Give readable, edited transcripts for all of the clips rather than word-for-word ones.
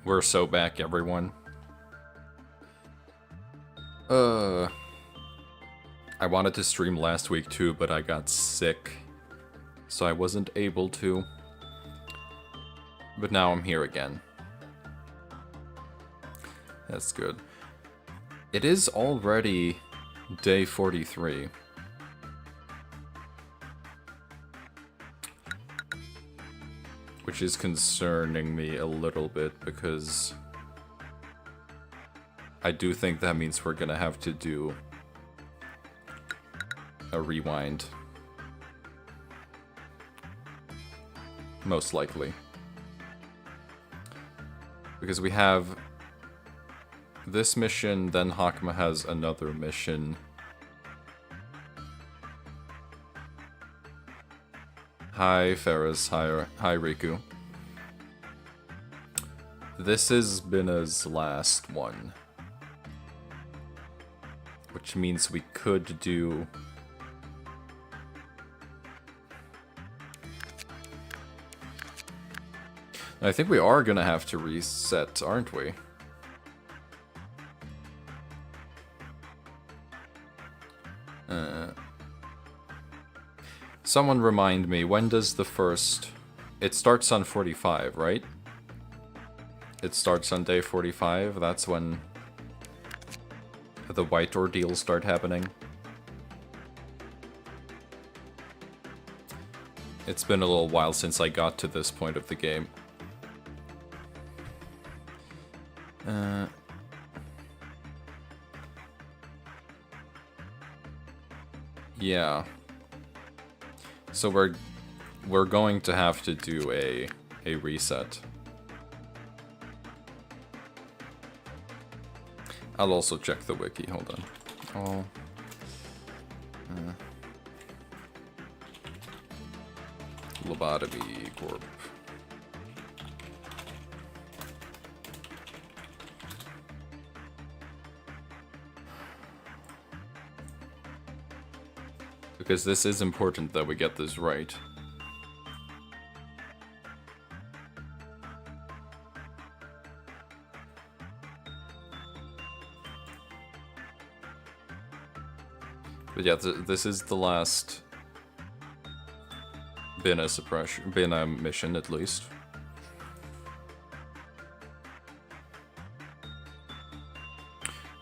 We're so back, everyone. I wanted to stream last week too, but I got sick, so I wasn't able to. But now I'm here again. That's good. It is already day 43. Which is concerning me a little bit, because I do think that means we're gonna have to do a rewind. Most likely. Because we have this mission, then Hakma has another mission. Hi Ferris, hi Riku. This is Bina's last one. Which means we could do... I think we are gonna have to reset, aren't we? Someone remind me, when does the first... It starts on 45, right? It starts on day 45, that's when the white ordeals start happening. It's been a little while since I got to this point of the game. Yeah. So we're going to have to do a reset. I'll also check the wiki, hold on. Lobotomy Corp. Because this is important that we get this right. But yeah, this is the last Bina mission, at least.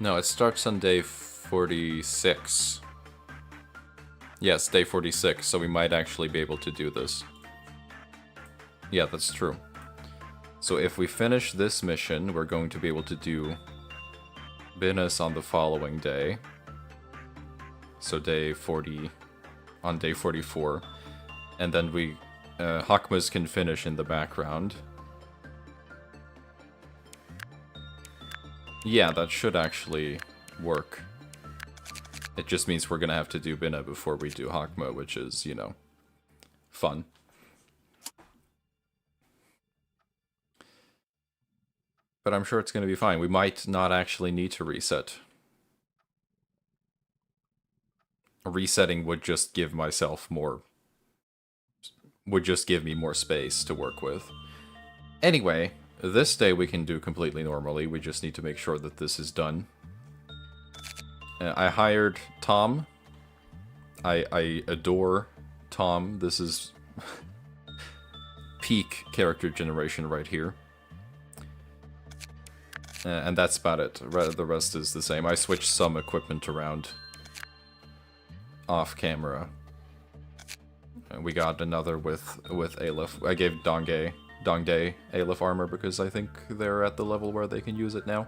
No, it starts on day 46. Yes, day 46, so we might actually be able to do this. Yeah, that's true. So if we finish this mission, we're going to be able to do Bina's on the following day. So on day 44. And then we, Hakma's can finish in the background. Yeah, that should actually work. It just means we're gonna have to do Bina before we do Hakma, which is, you know, fun. But I'm sure it's gonna be fine. We might not actually need to reset. Resetting would just give myself more... would just give me more space to work with. Anyway, this day we can do completely normally. We just need to make sure that this is done. I hired Tom. I adore Tom. This is peak character generation right here. And that's about it. The rest is the same. I switched some equipment around off camera. We got another with Aleph. I gave Dongdae Aleph armor because I think they're at the level where they can use it now.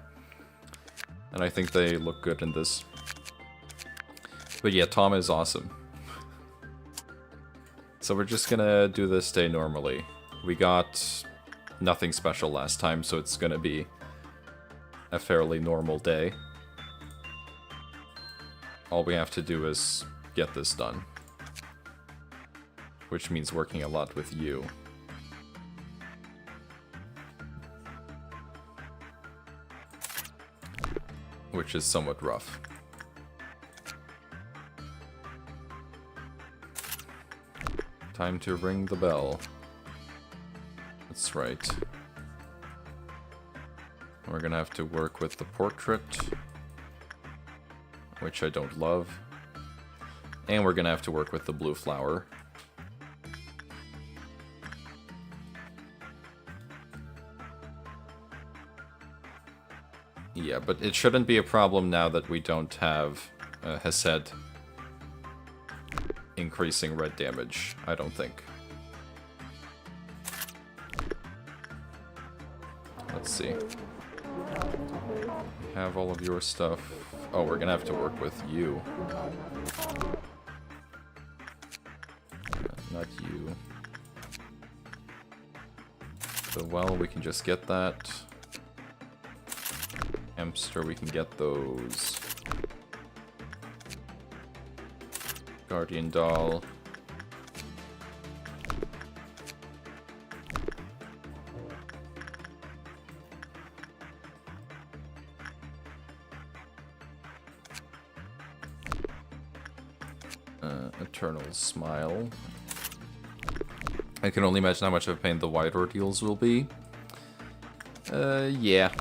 And I think they look good in this. But yeah, Tom is awesome. So we're just gonna do this day normally. We got nothing special last time, so it's gonna be a fairly normal day. All we have to do is get this done. Which means working a lot with you. Which is somewhat rough. Time to ring the bell. That's right. We're gonna have to work with the portrait, which I don't love. And we're gonna have to work with the blue flower. Yeah, but it shouldn't be a problem now that we don't have Hesed increasing red damage, I don't think. Let's see. We have all of your stuff. Oh, we're gonna have to work with you. Not you. So, well, we can just get that. Hamster, we can get those. Guardian doll. Eternal smile. I can only imagine how much of a pain the white ordeals will be. Yeah.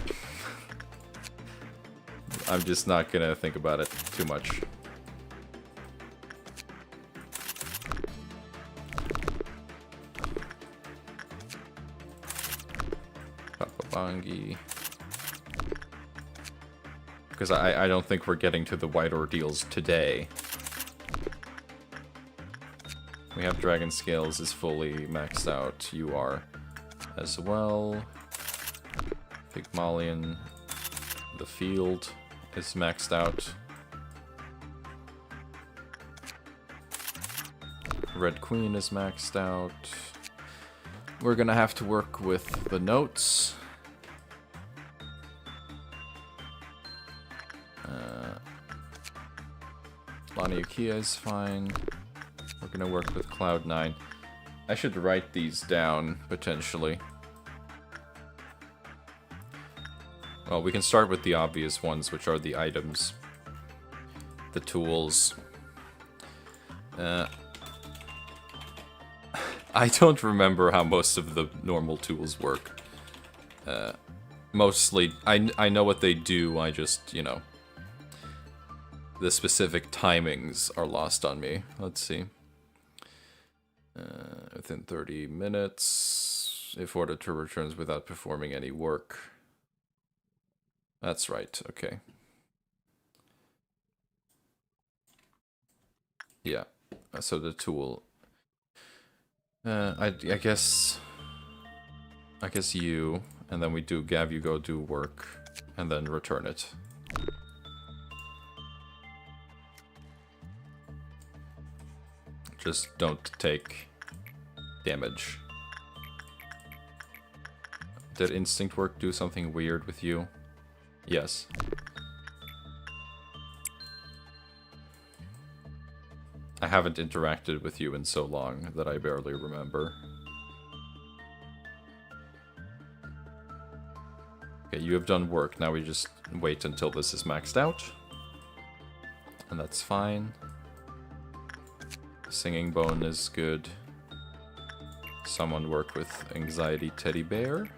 I'm just not gonna think about it too much. Papabangi. Because I don't think we're getting to the white ordeals today. We have Dragon Scales is fully maxed out. You are as well. Pygmalion. The field is maxed out. Red Queen is maxed out. We're gonna have to work with the notes. Lani Ukiah is fine. We're gonna work with Cloud9. I should write these down, potentially. Well, we can start with the obvious ones, which are the items. The tools. I don't remember how most of the normal tools work. Mostly, I know what they do, I just, you know... The specific timings are lost on me. Let's see. Within 30 minutes, if auditor returns without performing any work. That's right, okay. Yeah, so the tool. I guess you, and then we do Gav, you go do work, and then return it. Just don't take damage. Did instinct work do something weird with you? Yes. I haven't interacted with you in so long that I barely remember. Okay, you have done work. Now we just wait until this is maxed out. And that's fine. Singing Bone is good. Someone work with Anxiety Teddy Bear.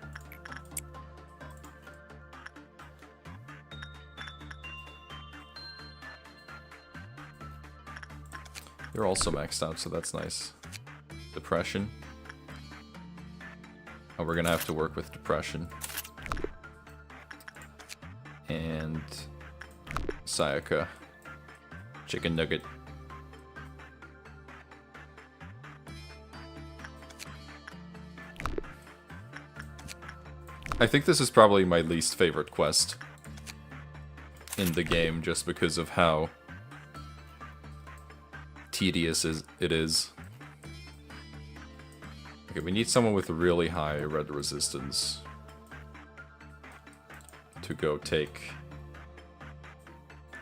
You're also maxed out, so that's nice. Depression. Oh, we're gonna have to work with Depression. And... Sayaka. Chicken Nugget. I think this is probably my least favorite quest in the game, just because of how tedious it is. Okay, we need someone with really high red resistance to go take.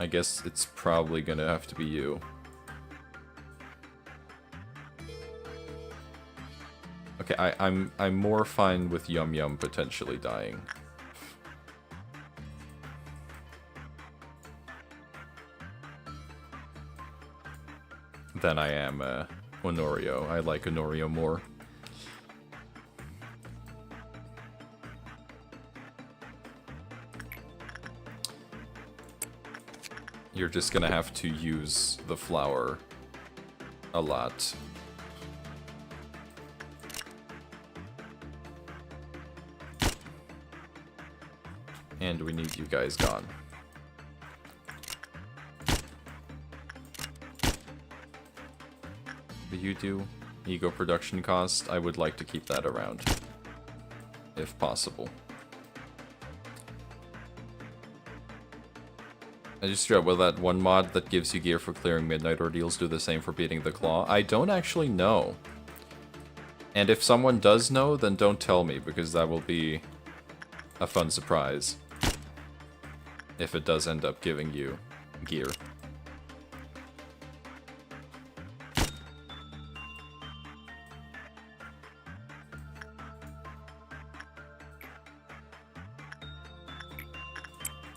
I guess it's probably gonna have to be you. Okay, I'm more fine with Yum Yum potentially dying. Than I am Honorio. I like Honorio more. you're just gonna have to use the flour a lot. And we need you guys gone. What do you do? Ego production cost? I would like to keep that around, if possible. I just figured out, will that one mod that gives you gear for clearing midnight ordeals do the same for beating the claw? I don't actually know. And if someone does know, then don't tell me, because that will be a fun surprise. If it does end up giving you gear.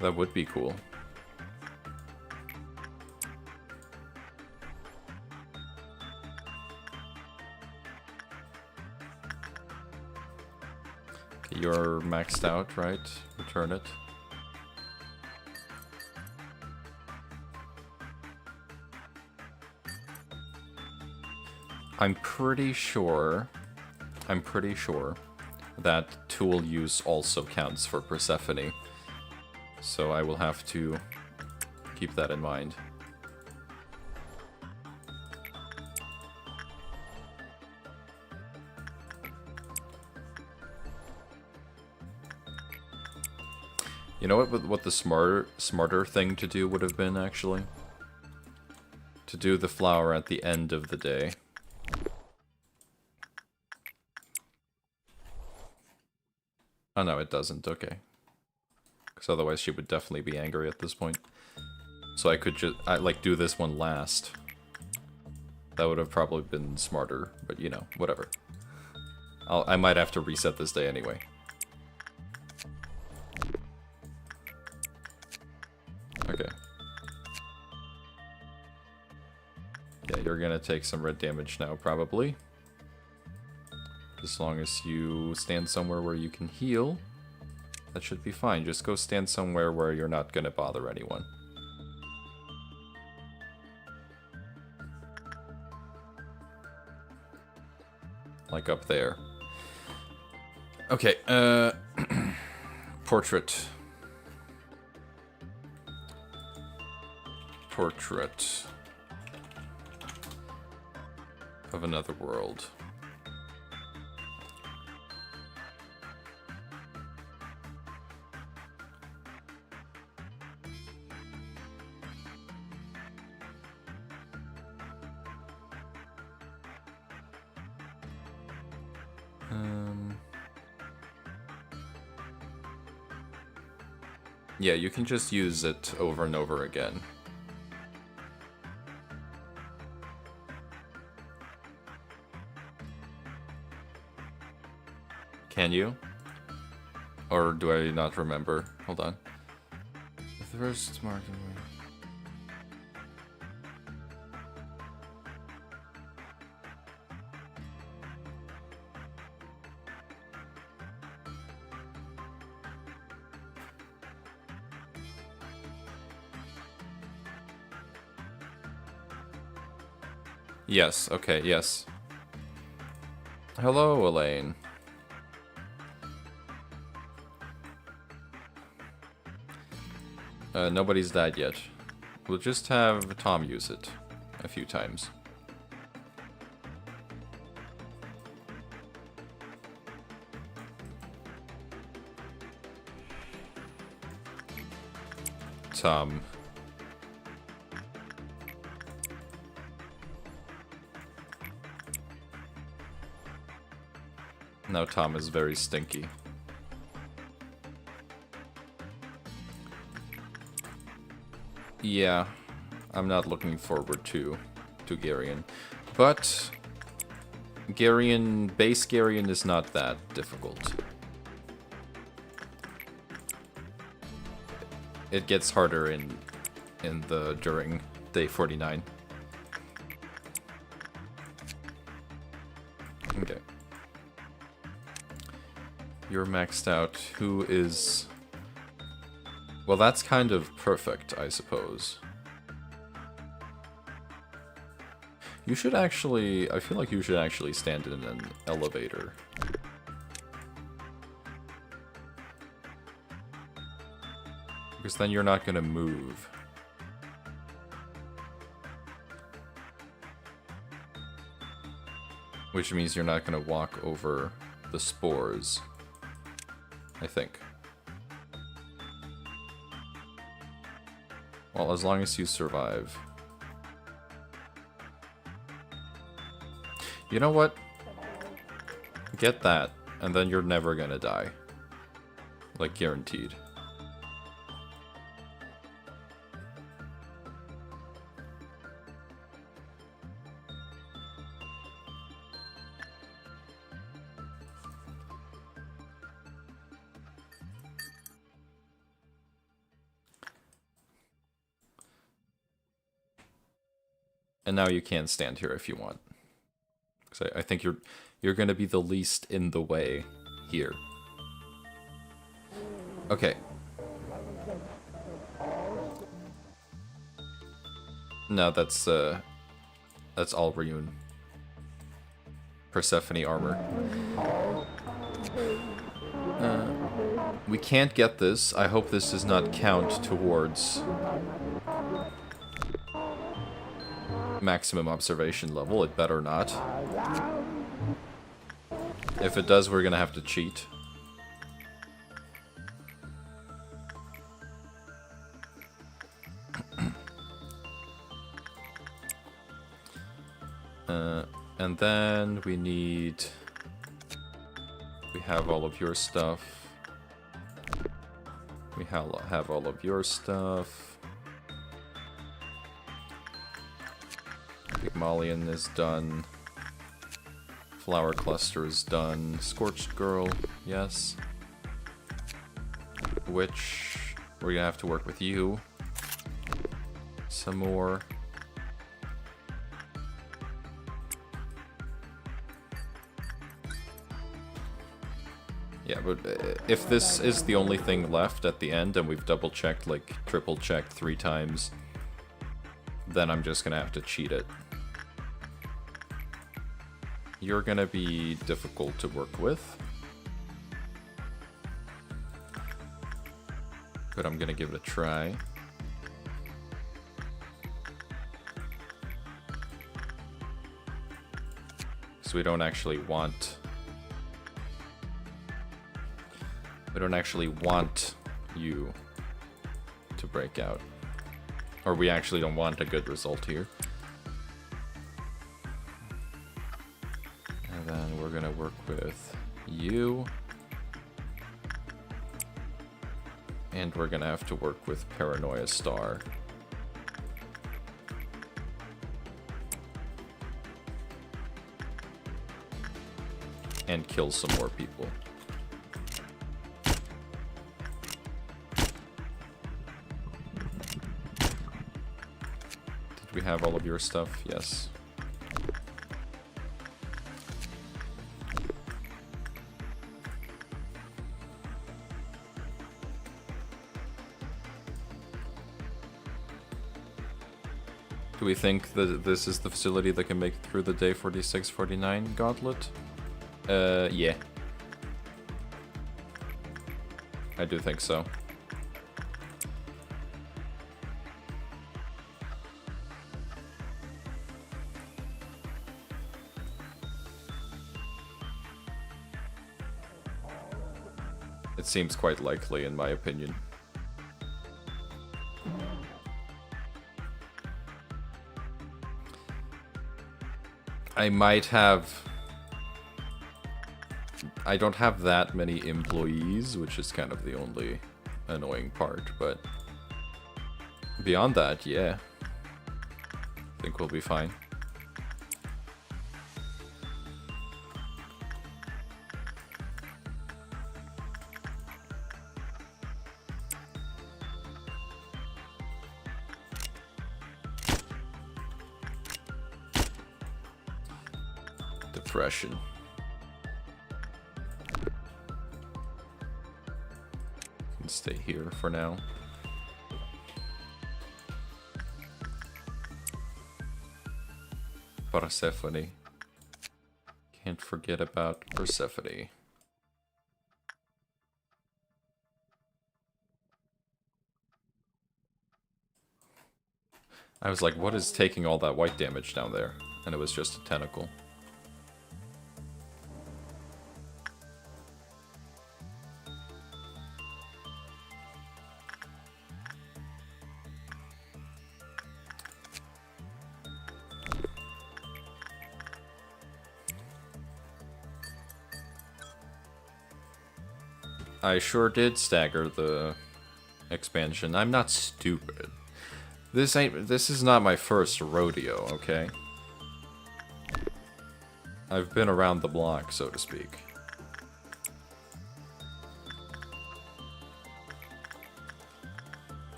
That would be cool. Okay, you're maxed out, right? Return it. I'm pretty sure that tool use also counts for Persephone. So I will have to keep that in mind. You know what the smarter thing to do would have been, actually? To do the flower at the end of the day. Oh no, it doesn't, okay. Because otherwise she would definitely be angry at this point. So I could just, like, do this one last. That would have probably been smarter, but you know, whatever. I might have to reset this day anyway. Okay. Yeah, you're gonna take some red damage now, probably. As long as you stand somewhere where you can heal, that should be fine. Just go stand somewhere where you're not gonna bother anyone. Like up there. Okay, portrait. Portrait of another world. Yeah, you can just use it over and over again. Can you? Or do I not remember? Hold on. The first mark. Yes, okay, yes. Hello, Elaine. Nobody's died yet. We'll just have Tom use it a few times. Tom. Now Tom is very stinky. Yeah, I'm not looking forward to Garion. But base Garion is not that difficult. It gets harder during day 49. Okay. You're maxed out. Who is... Well, that's kind of perfect, I suppose. You should actually... I feel like you should actually stand in an elevator. Because then you're not gonna move. Which means you're not gonna walk over the spores. I think. Well, as long as you survive. You know what? Get that, and then you're never gonna die. Like, guaranteed. And now you can stand here if you want. Because I think you're going to be the least in the way here. Okay. No, that's all Ryun. Persephone armor. We can't get this. I hope this does not count towards maximum observation level. It better not. If it does, we're gonna have to cheat. And then we need... We have all of your stuff. We have all of your stuff. Pygmalion is done. Flower cluster is done. Scorched girl, yes. Witch, we're gonna have to work with you. Some more. Yeah, but if this is the only thing left at the end and we've double checked, like triple checked 3 times, then I'm just gonna have to cheat it. You're gonna be difficult to work with. But I'm gonna give it a try. So we don't actually want... We don't actually want you to break out. Or we actually don't want a good result here. And then we're gonna work with you. And we're gonna have to work with Paranoia Star. And kill some more people. We have all of your stuff, yes. Do we think that this is the facility that can make it through the day 46-49 gauntlet? Yeah. I do think so. It seems quite likely, in my opinion. I might have... I don't have that many employees, which is kind of the only annoying part, but... Beyond that, yeah. I think we'll be fine. Depression. Can stay here for now. Persephone. Can't forget about Persephone. I was like, what is taking all that white damage down there? And it was just a tentacle. I sure did stagger the expansion. I'm not stupid. This is not my first rodeo, okay? I've been around the block, so to speak.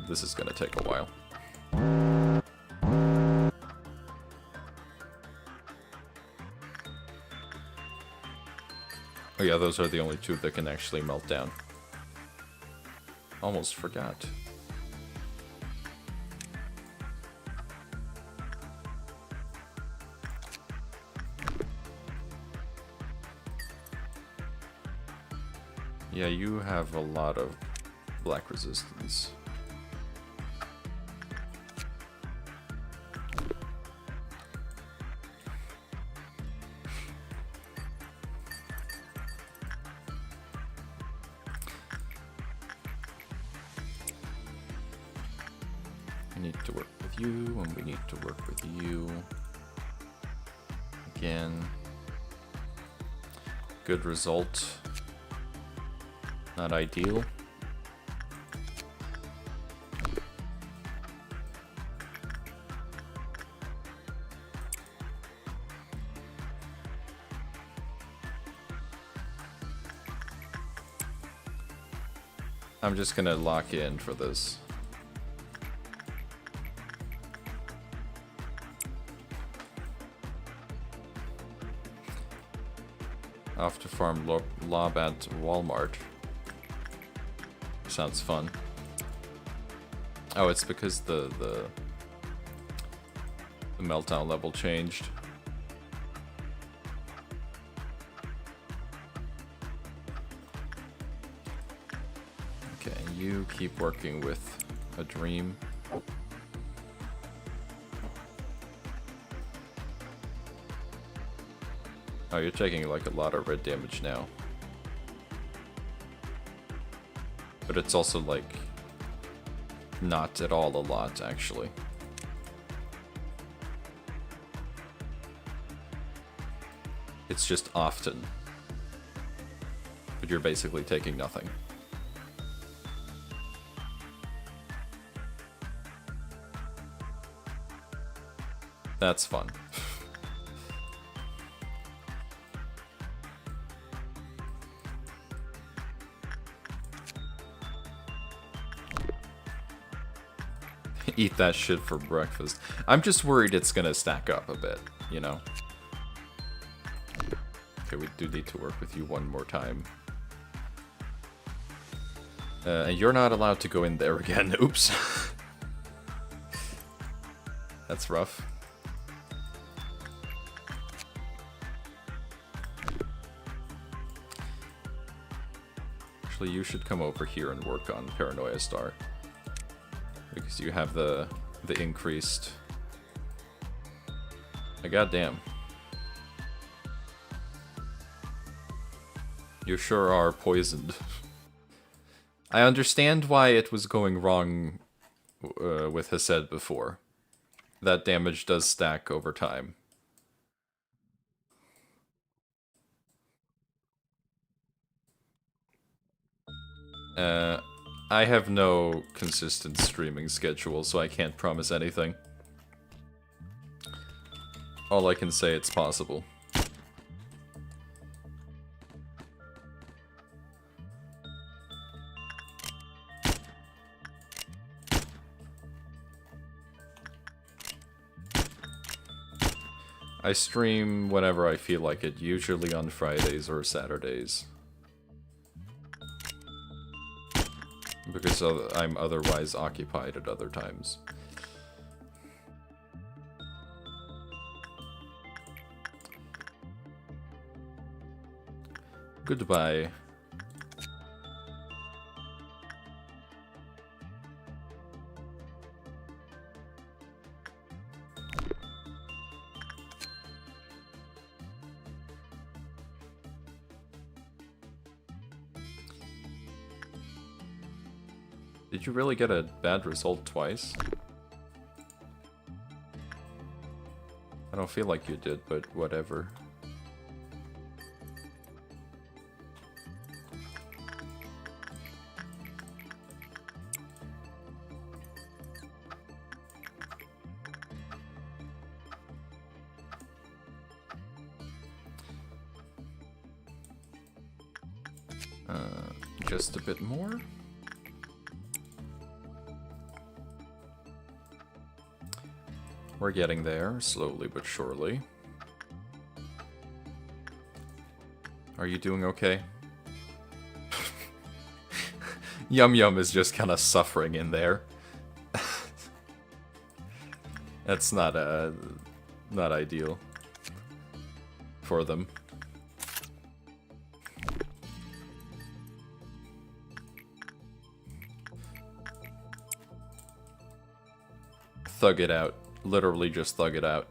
This is gonna take a while. Oh yeah, those are the only two that can actually melt down. Almost forgot. Yeah, you have a lot of black resistance. We need to work with you, and we need to work with you. Again. Good result. Not ideal. I'm just gonna lock in for this. Off to farm lob at Walmart. Sounds fun. Oh, it's because the meltdown level changed. Okay, you keep working with a dream. Oh, you're taking like a lot of red damage now. But it's also like not at all a lot, actually. It's just often. But you're basically taking nothing. That's fun. Eat that shit for breakfast. I'm just worried it's gonna stack up a bit, you know? Okay, we do need to work with you one more time. And you're not allowed to go in there again. Oops. That's rough. Actually, you should come over here and work on Paranoia Star. Because you have the increased... Goddamn. You sure are poisoned. I understand why it was going wrong with Hesed before. That damage does stack over time. I have no consistent streaming schedule, so I can't promise anything. All I can say, it's possible. I stream whenever I feel like it, usually on Fridays or Saturdays. Because I'm otherwise occupied at other times. Goodbye. Did you really get a bad result twice? I don't feel like you did, but whatever. Just a bit more. We're getting there, slowly but surely. Are you doing okay? Yum Yum is just kind of suffering in there. That's not ideal for them. Thug it out. Literally just thug it out.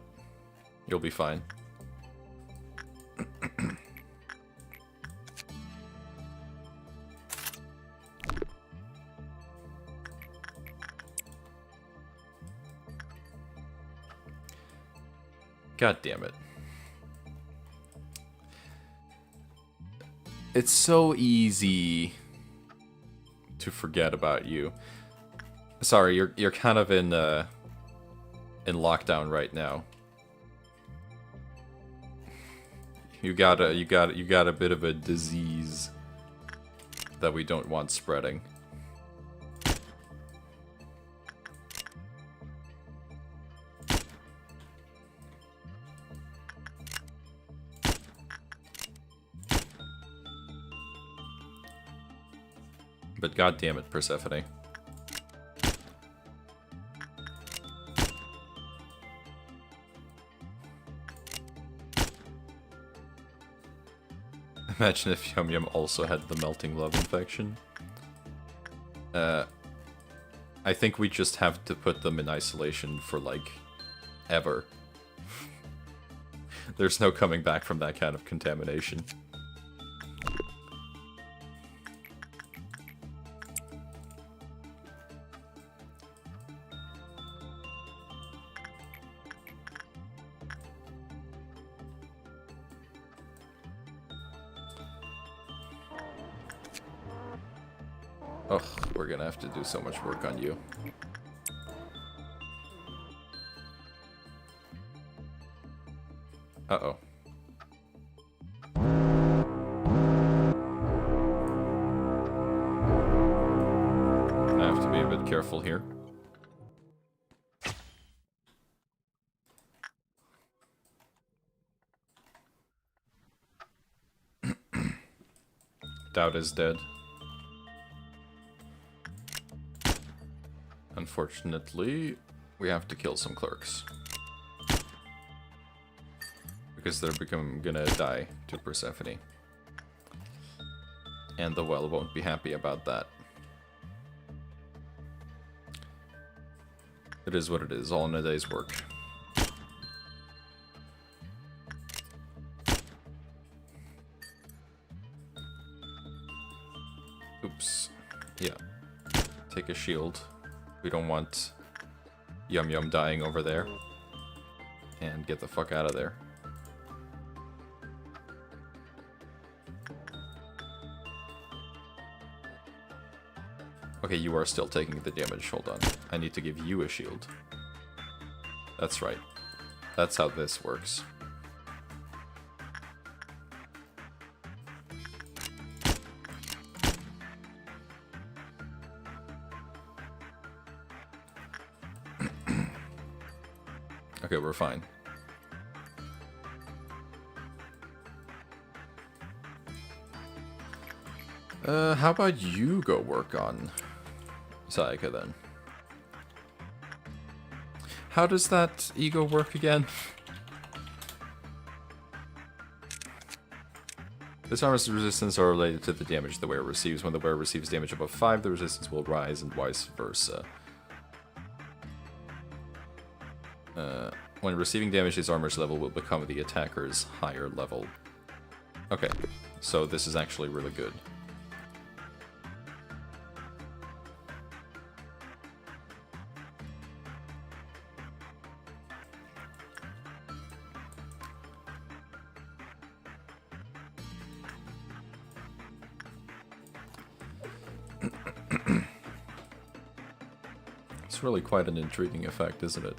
You'll be fine. God damn it. It's so easy to forget about you. Sorry, you're kind of in lockdown right now. You got a bit of a disease that we don't want spreading. But god damn it, Persephone. Imagine if Yum Yum also had the melting love infection. I think we just have to put them in isolation for, like, ever. There's no coming back from that kind of contamination. Ugh, we're gonna have to do so much work on you. Uh-oh. I have to be a bit careful here. Doubt is dead. Unfortunately, we have to kill some clerks. Because they're gonna die to Persephone. And the well won't be happy about that. It is what it is, all in a day's work. Oops. Yeah. Take a shield. We don't want Yum Yum dying over there. And get the fuck out of there. Okay, you are still taking the damage. Hold on. I need to give you a shield. That's right. That's how this works. Okay, we're fine. How about you go work on Sayaka then? How does that ego work again? This armor's resistance are related to the damage the wearer receives. When the wearer receives damage above 5, the resistance will rise, and vice versa. When receiving damage, his armor's level will become the attacker's higher level. Okay, so this is actually really good. It's really quite an intriguing effect, isn't it?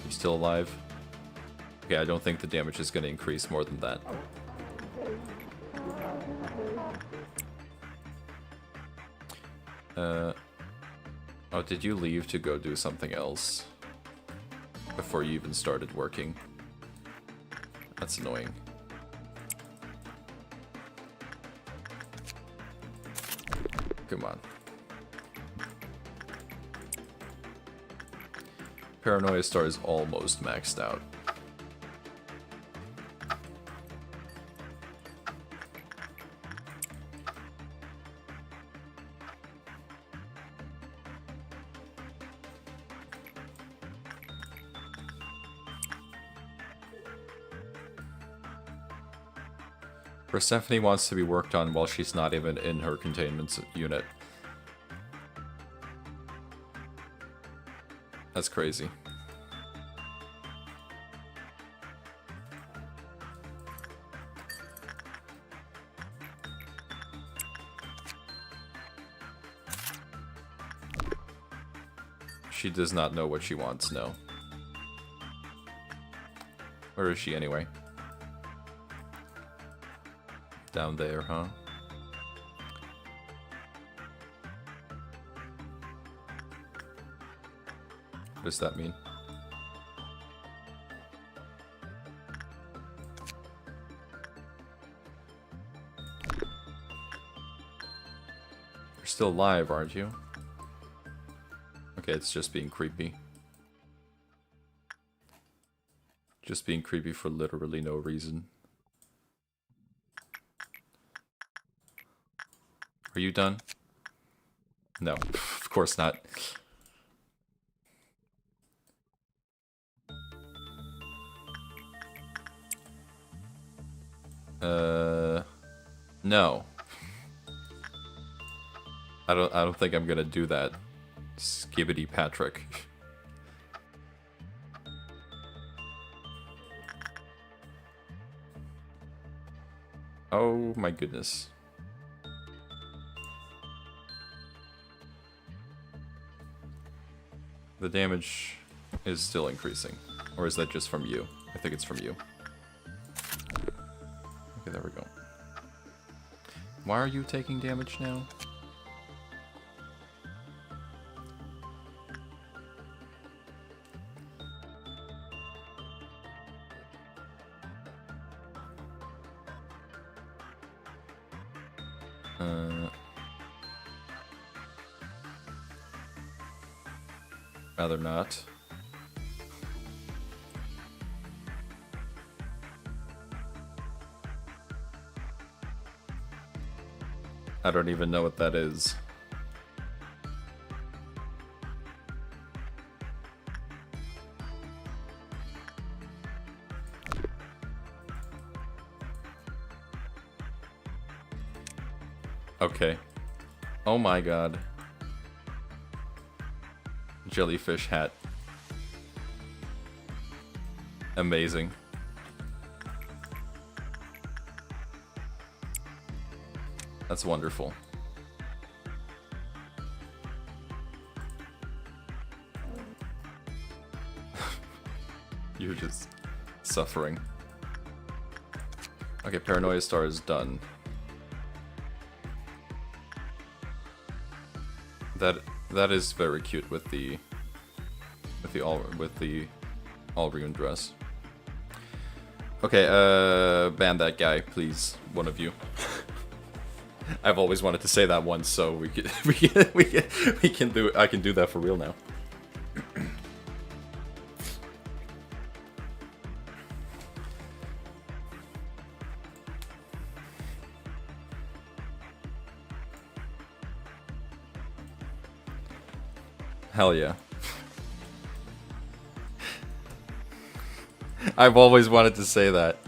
You still alive? Okay, I don't think the damage is going to increase more than that. Oh, did you leave to go do something else? Before you even started working? That's annoying. Come on. Paranoia Star is almost maxed out. Persephone wants to be worked on while she's not even in her containment unit. That's crazy. She does not know what she wants, no. Where is she anyway? Down there, huh? What does that mean? You're still alive, aren't you? Okay, it's just being creepy. Just being creepy for literally no reason. Are you done? No, of course not. No. I don't think I'm gonna do that. Skibbity Patrick. Oh my goodness. The damage is still increasing. Or is that just from you? I think it's from you. Okay, there we go. Why are you taking damage now? Rather not. I don't even know what that is. Okay. Oh my god. Jellyfish hat. Amazing. That's wonderful. You're just suffering. Okay, Paranoia Star is done. That is very cute with the all rune dress. Okay, ban that guy, please, one of you. I've always wanted to say that once, so we can do it. I can do that for real now. Hell yeah. I've always wanted to say that.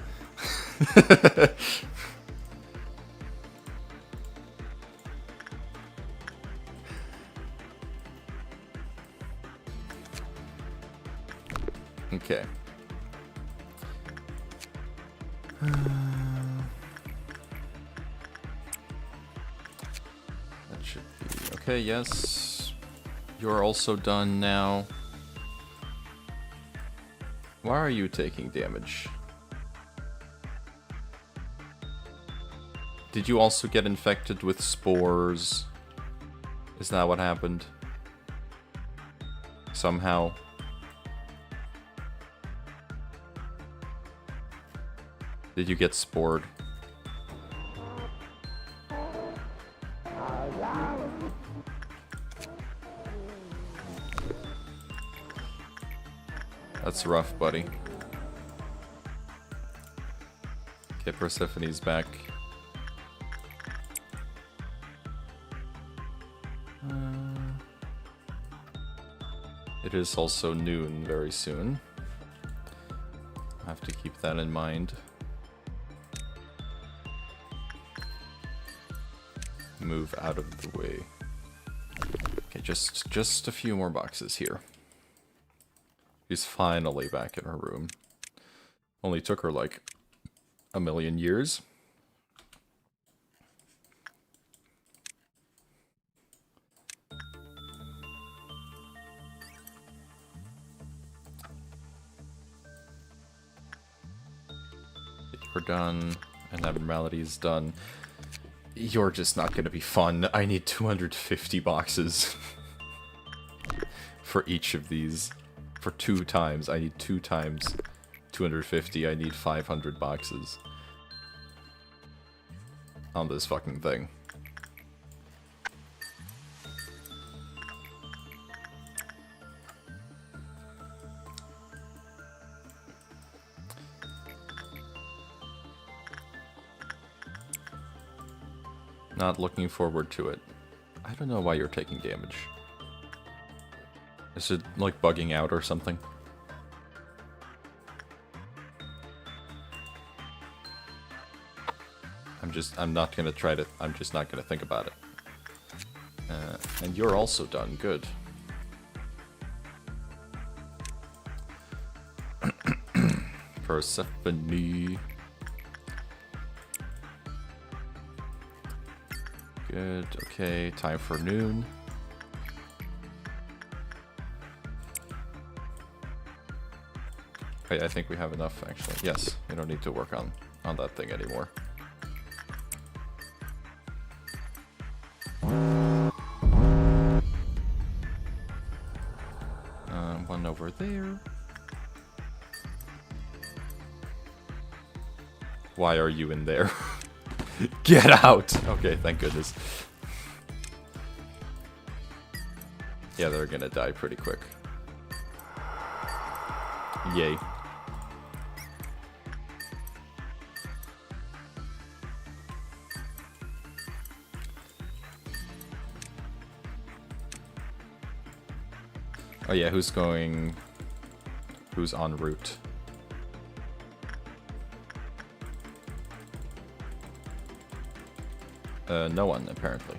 Okay. That should be okay. Yes, you're also done now. Why are you taking damage? Did you also get infected with spores? Is that what happened? Somehow. Did you get spored? That's rough, buddy. Okay, Persephone's back. It is also noon very soon. I have to keep that in mind. Move out of the way. Okay, just a few more boxes here. She's finally back in her room. Only took her like a million years. You're done, and Abnormalities done. You're just not gonna be fun. I need 250 boxes for each of these. For 2 times. I need 2 times 250. I need 500 boxes on this fucking thing. Not looking forward to it. I don't know why you're taking damage. Is it like bugging out or something? I'm not gonna try to, I'm just not gonna think about it. And you're also done, good. Persephone. Good, okay, time for noon. I think we have enough, actually. Yes, we don't need to work on that thing anymore. One over there. Why are you in there? Get out! Okay, thank goodness. Yeah, they're gonna die pretty quick. Yay. Oh yeah, who's en route? No one, apparently.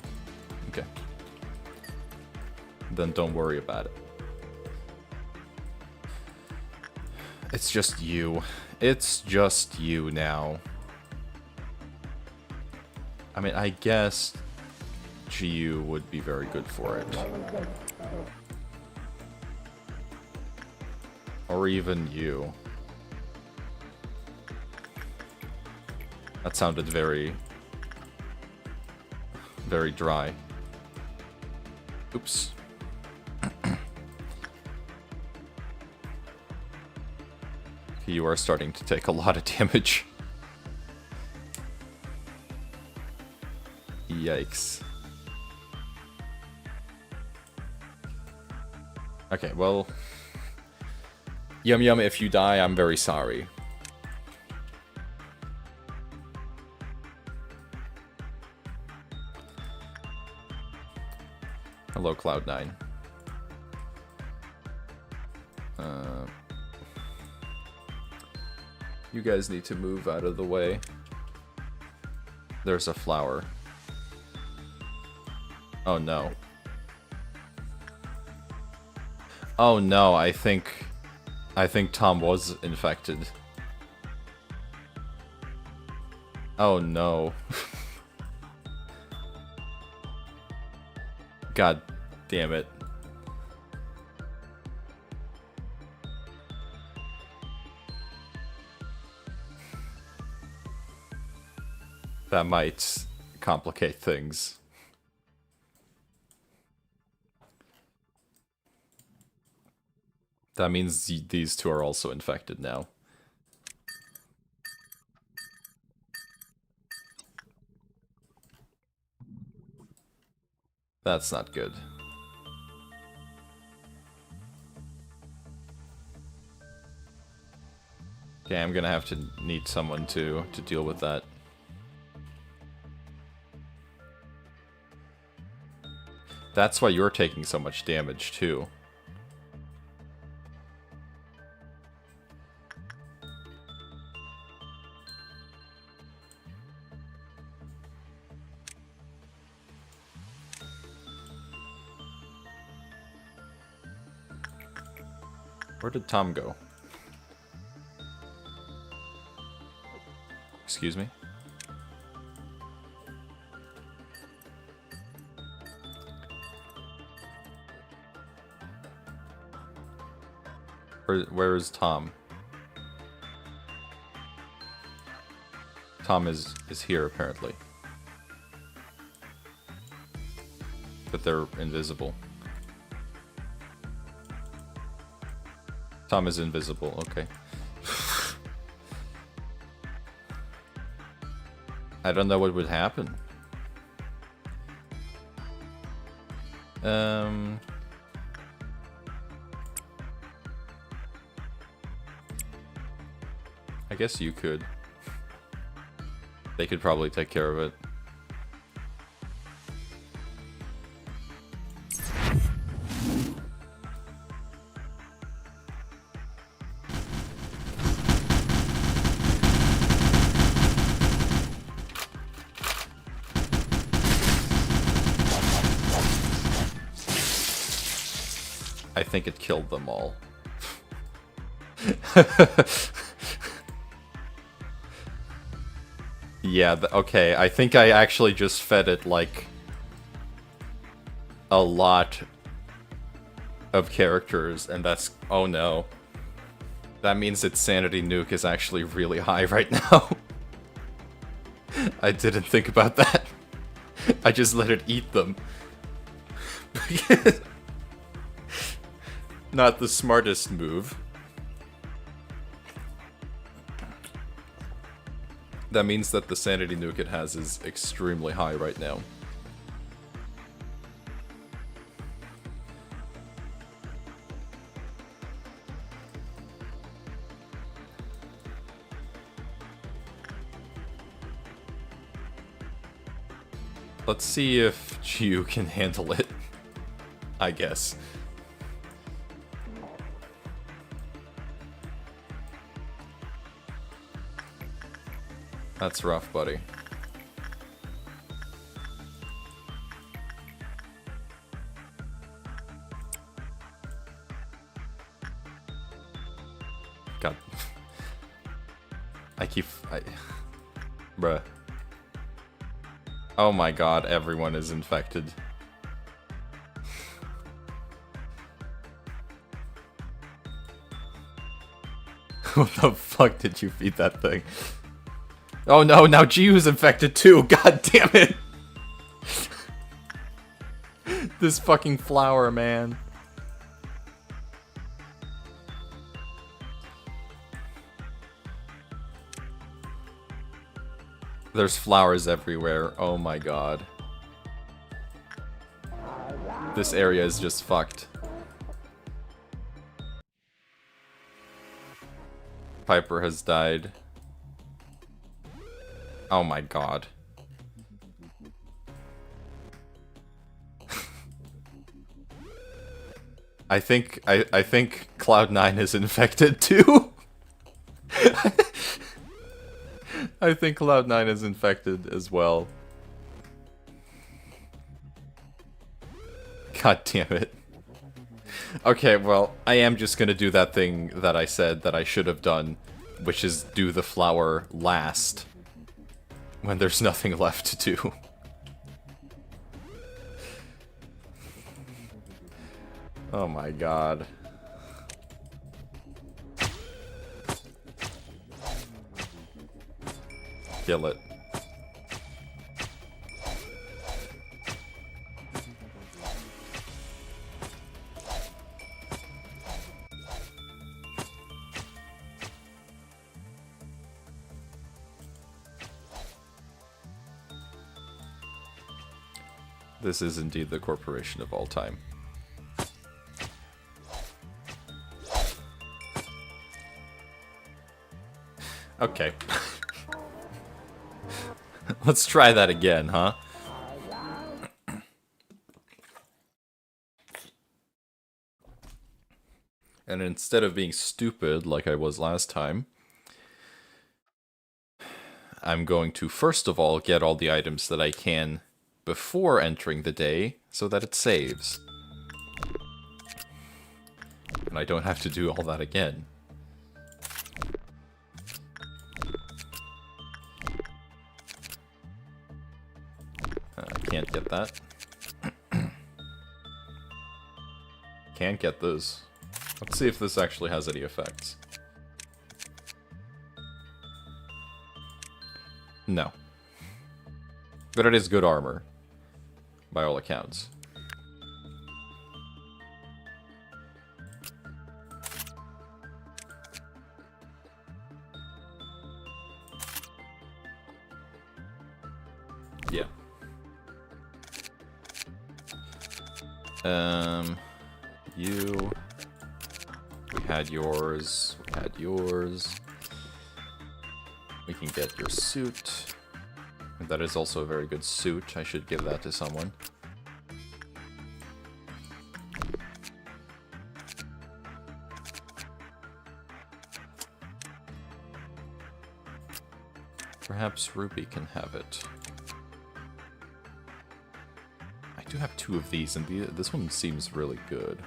Okay. Then don't worry about it. It's just you. It's just you now. I mean, I guess GU would be very good for it. Or even you. That sounded very dry. Oops. You are starting to take a lot of damage. Yikes. Okay, well... Yum Yum, if you die, I'm very sorry. Hello, Cloud9. You guys need to move out of the way. There's a flower. Oh no. Oh no, I think Tom was infected. Oh no. God damn it. That might complicate things. That means these two are also infected now. That's not good. Okay, I'm gonna have to need someone to deal with that. That's why you're taking so much damage, too. Where did Tom go? Excuse me? Where is Tom? Tom is here, apparently. But they're invisible. Tom is invisible, okay. I don't know what would happen. I guess you could. They could probably take care of it. I think it killed them all. Yeah, okay, I think I actually just fed it, like, a lot of characters, and that's... oh no. That means its sanity nuke is actually really high right now. I didn't think about that. I just let it eat them. Not the smartest move. That means that the sanity nuke it has is extremely high right now. Let's see if Chiu can handle it, I guess. That's rough, buddy. God. Bruh. Oh my god, everyone is infected. What the fuck did you feed that thing? Oh no, now Jiu's infected too! God damn it! This fucking flower, man. There's flowers everywhere. Oh my god. This area is just fucked. Piper has died. Oh my god. I think Cloud9 is infected too. I think Cloud9 is infected as well. God damn it. Okay, well, I am just gonna do that thing that I said that I should have done, which is do the flower last, when there's nothing left to do. Oh my god. Kill it. This is indeed the corporation of all time. Okay. Let's try that again, huh? And instead of being stupid like I was last time, I'm going to first of all get all the items that I can before entering the day so that it saves. And I don't have to do all that again. Can't get that. Can't get those. Let's see if this actually has any effects. No. But it is good armor, by all accounts. Yeah. You. We had yours. We had yours. We can get your suit. That is also a very good suit. I should give that to someone. Perhaps Ruby can have it. I do have two of these, and this one seems really good.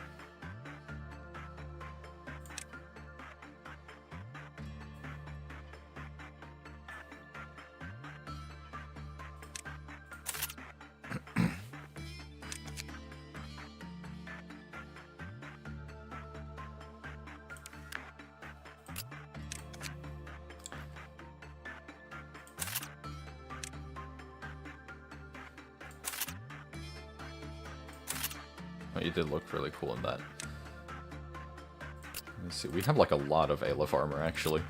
Oh, you did look really cool in that. Let me see. We have like a lot of Aleph armor, actually.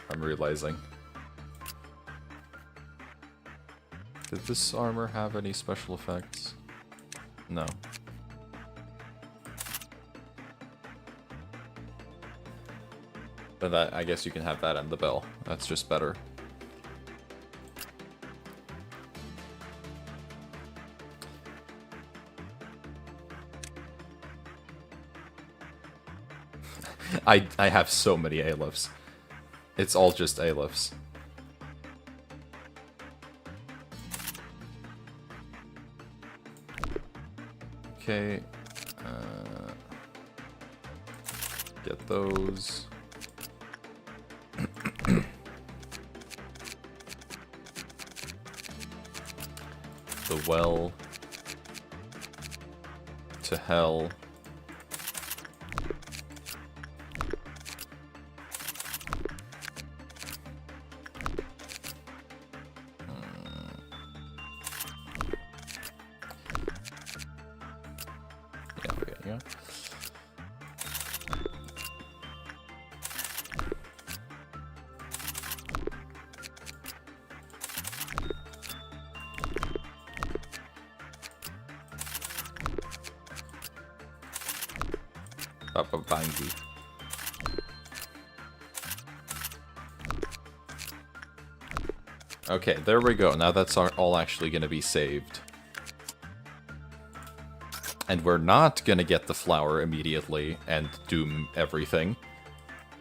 I'm realizing. Did this armor have any special effects? No. But that, I guess you can have that and the bell. That's just better. I have so many Alephs. It's all just Alephs. Okay. Get those. The well. To hell. Bangy. Okay, there we go. Now that's all actually going to be saved. And we're not gonna get the flower immediately and doom everything.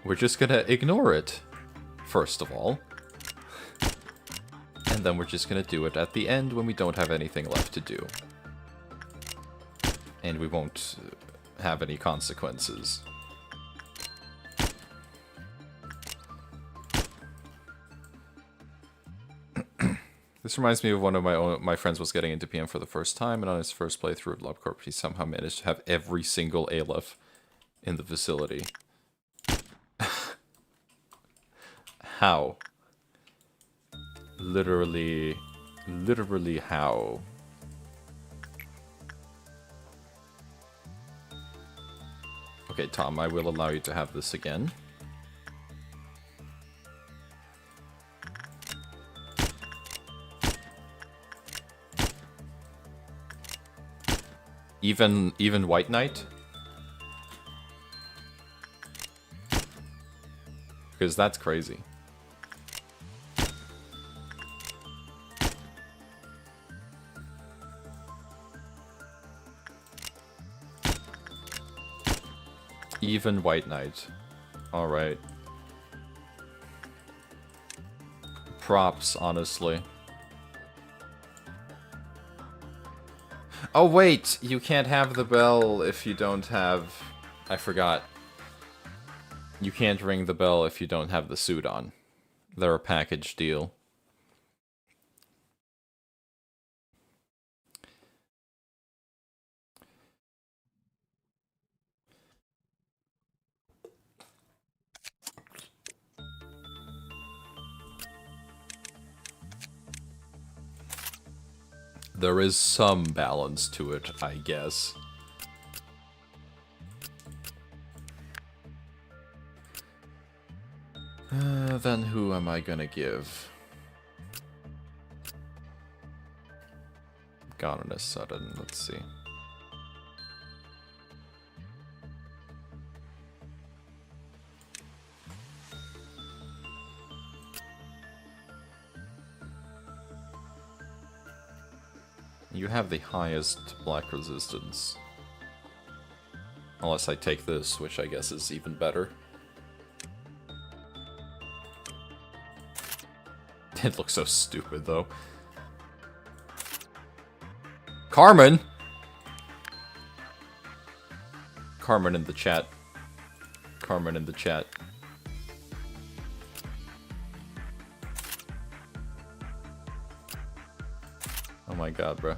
We're just gonna ignore it, first of all. And then we're just gonna do it at the end when we don't have anything left to do. And we won't have any consequences. This reminds me of one of my friends was getting into PM for the first time, and on his first playthrough of LabCorp, he somehow managed to have every single Aleph in the facility. How? Literally how? Okay, Tom, I will allow you to have this again. Even White Knight? Because that's crazy. Even White Knight. Alright. Props, honestly. Oh wait, you can't have the bell if you don't have... I forgot. You can't ring the bell if you don't have the suit on. They're a package deal. There is some balance to it, I guess. Then who am I gonna give? Gone on a sudden, let's see. You have the highest black resistance. Unless I take this, which I guess is even better. It looks so stupid, though. Carmen! Carmen in the chat. Carmen in the chat. Oh my god, bro.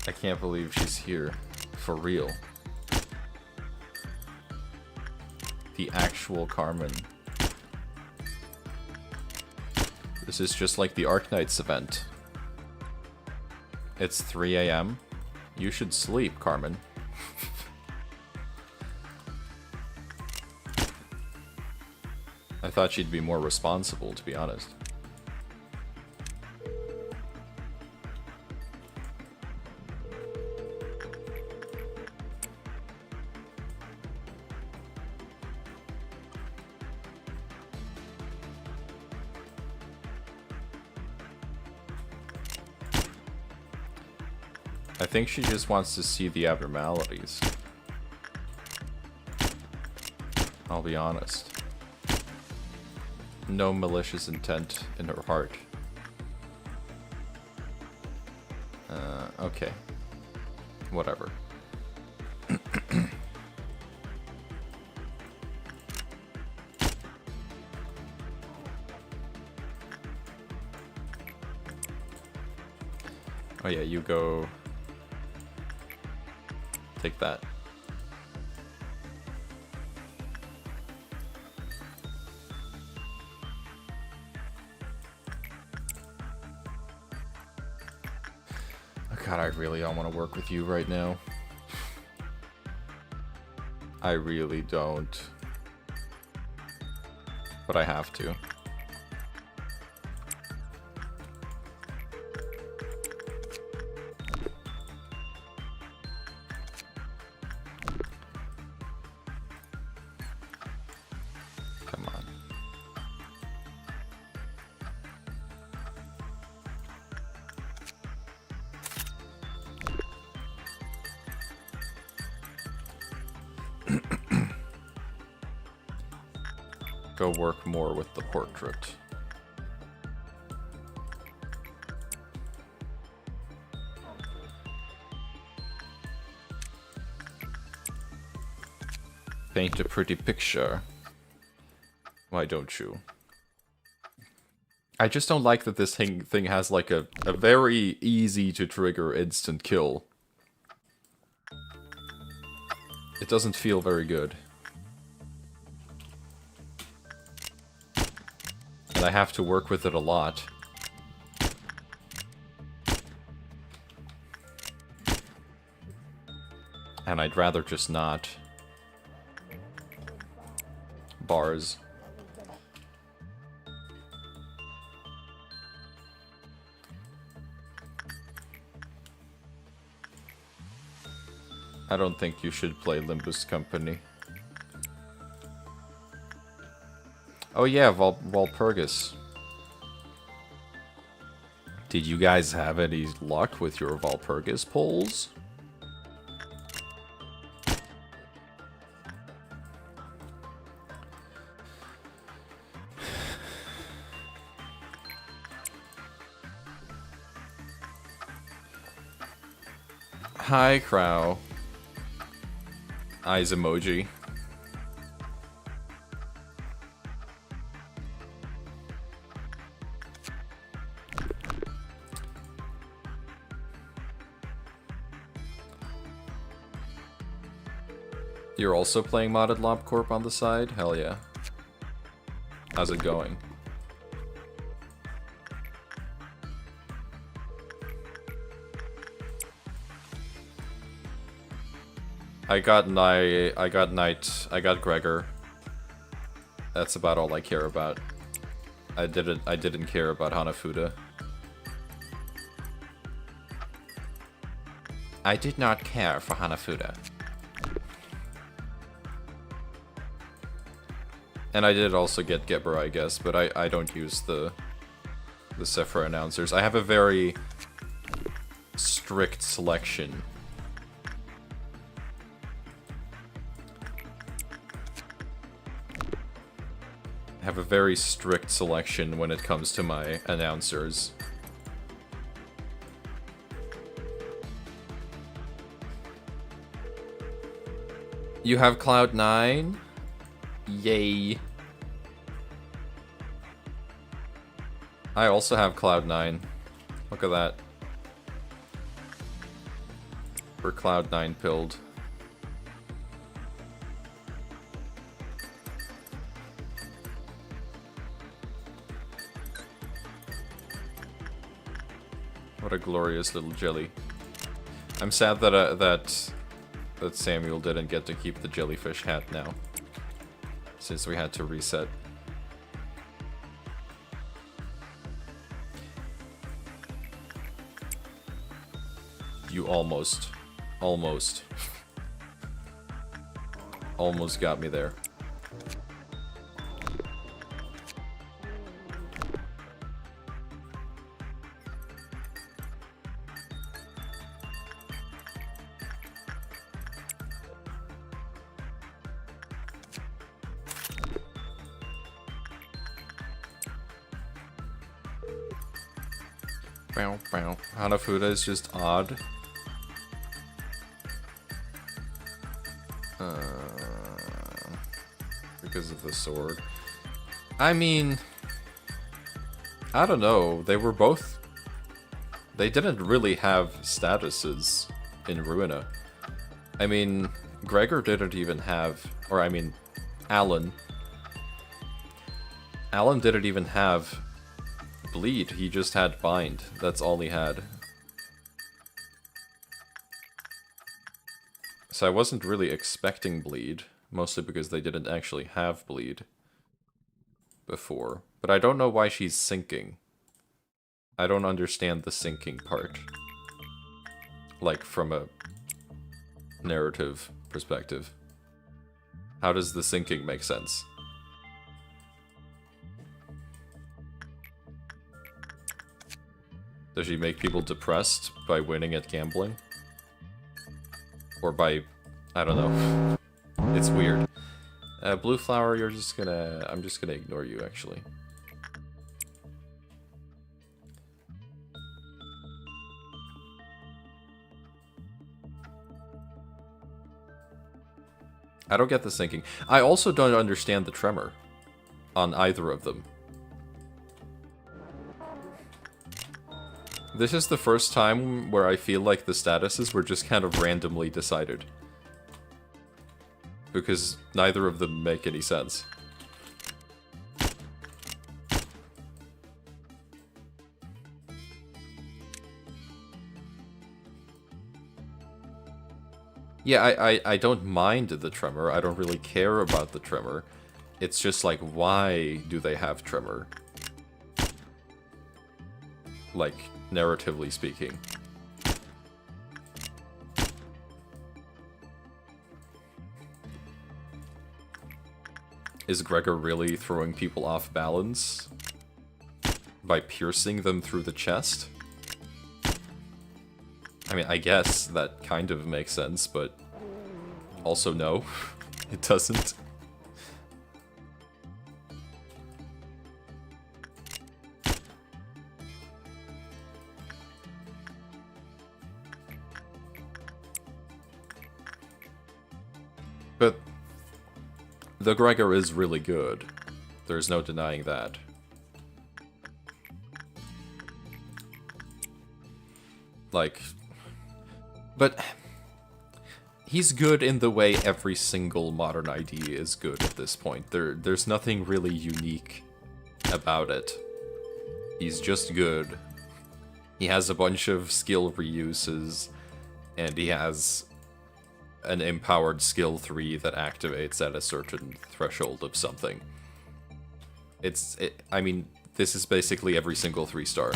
I can't believe she's here. For real. The actual Carmen. This is just like the Arknights event. It's 3 AM. You should sleep, Carmen. I thought she'd be more responsible, to be honest. I think she just wants to see the abnormalities. I'll be honest. No malicious intent in her heart. Okay. Whatever. Oh yeah, you go... Take that. Oh god, I really don't want to work with you right now. I really don't. But I have to. Come on. Go work more with the portrait. Paint a pretty picture. Why don't you? I just don't like that this thing has like a very easy to trigger instant kill. It doesn't feel very good. And I have to work with it a lot. And I'd rather just not. Bars. I don't think you should play Limbus Company. Oh yeah, Walpurgis. Did you guys have any luck with your Walpurgis polls? Hi, Crow. Eyes emoji. You're also playing modded Lob Corp on the side? Hell yeah. How's it going? I got Knight, I got Gregor. That's about all I care about. I didn't care about Hanafuda. I did not care for Hanafuda. And I did also get Geber, I guess, but I don't use the Sephra announcers. I have a very strict selection. I have a very strict selection when it comes to my announcers. You have Cloud9? Yay. I also have Cloud9. Look at that. We're Cloud9 pilled. What a glorious little jelly. I'm sad that that Samuel didn't get to keep the jellyfish hat now, since we had to reset. You almost got me there. Hanafuda is just odd. Because of the sword. I mean, I don't know. They were both... They didn't really have statuses in Ruina. I mean, Gregor didn't even have... Or, I mean, Alan. Alan didn't even have bleed. He just had bind. That's all he had. So I wasn't really expecting bleed. Mostly because they didn't actually have bleed before. But I don't know why she's sinking. I don't understand the sinking part. Like, from a narrative perspective. How does the sinking make sense? Does she make people depressed by winning at gambling? Or by... I don't know. It's weird. Blue flower, you're just gonna... I'm just gonna ignore you, actually. I don't get the sinking. I also don't understand the tremor on either of them. This is the first time where I feel like the statuses were just kind of randomly decided. Because neither of them make any sense. Yeah, I don't mind the tremor. I don't really care about the tremor. It's just like, why do they have tremor? Like, narratively speaking. Is Gregor really throwing people off balance by piercing them through the chest? I mean, I guess that kind of makes sense, but also no, it doesn't. But the Gregor is really good. There's no denying that. Like... But he's good in the way every single modern ID is good at this point. There's nothing really unique about it. He's just good. He has a bunch of skill reuses, and he has an empowered skill 3 that activates at a certain threshold of something. I mean, this is basically every single 3-star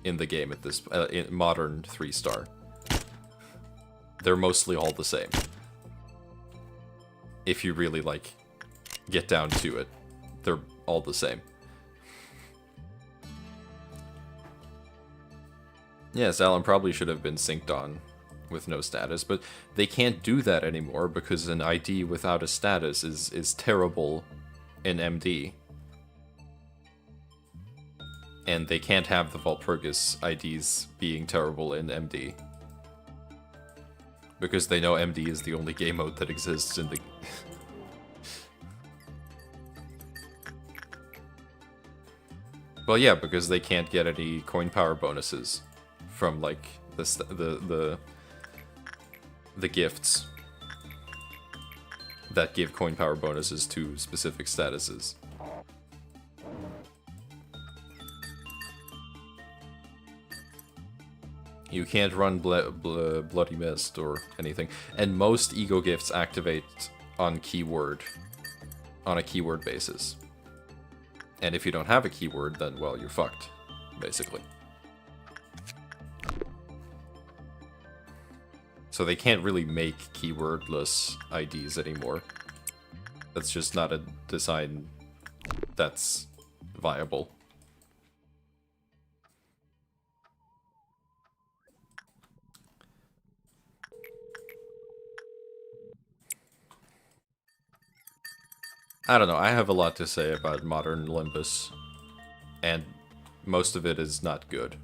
in the game at this in modern 3-star. They're mostly all the same. If you really, like, get down to it, they're all the same. Yes, Alan probably should have been synced on with no status, but they can't do that anymore because an ID without a status is terrible in MD. And they can't have the Walpurgis IDs being terrible in MD. Because they know MD is the only game mode that exists in the... Well, yeah, because they can't get any coin power bonuses from, like, the gifts that give coin power bonuses to specific statuses. You can't run Bloody Mist or anything. And most ego gifts activate on a keyword basis. And if you don't have a keyword, then, well, you're fucked, basically. So they can't really make keywordless IDs anymore. That's just not a design that's viable. I don't know, I have a lot to say about modern Limbus, and most of it is not good.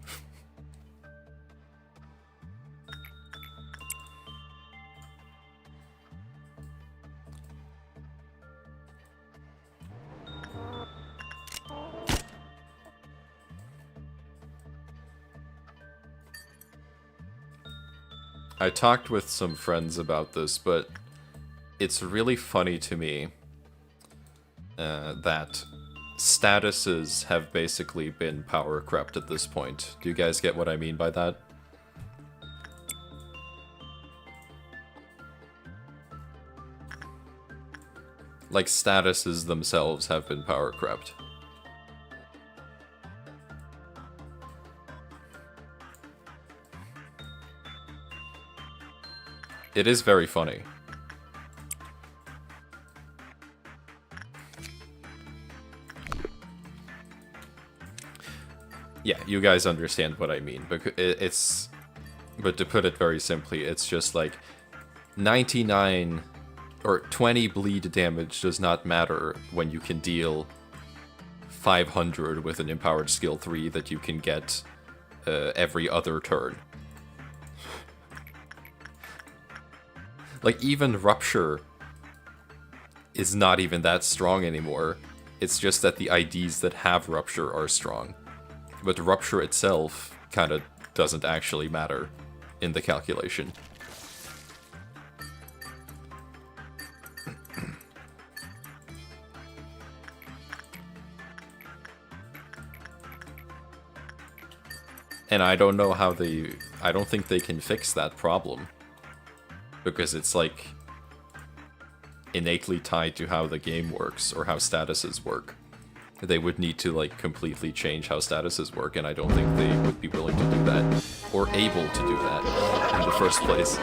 I talked with some friends about this, but it's really funny to me that statuses have basically been power crept at this point. Do you guys get what I mean by that? Like, statuses themselves have been power crept. It is very funny. Yeah, you guys understand what I mean. But to put it very simply, it's just like 99 or 20 bleed damage does not matter when you can deal 500 with an empowered skill 3 that you can get every other turn. Like, even Rupture is not even that strong anymore. It's just that the IDs that have Rupture are strong. But Rupture itself kind of doesn't actually matter in the calculation. And I don't know how I don't think they can fix that problem. Because it's like innately tied to how the game works or how statuses work. They would need to like completely change how statuses work, and I don't think they would be willing to do that or able to do that in the first place.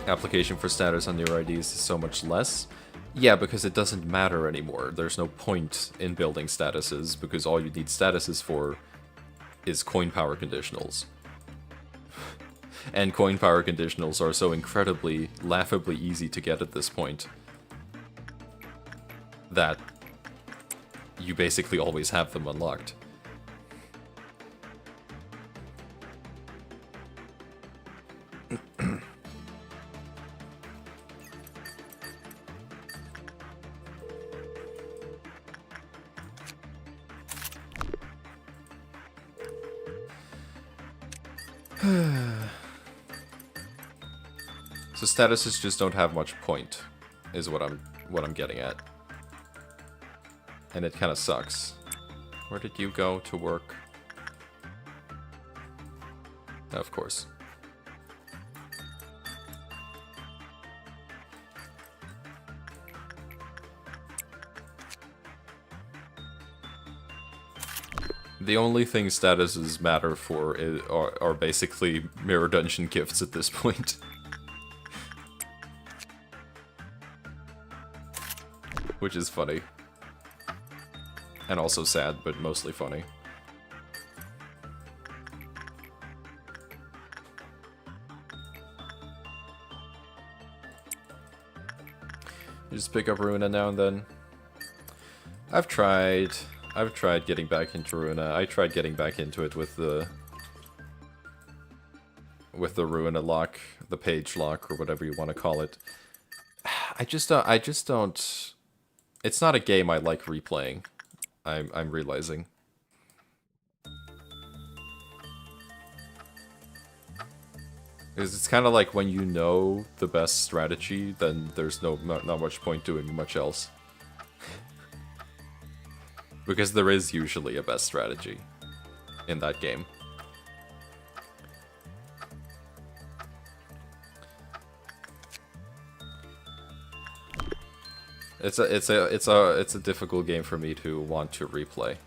Application for status on your IDs is so much less. Yeah, because it doesn't matter anymore. There's no point in building statuses because all you need statuses for is coin power conditionals. And coin power conditionals are so incredibly, laughably easy to get at this point that you basically always have them unlocked. So statuses just don't have much point, is what I'm getting at. And it kind of sucks. Where did you go to work? Of course. The only thing statuses matter for are basically Mirror Dungeon gifts at this point. Which is funny. And also sad, but mostly funny. You just pick up Runa now and then. I've tried getting back into Runa. I tried getting back into it with the Runa lock, the page lock, or whatever you want to call it. I just don't. It's not a game I like replaying. I'm realizing. Because it's kind of like when you know the best strategy, then there's not much point doing much else. Because there is usually a best strategy in that game. It's a difficult game for me to want to replay.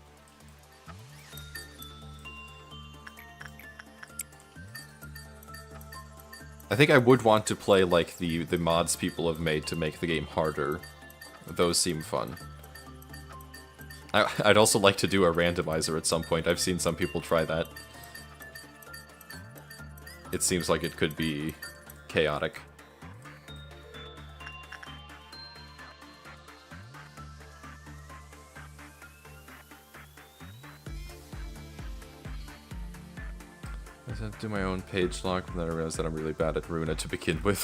I think I would want to play like the mods people have made to make the game harder. Those seem fun. I'd also like to do a randomizer at some point. I've seen some people try that. It seems like it could be chaotic. I have to do my own page lock, and then I realized that I'm really bad at Runa to begin with.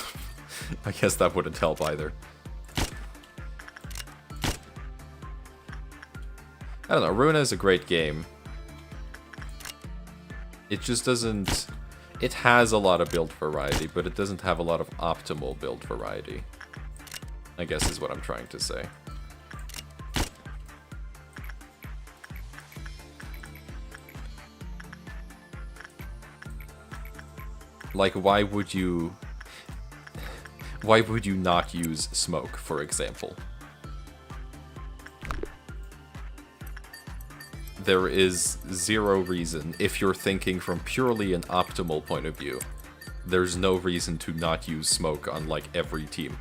I guess that wouldn't help either. I don't know, Runa is a great game. It just doesn't... It has a lot of build variety, but it doesn't have a lot of optimal build variety. I guess is what I'm trying to say. Like, why would you... Why would you not use smoke, for example? There is zero reason, if you're thinking from purely an optimal point of view, there's no reason to not use smoke on, like, every team.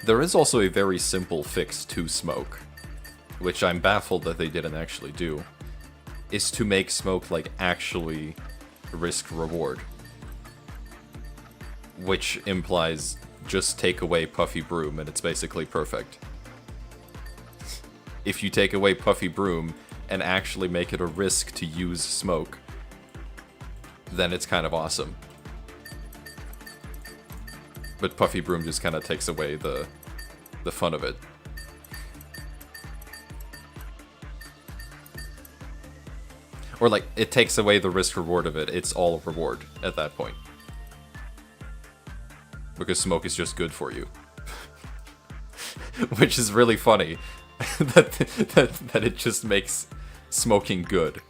There is also a very simple fix to smoke, which I'm baffled that they didn't actually do, is to make smoke, like, actually risk-reward. Which implies just take away Puffy Broom and it's basically perfect. If you take away Puffy Broom and actually make it a risk to use smoke, then it's kind of awesome. But Puffy Broom just kind of takes away the fun of it. Or, like, it takes away the risk-reward of it. It's all reward at that point. Because smoke is just good for you. Which is really funny. that it just makes smoking good.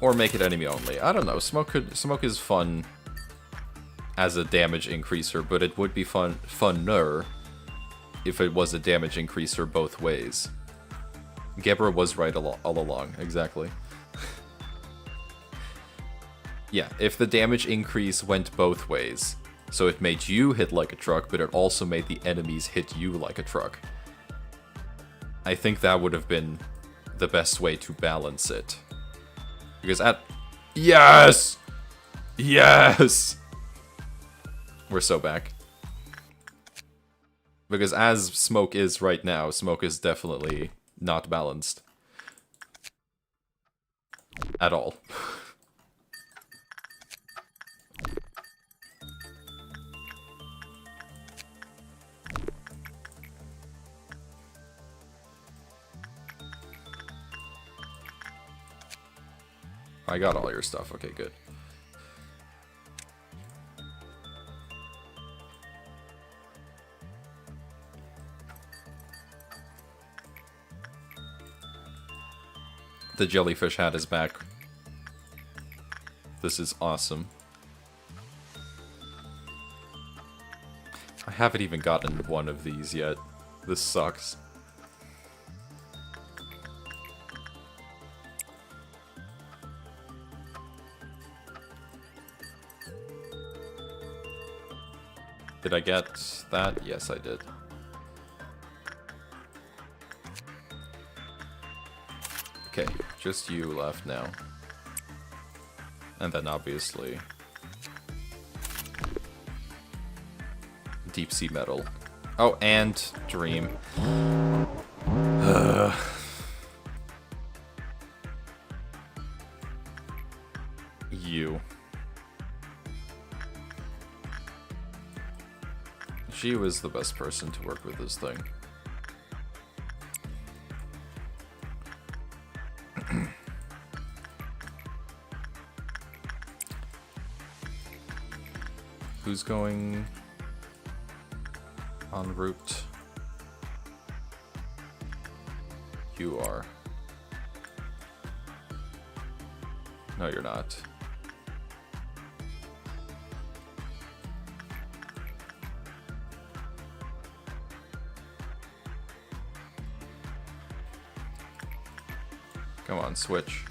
Or make it enemy only. I don't know. Smoke is fun as a damage increaser, but it would be funner if it was a damage increaser both ways. Gebra was right all along, exactly. Yeah, if the damage increase went both ways, so it made you hit like a truck, but it also made the enemies hit you like a truck, I think that would have been the best way to balance it. Because Yes! Yes! We're so back. Because as smoke is right now, smoke is definitely not balanced. At all. I got all your stuff. Okay, good. The jellyfish hat is back. This is awesome. I haven't even gotten one of these yet. This sucks. Did I get that? Yes, I did. Okay, just you left now. And then obviously... Deep Sea Metal. Oh, and Dream. You. She was the best person to work with this thing. Who's going en route? You are. No, you're not. Come on, switch.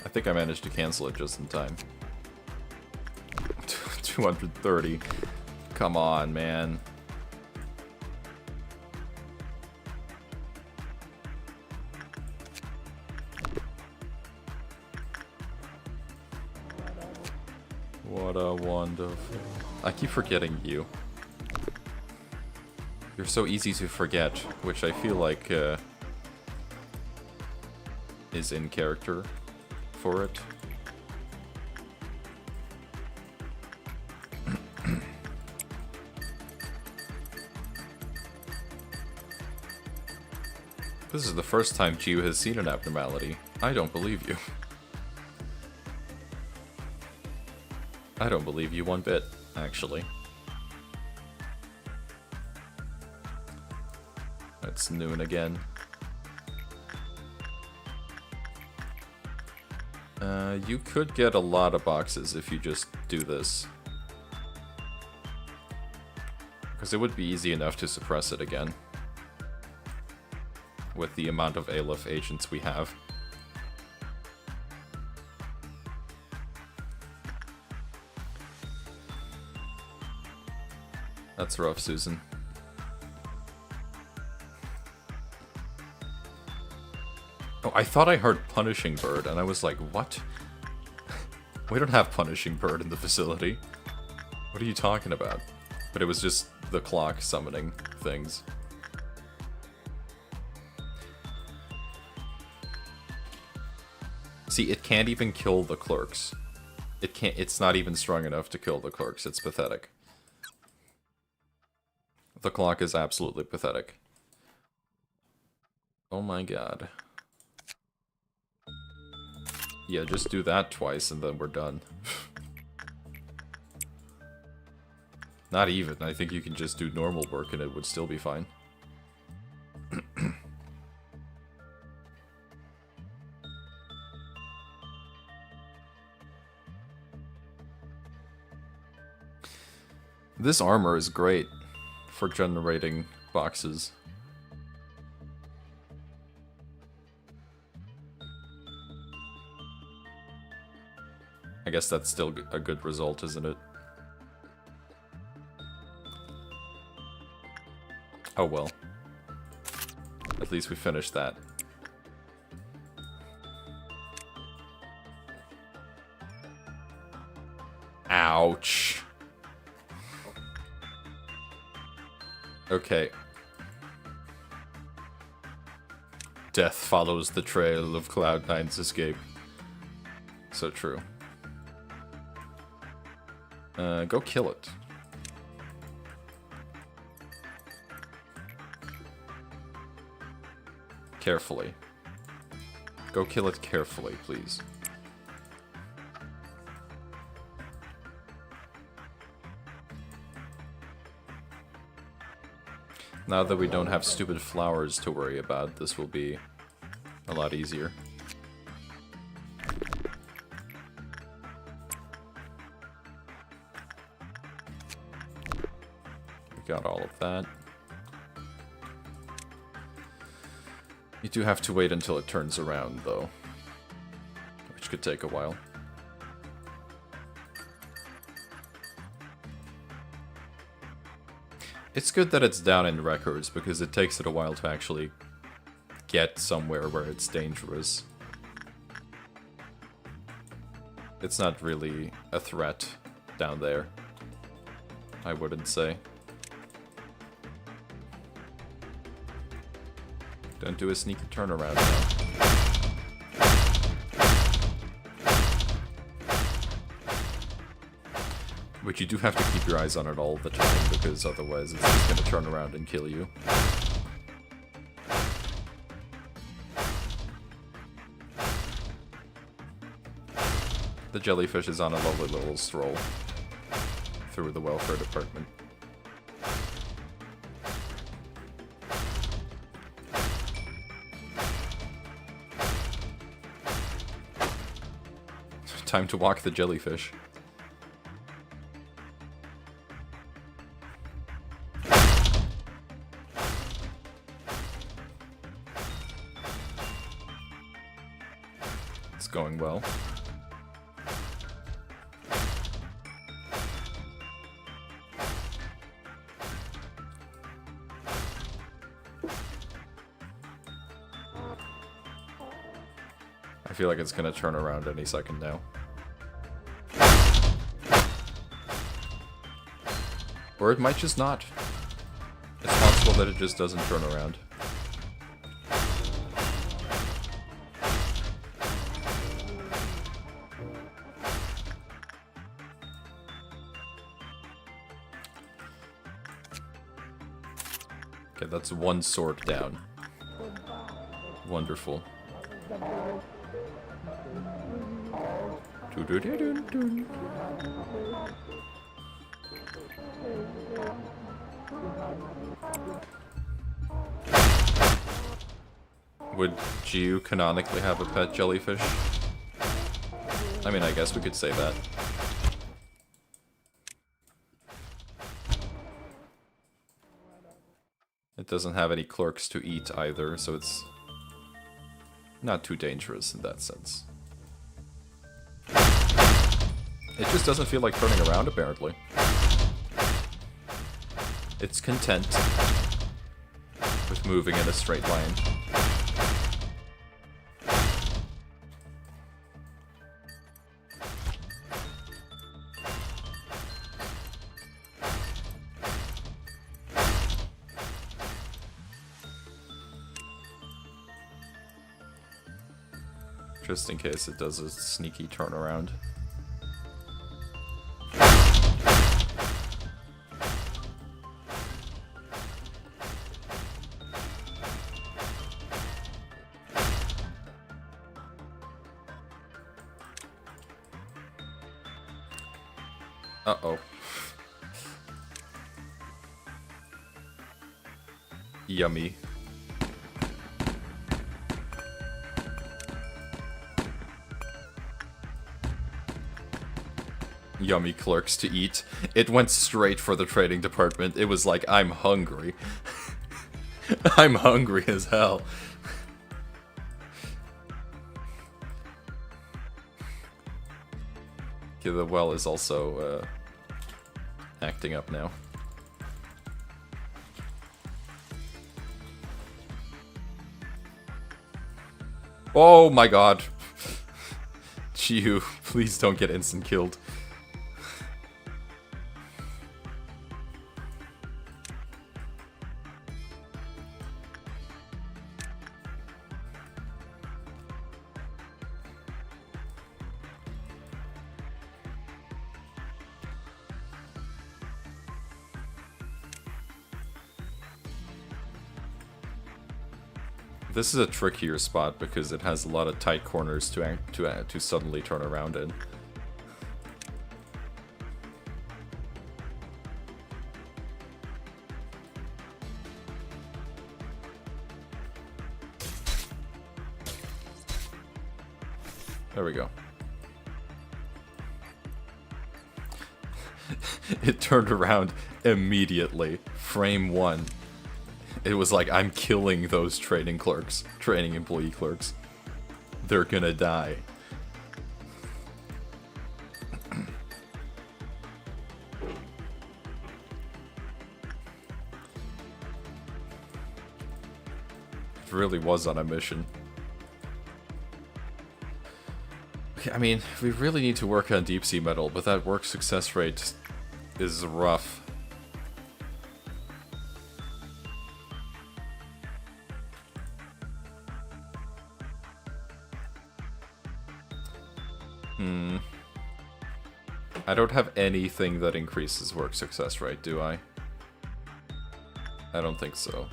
I think I managed to cancel it just in time. 230. Come on, man. What a wonderful... I keep forgetting you. You're so easy to forget, which I feel like is in character for it. This is the first time Gio has seen an abnormality. I don't believe you. I don't believe you one bit, actually. It's noon again. You could get a lot of boxes if you just do this. Because it would be easy enough to suppress it again. With the amount of Aleph agents we have. That's rough, Susan. Oh, I thought I heard Punishing Bird, and I was like, what? We don't have Punishing Bird in the facility. What are you talking about? But it was just the clock summoning things. See, it can't even kill the clerks. It's not even strong enough to kill the clerks. It's pathetic. The clock is absolutely pathetic. Oh my god. Yeah, just do that twice and then we're done. Not even. I think you can just do normal work and it would still be fine. This armor is great for generating boxes. I guess that's still a good result, isn't it? Oh well. At least we finished that. Ouch. Okay. Death follows the trail of Cloud9's escape. So true. Go kill it. Carefully. Go kill it carefully, please. Now that we don't have stupid flowers to worry about, this will be a lot easier. We got all of that. You do have to wait until it turns around, though, which could take a while. It's good that it's down in records, because it takes it a while to actually get somewhere where it's dangerous. It's not really a threat down there, I wouldn't say. Don't do a sneaky turnaround now. But you do have to keep your eyes on it all the time, because otherwise it's just going to turn around and kill you. The jellyfish is on a lovely little stroll through the welfare department. Time to walk the jellyfish. It's going well. I feel like it's gonna turn around any second now. Or it might just not. It's possible that it just doesn't turn around. Okay, that's one sword down. Wonderful. Doo-doo-doo-doo-doo. Would Jiu canonically have a pet jellyfish? I mean, I guess we could say that. It doesn't have any clerks to eat either, so it's not too dangerous in that sense. It just doesn't feel like turning around, apparently. It's content with moving in a straight line. Just in case it does a sneaky turnaround. Uh-oh. Yummy. Yummy clerks to eat. It went straight for the trading department. It was like, I'm hungry. I'm hungry as hell. Okay, the well is also acting up now. Oh my god. Jiu, please don't get instant killed. This is a trickier spot because it has a lot of tight corners to suddenly turn around in. There we go. It turned around immediately. Frame one. It was like, I'm killing those trading employee clerks. They're gonna die. It really was on a mission. Okay, I mean, we really need to work on deep sea metal, but that work success rate is rough. I don't have anything that increases work success rate, do I? I don't think so.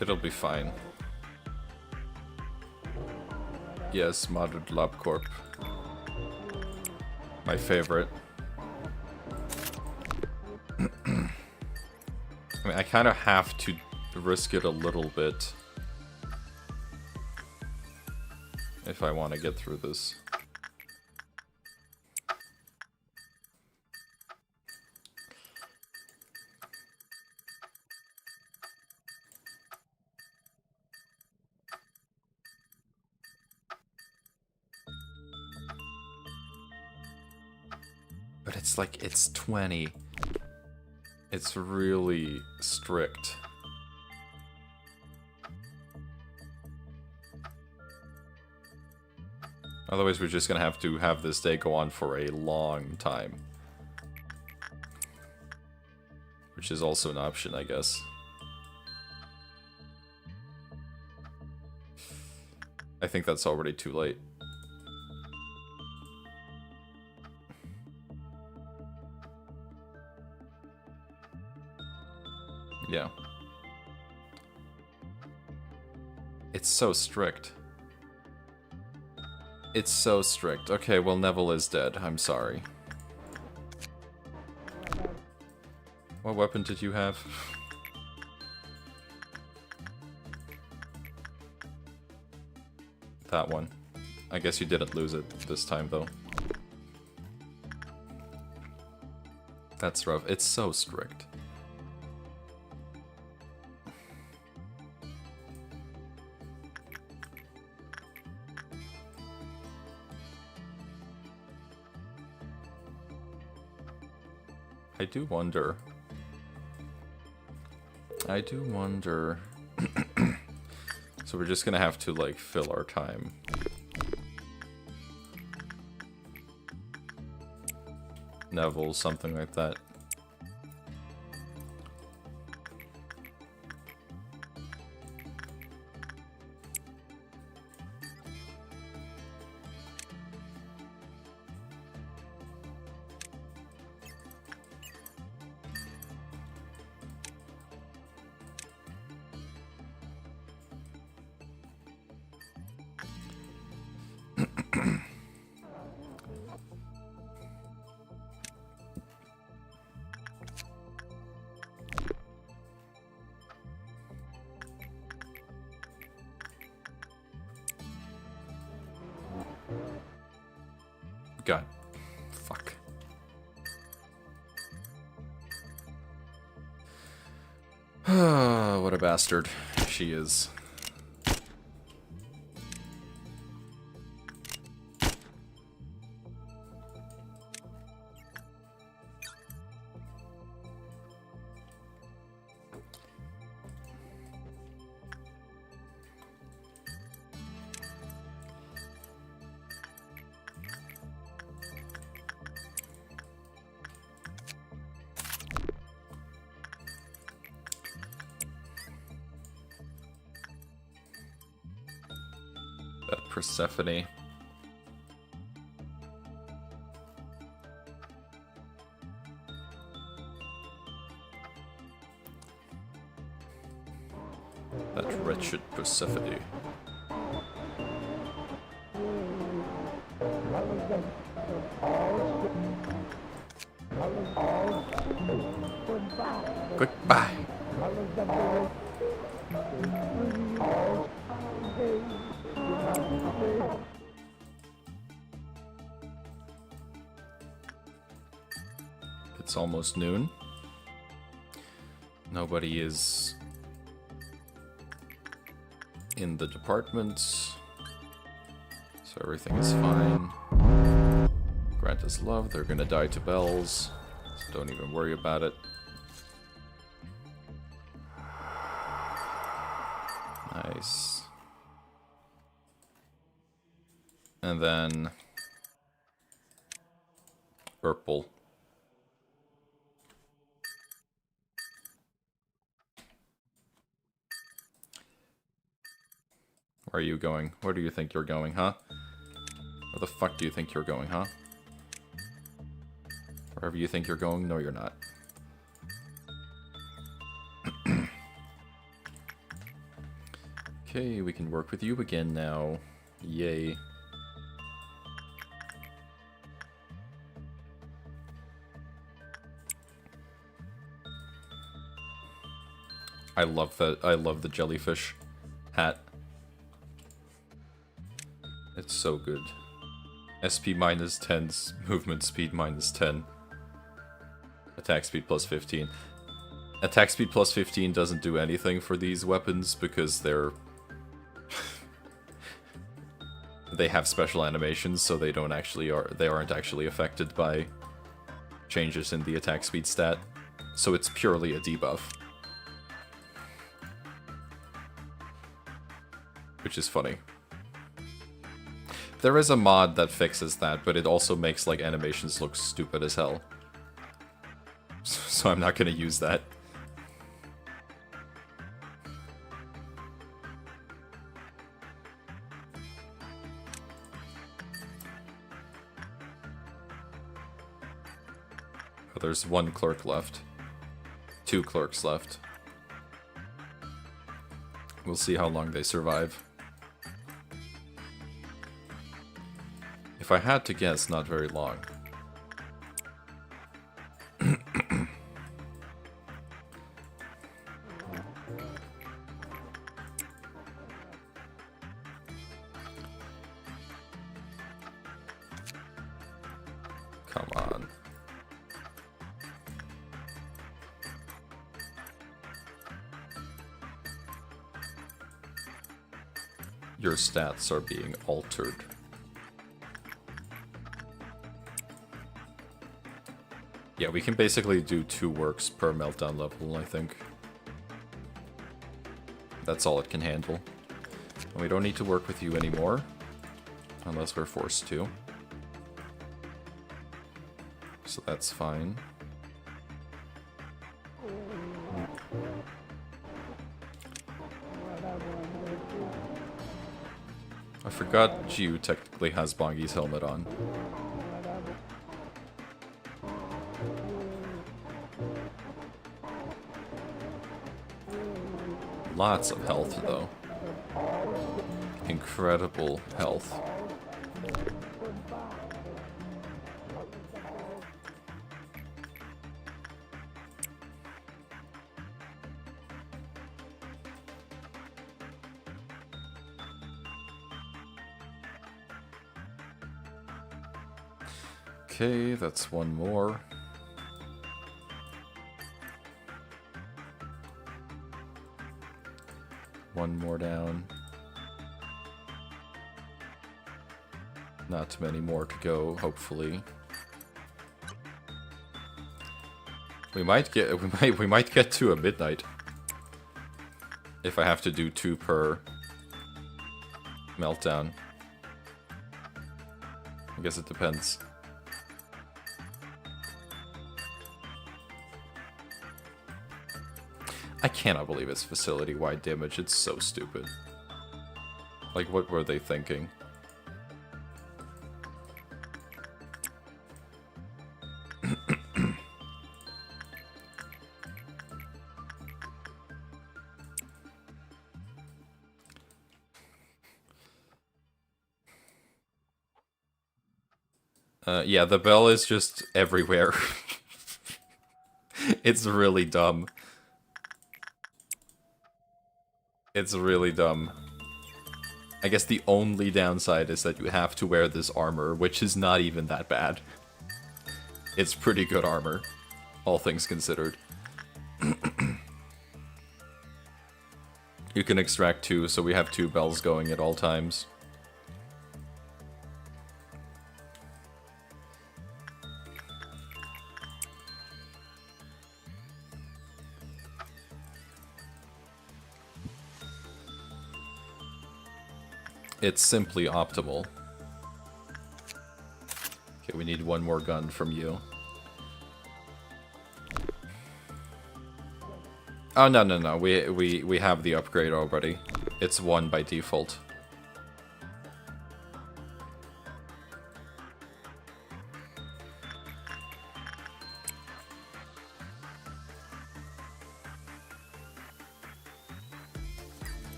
It'll be fine. Yes, modded LabCorp. My favorite. I mean, I kind of have to risk it a little bit if I want to get through this. but it's like, it's 20. It's really strict. Otherwise, we're just gonna have to have this day go on for a long time. Which is also an option, I guess. I think that's already too late. Yeah. It's so strict. It's so strict. Okay, well, Neville is dead. I'm sorry. What weapon did you have? That one. I guess you didn't lose it this time, though. That's rough. It's so strict. I do wonder. So we're just gonna have to, like, fill our time. Neville, something like that. God. Fuck. What a bastard she is. Persephone. That wretched Persephone. Goodbye. It's almost noon. Nobody is in the department, so everything is fine. Grant us love. They're gonna die to bells, so don't even worry about it. Nice. And then purple. Where are you going? Where do you think you're going, huh? Where the fuck do you think you're going, huh? Wherever you think you're going, no, you're not. Okay, we can work with you again now. Yay. I love the jellyfish hat. It's so good. SP minus 10, movement speed minus 10. Attack speed plus 15. Attack speed plus 15 doesn't do anything for these weapons because they're... they have special animations, so they aren't actually affected by changes in the attack speed stat, so it's purely a debuff. Which is funny. There is a mod that fixes that, but it also makes like animations look stupid as hell. So I'm not gonna use that. Oh, there's one clerk left. 2 clerks left. We'll see how long they survive. If I had to guess, not very long. Come on. Your stats are being altered. Yeah, we can basically do 2 works per meltdown level, I think. That's all it can handle. And we don't need to work with you anymore. Unless we're forced to. So that's fine. I forgot Jiu technically has Bongi's helmet on. Lots of health, though. Incredible health. Okay, that's one more. One more down. Not many more to go, hopefully. We might get to a midnight. If I have to do 2 per meltdown. I guess it depends. I cannot believe it's facility-wide damage. It's so stupid. Like, what were they thinking? Yeah, the bell is just everywhere. It's really dumb. It's really dumb. I guess the only downside is that you have to wear this armor, which is not even that bad. It's pretty good armor, all things considered. You can extract 2, so we have 2 bells going at all times. It's simply optimal. Okay, we need one more gun from you. Oh, no. We have the upgrade already. It's 1 by default.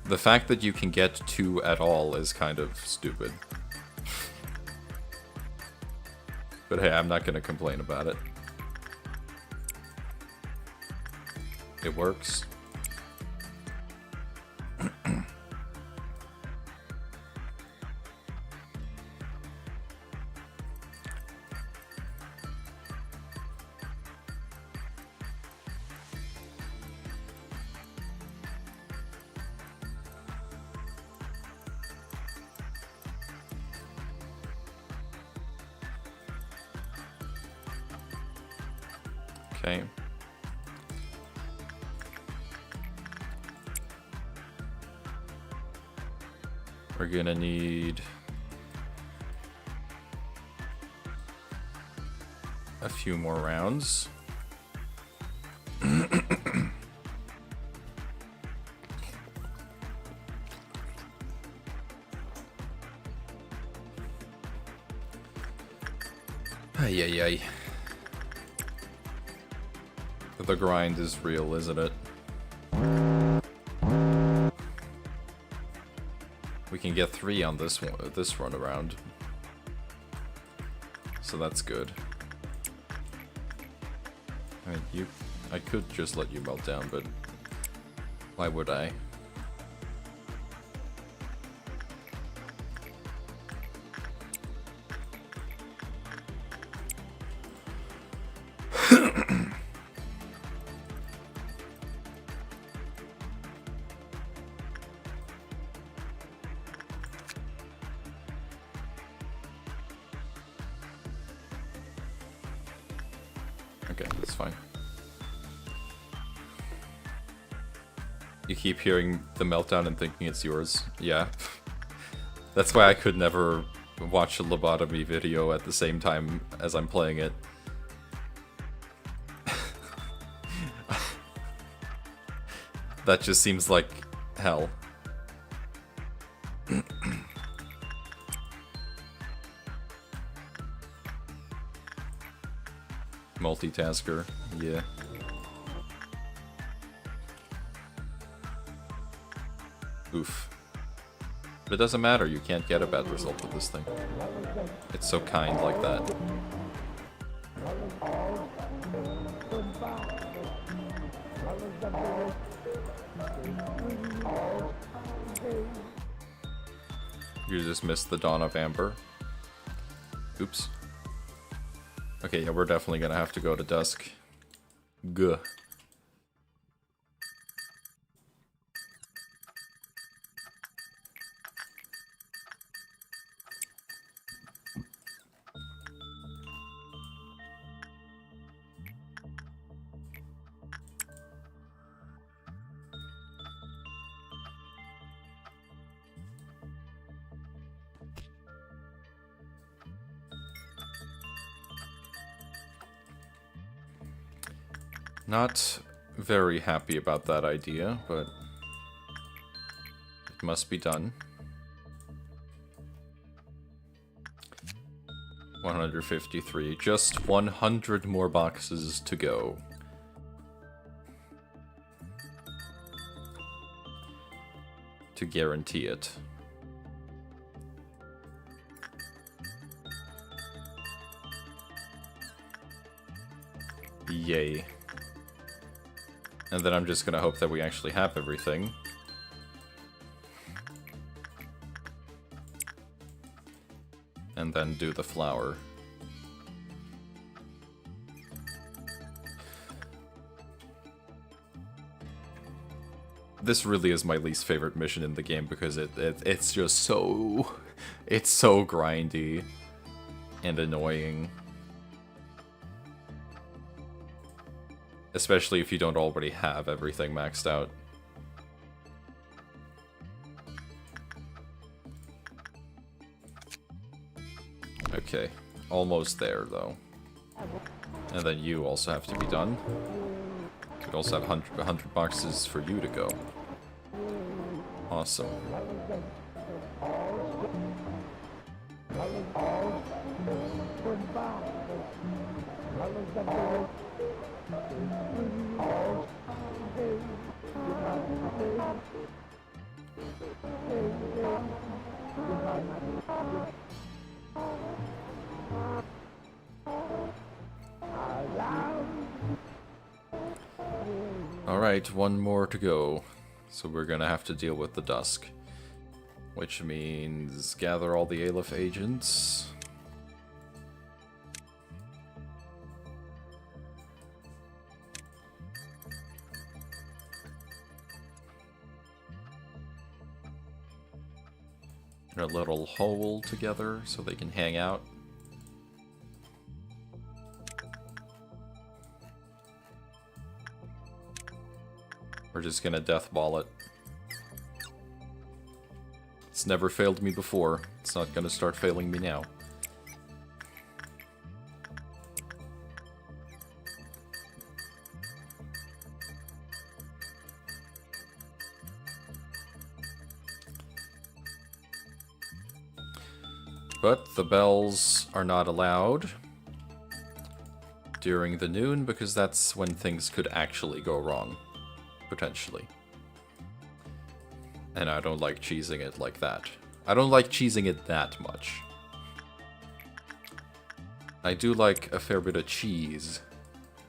The fact that you can get 2 at all is kind of stupid. But hey, I'm not gonna complain about it. It works. Okay. We're gonna need a few more rounds. Ay, ay, ay. The grind is real, isn't it? We can get 3 on this one, this run around, so that's good. I mean, I could just let you melt down, but why would I? Okay, that's fine. You keep hearing the meltdown and thinking it's yours. Yeah. That's why I could never watch a lobotomy video at the same time as I'm playing it. That just seems like hell. Multitasker, yeah. Oof. But it doesn't matter, you can't get a bad result with this thing. It's so kind like that. You just missed the Dawn of Amber. Oops. Okay, yeah, we're definitely gonna have to go to dusk. Guh. Not very happy about that idea, but it must be done. 153. Just 100 more boxes to go. To guarantee it. Yay. And then I'm just gonna hope that we actually have everything. And then do the flower. This really is my least favorite mission in the game because it's just so... It's so grindy and annoying. Especially if you don't already have everything maxed out. Okay, almost there though. And then you also have to be done. We also have 100 boxes for you to go. Awesome. Alright, one more to go. So we're gonna have to deal with the dusk. Which means gather all the Aleph agents. A little hole together so they can hang out. We're just gonna death ball it. It's never failed me before. It's not gonna start failing me now. But the bells are not allowed during the noon because that's when things could actually go wrong. Potentially. And I don't like cheesing it like that. I don't like cheesing it that much. I do like a fair bit of cheese,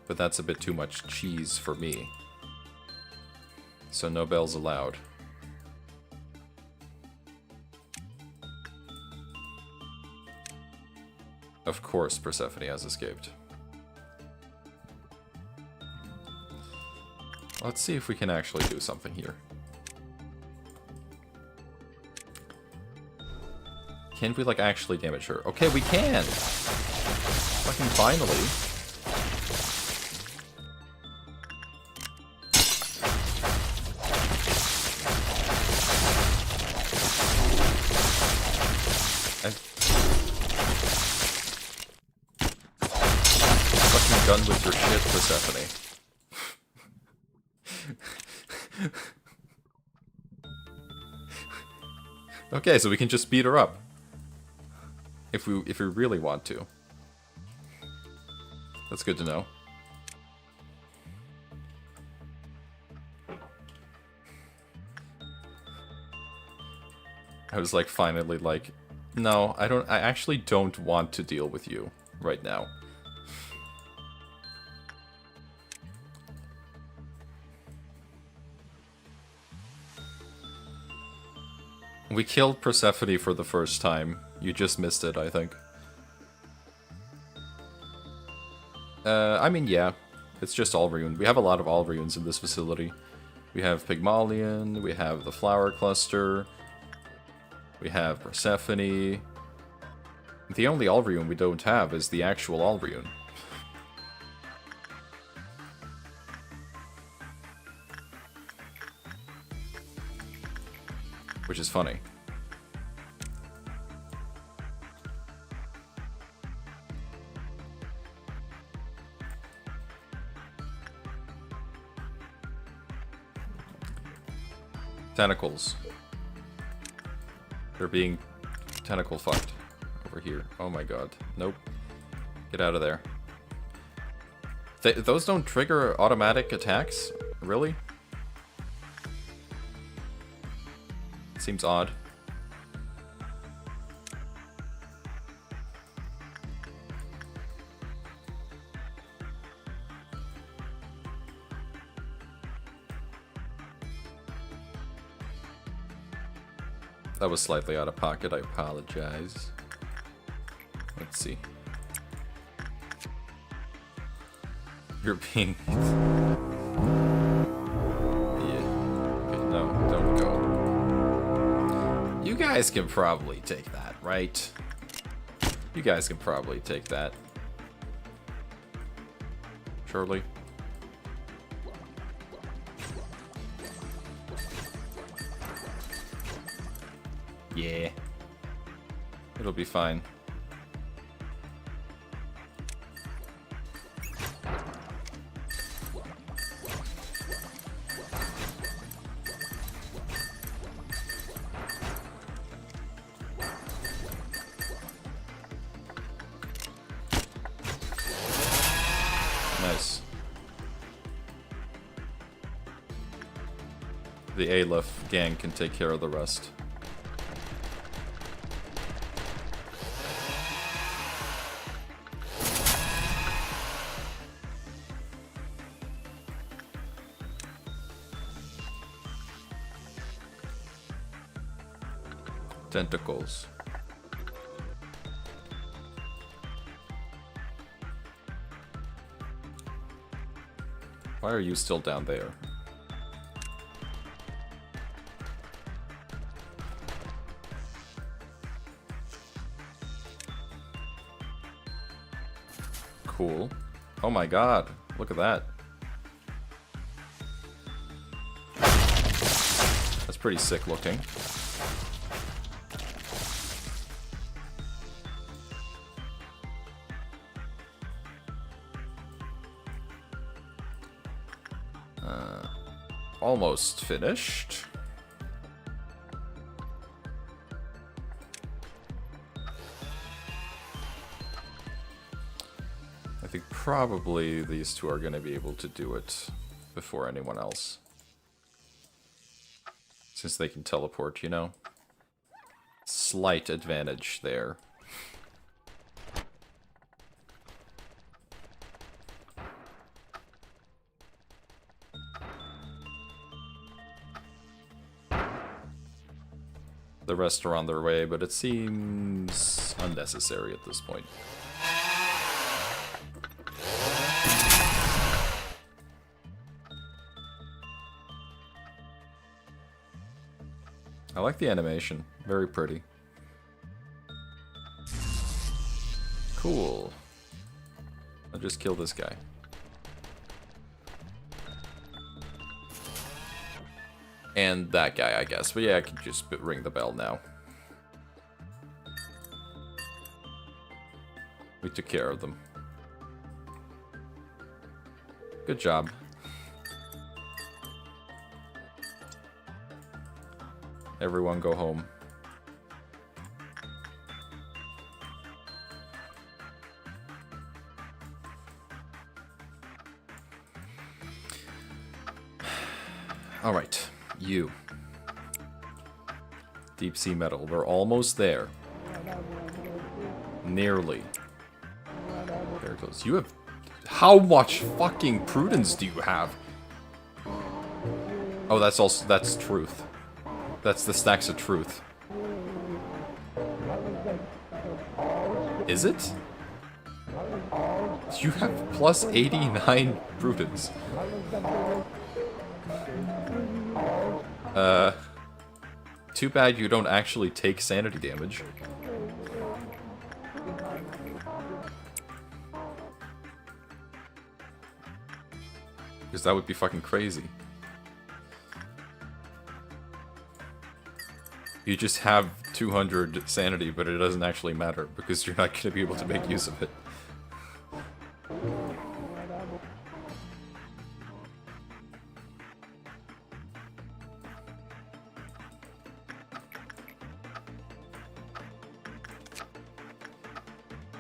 but that's a bit too much cheese for me. So no bells allowed. Of course Persephone has escaped. Let's see if we can actually do something here. Can we, like, actually damage her? Okay, we can! Fucking finally. Fucking done with your shit, Persephone. Okay, so we can just beat her up. If we really want to. That's good to know. I was like finally like, no, I actually don't want to deal with you right now. We killed Persephone for the first time. You just missed it, I think. I mean, yeah. It's just Alrune. We have a lot of Alrunes in this facility. We have Pygmalion, we have the Flower Cluster, we have Persephone. The only Alrune we don't have is the actual Alrune. Which is funny. Tentacles. They're being tentacle fucked over here. Oh my god. Nope. Get out of there. Those don't trigger automatic attacks? Really? Seems odd. That was slightly out of pocket, I apologize. Let's see. You're being... You guys can probably take that, right? You guys can probably take that. Surely. Yeah. It'll be fine. Nice. The Aleph gang can take care of the rest. Tentacles. Why are you still down there? Cool. Oh my god, look at that. pretty sick looking. Almost finished. I think probably these two are going to be able to do it before anyone else. Since they can teleport, you know? Slight advantage there. The rest are on their way, but it seems unnecessary at this point. I like the animation. Very pretty. Cool. I'll just kill this guy. And that guy, I guess. But yeah, I can just ring the bell now. We took care of them. Good job. Everyone go home. All right. You. Deep sea metal. We're almost there. Nearly. Very close. You have... How much fucking prudence do you have? Oh, that's also... That's truth. That's the stacks of truth. Is it? You have plus 89 prudence. Too bad you don't actually take sanity damage. Because that would be fucking crazy. You just have 200 sanity, but it doesn't actually matter, because you're not going to be able to make use of it.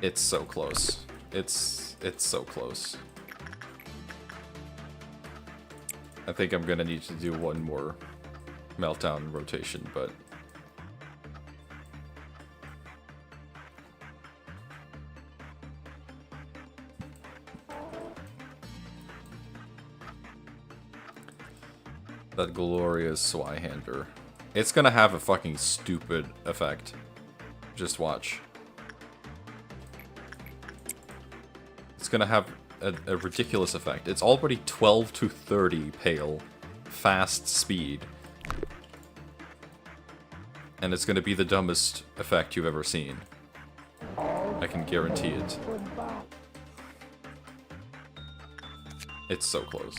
It's so close. It's so close. I think I'm gonna need to do one more meltdown rotation, but... That glorious Swyhander. It's gonna have a fucking stupid effect. Just watch. It's gonna have a ridiculous effect. It's already 12 to 30 pale. Fast speed. And it's gonna be the dumbest effect you've ever seen. I can guarantee it. It's so close.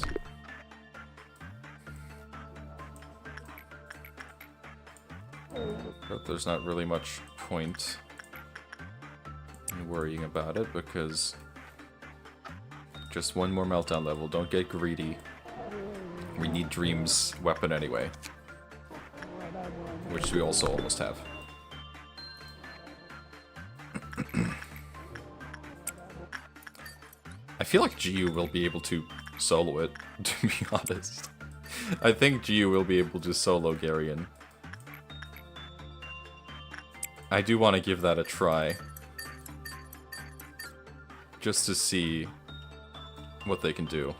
But there's not really much point in worrying about it, because just one more meltdown level. Don't get greedy. We need Dream's weapon anyway, which we also almost have. I feel like GU will be able to solo it, to be honest. I think GU will be able to solo Garion. I do want to give that a try. Just to see what they can do.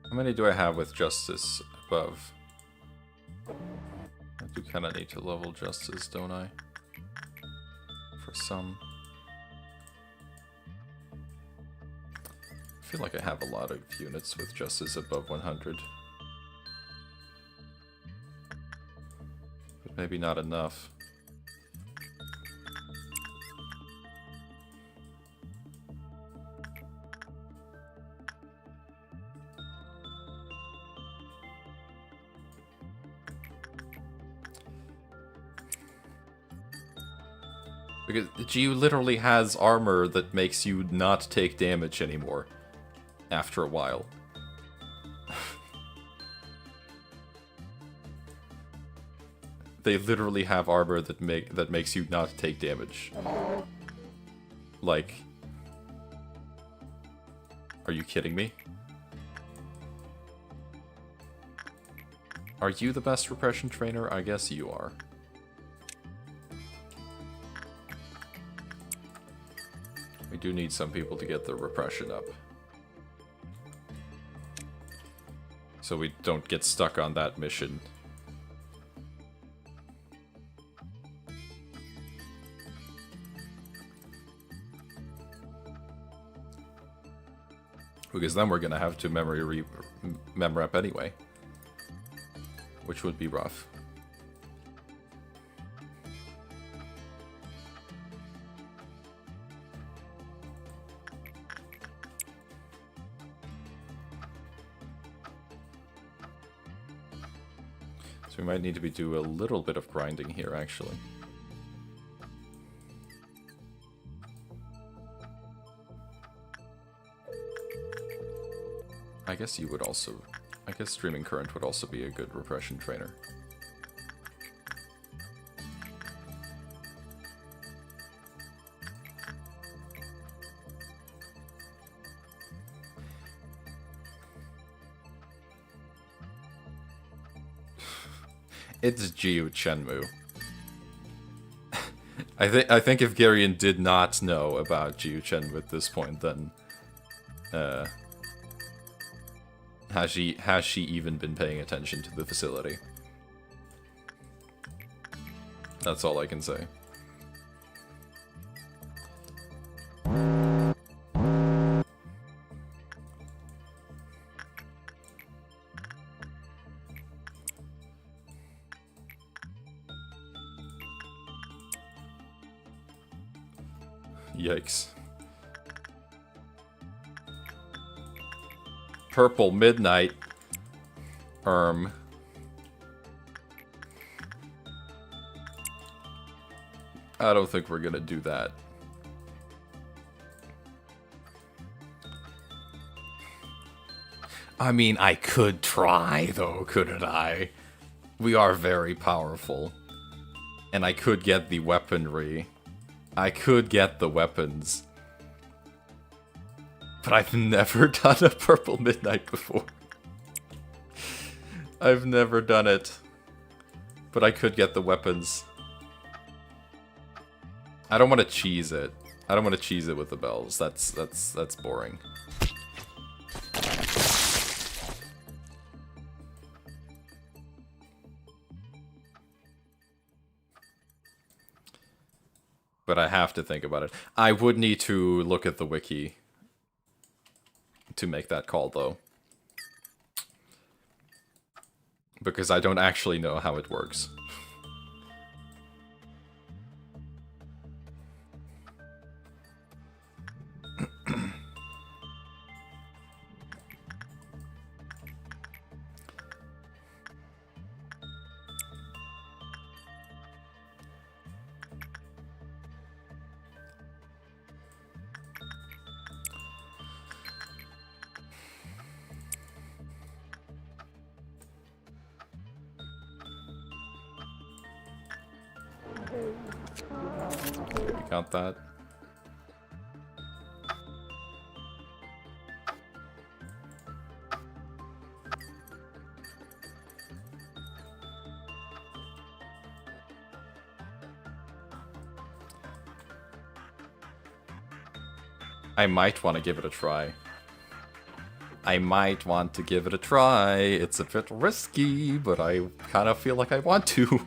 How many do I have with Justice above? 1, 2, kind of need to level justice, don't I? For some. I feel like I have a lot of units with justice above 100. But maybe not enough. Because G literally has armor that makes you not take damage anymore after a while. They literally have armor that makes you not take damage. Like, are you kidding me? Are you the best repression trainer? I guess you are. We do need some people to get the repression up. So we don't get stuck on that mission. Because then we're gonna have to mem rep anyway. Which would be rough. So we might need to do a little bit of grinding here, actually. I guess you would also... I guess Streaming Current would also be a good repression trainer. It's Jiu Shenmue. I think if Garion did not know about Jiu Shenmue at this point, then has she even been paying attention to the facility? That's all I can say. Yikes. Purple Midnight. I don't think we're gonna do that. I mean, I could try, though, couldn't I? We are very powerful. And I could get the weaponry. I could get the weapons. But I've never done a Purple Midnight before. I've never done it. But I could get the weapons. I don't want to cheese it. I don't want to cheese it with the bells. That's boring. But I have to think about it. I would need to look at the wiki to make that call, though. Because I don't actually know how it works. Got that. I might want to give it a try. I might want to give it a try. It's a bit risky, but I kind of feel like I want to.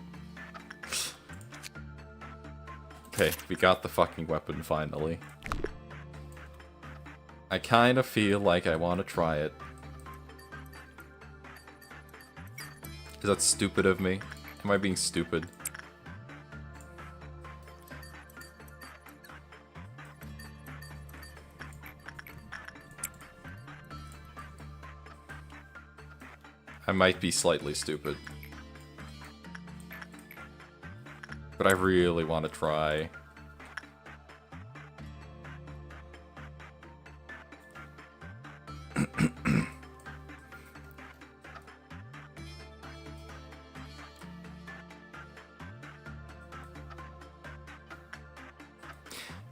Okay, we got the fucking weapon finally. I kind of feel like I want to try it. Is that stupid of me? Am I being stupid? I might be slightly stupid. But I really want to try.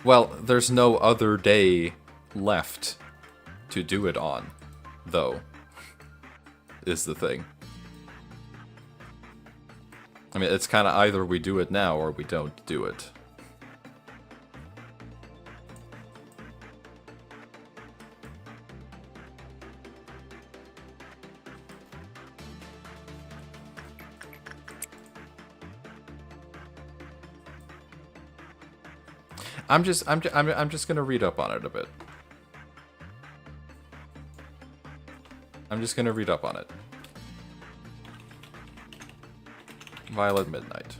Well, there's no other day left to do it on, though, is the thing. I mean, it's kind of either we do it now or we don't do it. I'm just gonna read up on it a bit. I'm just gonna read up on it. Violet Midnight.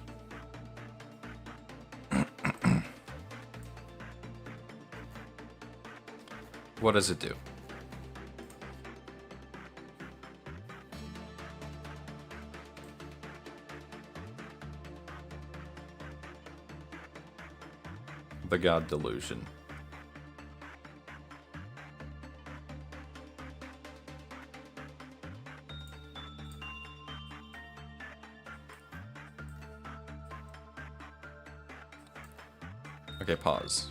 What does it do? The God Delusion. Okay, pause.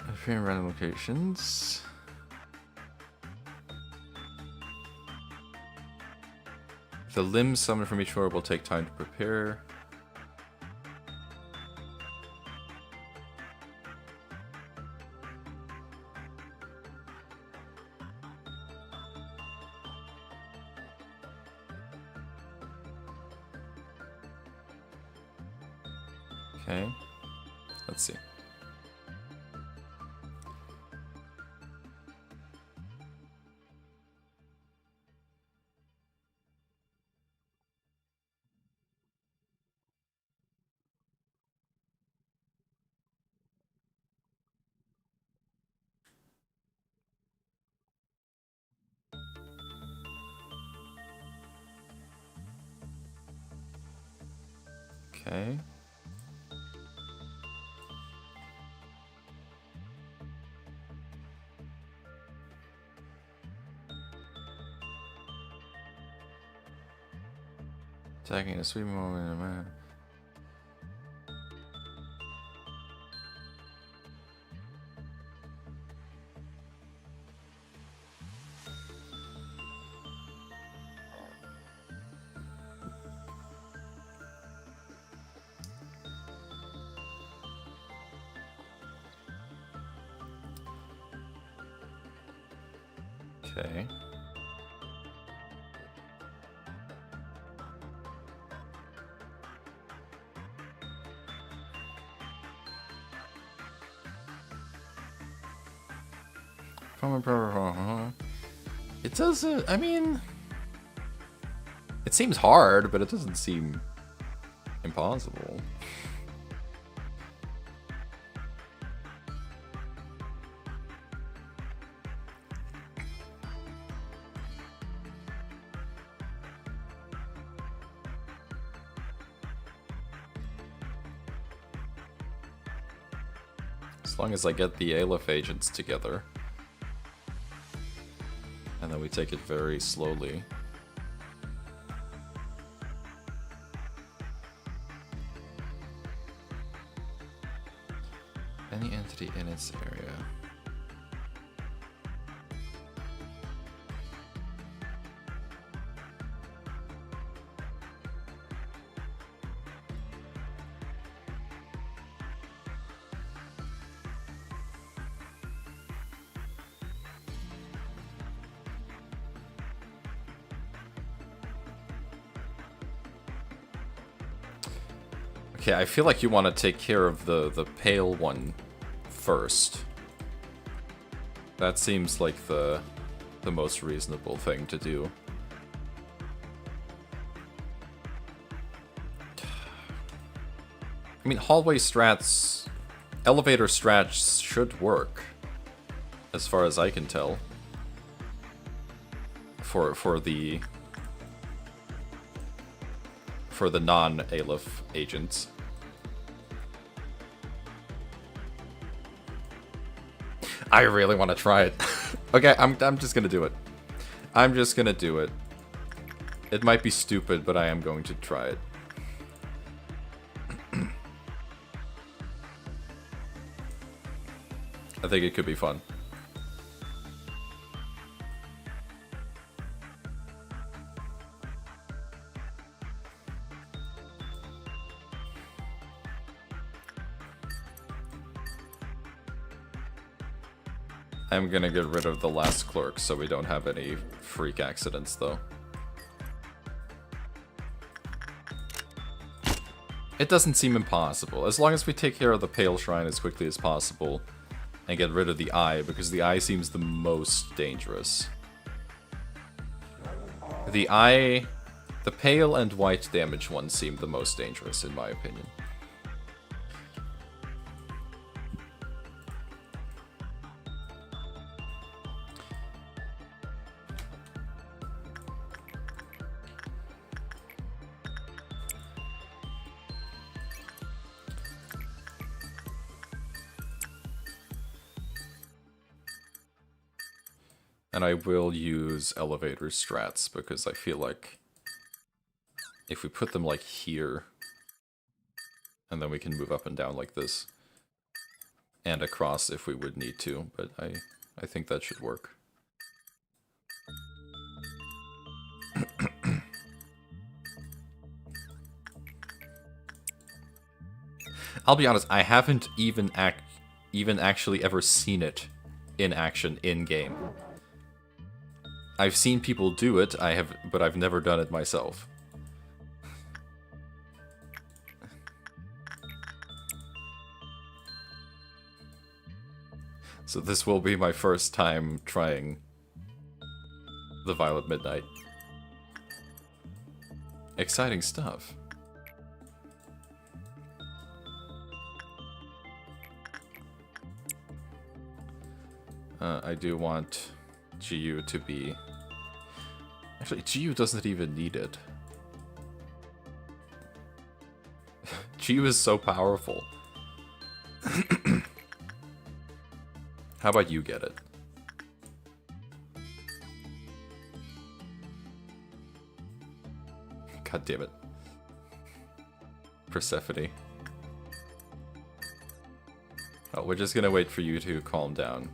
Appear in random locations. The limbs summoned from each floor will take time to prepare. Okay, let's see. Okay. Attacking a sweet moment in a man. Okay. It doesn't, I mean, it seems hard, but it doesn't seem impossible. As long as I get the Aleph agents together. And then we take it very slowly. Any entity in its area. Okay, I feel like you want to take care of the pale one first. That seems like the most reasonable thing to do. I mean, hallway strats, elevator strats should work, as far as I can tell. For the non-Aleph agents. I really want to try it. Okay, I'm just gonna do it. I'm just gonna do it. It might be stupid, but I am going to try it. I think it could be fun. I'm gonna get rid of the last clerk so we don't have any freak accidents, though. It doesn't seem impossible. As long as we take care of the Pale Shrine as quickly as possible and get rid of the eye, because the eye seems the most dangerous. The eye... The pale and white damage ones seem the most dangerous, in my opinion. And I will use elevator strats, because I feel like if we put them like here, and then we can move up and down like this, and across if we would need to, but I think that should work. I'll be honest, I haven't even actually ever seen it in action in-game. I've seen people do it, but I've never done it myself. So this will be my first time trying the Violet Midnight. Exciting stuff. I do want GU to be... Actually, GU doesn't even need it. GU is so powerful. How about you get it? God damn it. Persephone. Oh, we're just gonna wait for you to calm down.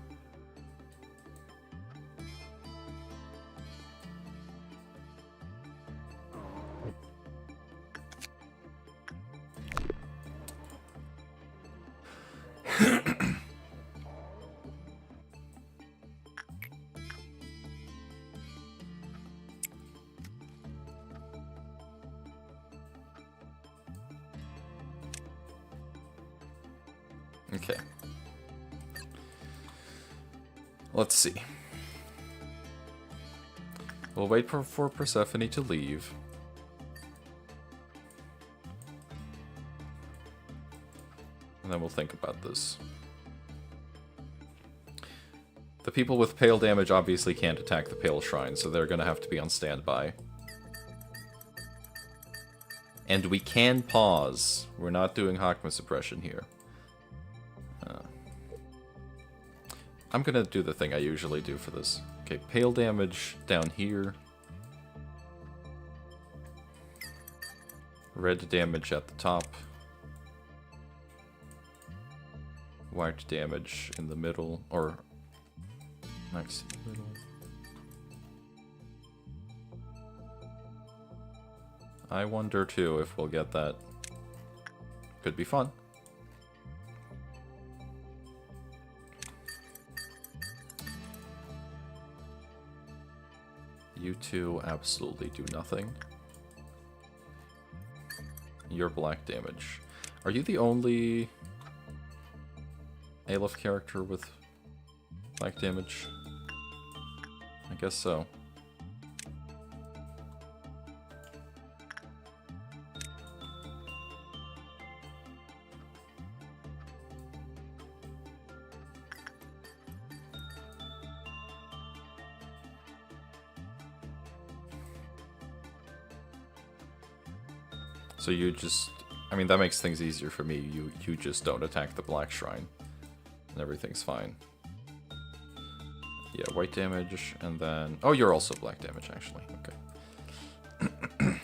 Okay. Let's see. We'll wait for Persephone to leave. And then we'll think about this. The people with pale damage obviously can't attack the Pale Shrine, so they're gonna have to be on standby. And we can pause. We're not doing Hakma suppression here. I'm gonna do the thing I usually do for this. Okay, pale damage down here. Red damage at the top. White damage in the middle, or next to the middle. I wonder too if we'll get that. Could be fun. You two absolutely do nothing. Your black damage. Are you the only Aleph character with black damage? I guess so. So you just, I mean, that makes things easier for me. You just don't attack the black shrine, and everything's fine. Yeah, white damage, and then, oh, you're also black damage, actually. Okay.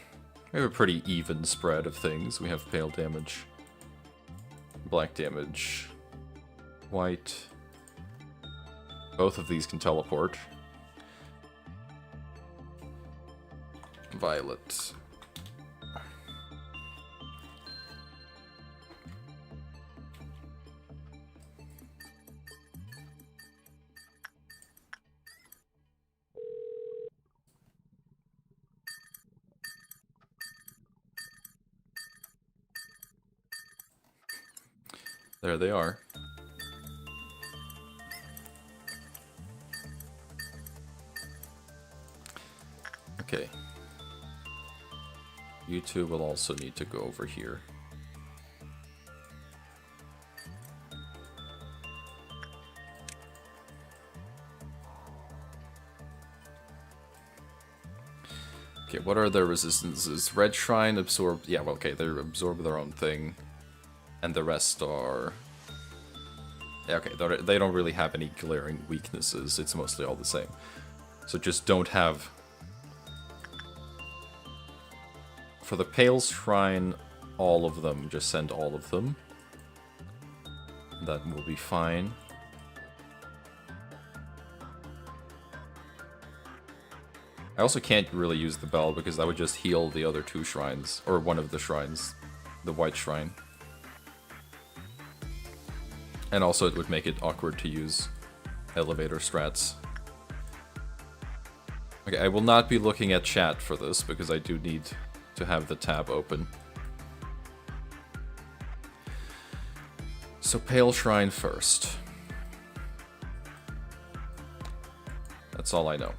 We have a pretty even spread of things. We have pale damage, black damage, white. Both of these can teleport. Violet. There they are. Okay. You two will also need to go over here. Okay, what are their resistances? Red Shrine absorb... Yeah, well, okay, they absorb their own thing. And the rest are... Yeah, okay, they don't really have any glaring weaknesses. It's mostly all the same. So just don't have... For the Pale Shrine, all of them, just send all of them. That will be fine. I also can't really use the bell because that would just heal the other two shrines. Or one of the shrines. The White Shrine. And also it would make it awkward to use elevator strats. Okay, I will not be looking at chat for this because I do need to have the tab open. So Pale Shrine first. That's all I know.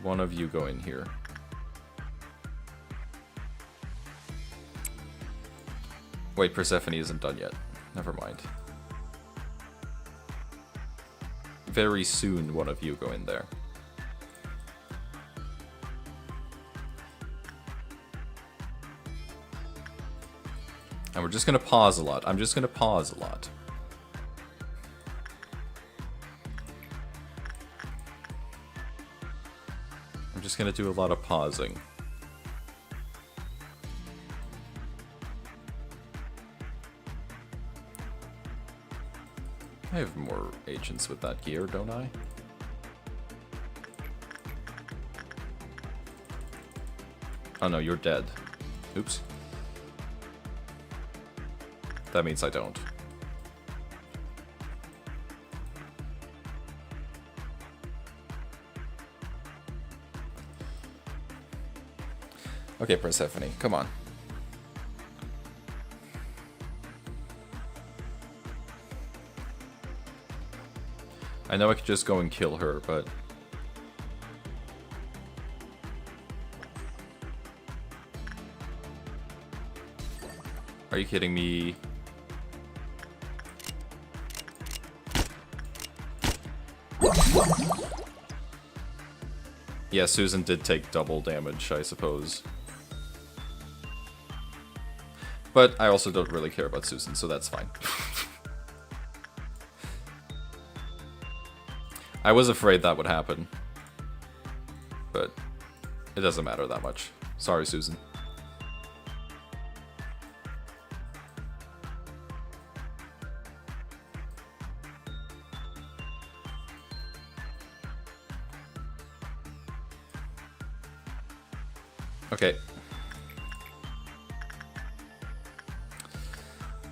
One of you go in here. Wait, Persephone isn't done yet. Never mind. Very soon, one of you go in there. And we're just gonna pause a lot. I'm just gonna pause a lot. I'm just gonna do a lot of pausing. I have more agents with that gear, don't I? Oh no, you're dead. Oops. That means I don't. Okay, Persephone, come on. I know I could just go and kill her, but... Are you kidding me? Yeah, Susan did take double damage, I suppose. But I also don't really care about Susan, so that's fine. I was afraid that would happen. But it doesn't matter that much. Sorry, Susan. Okay.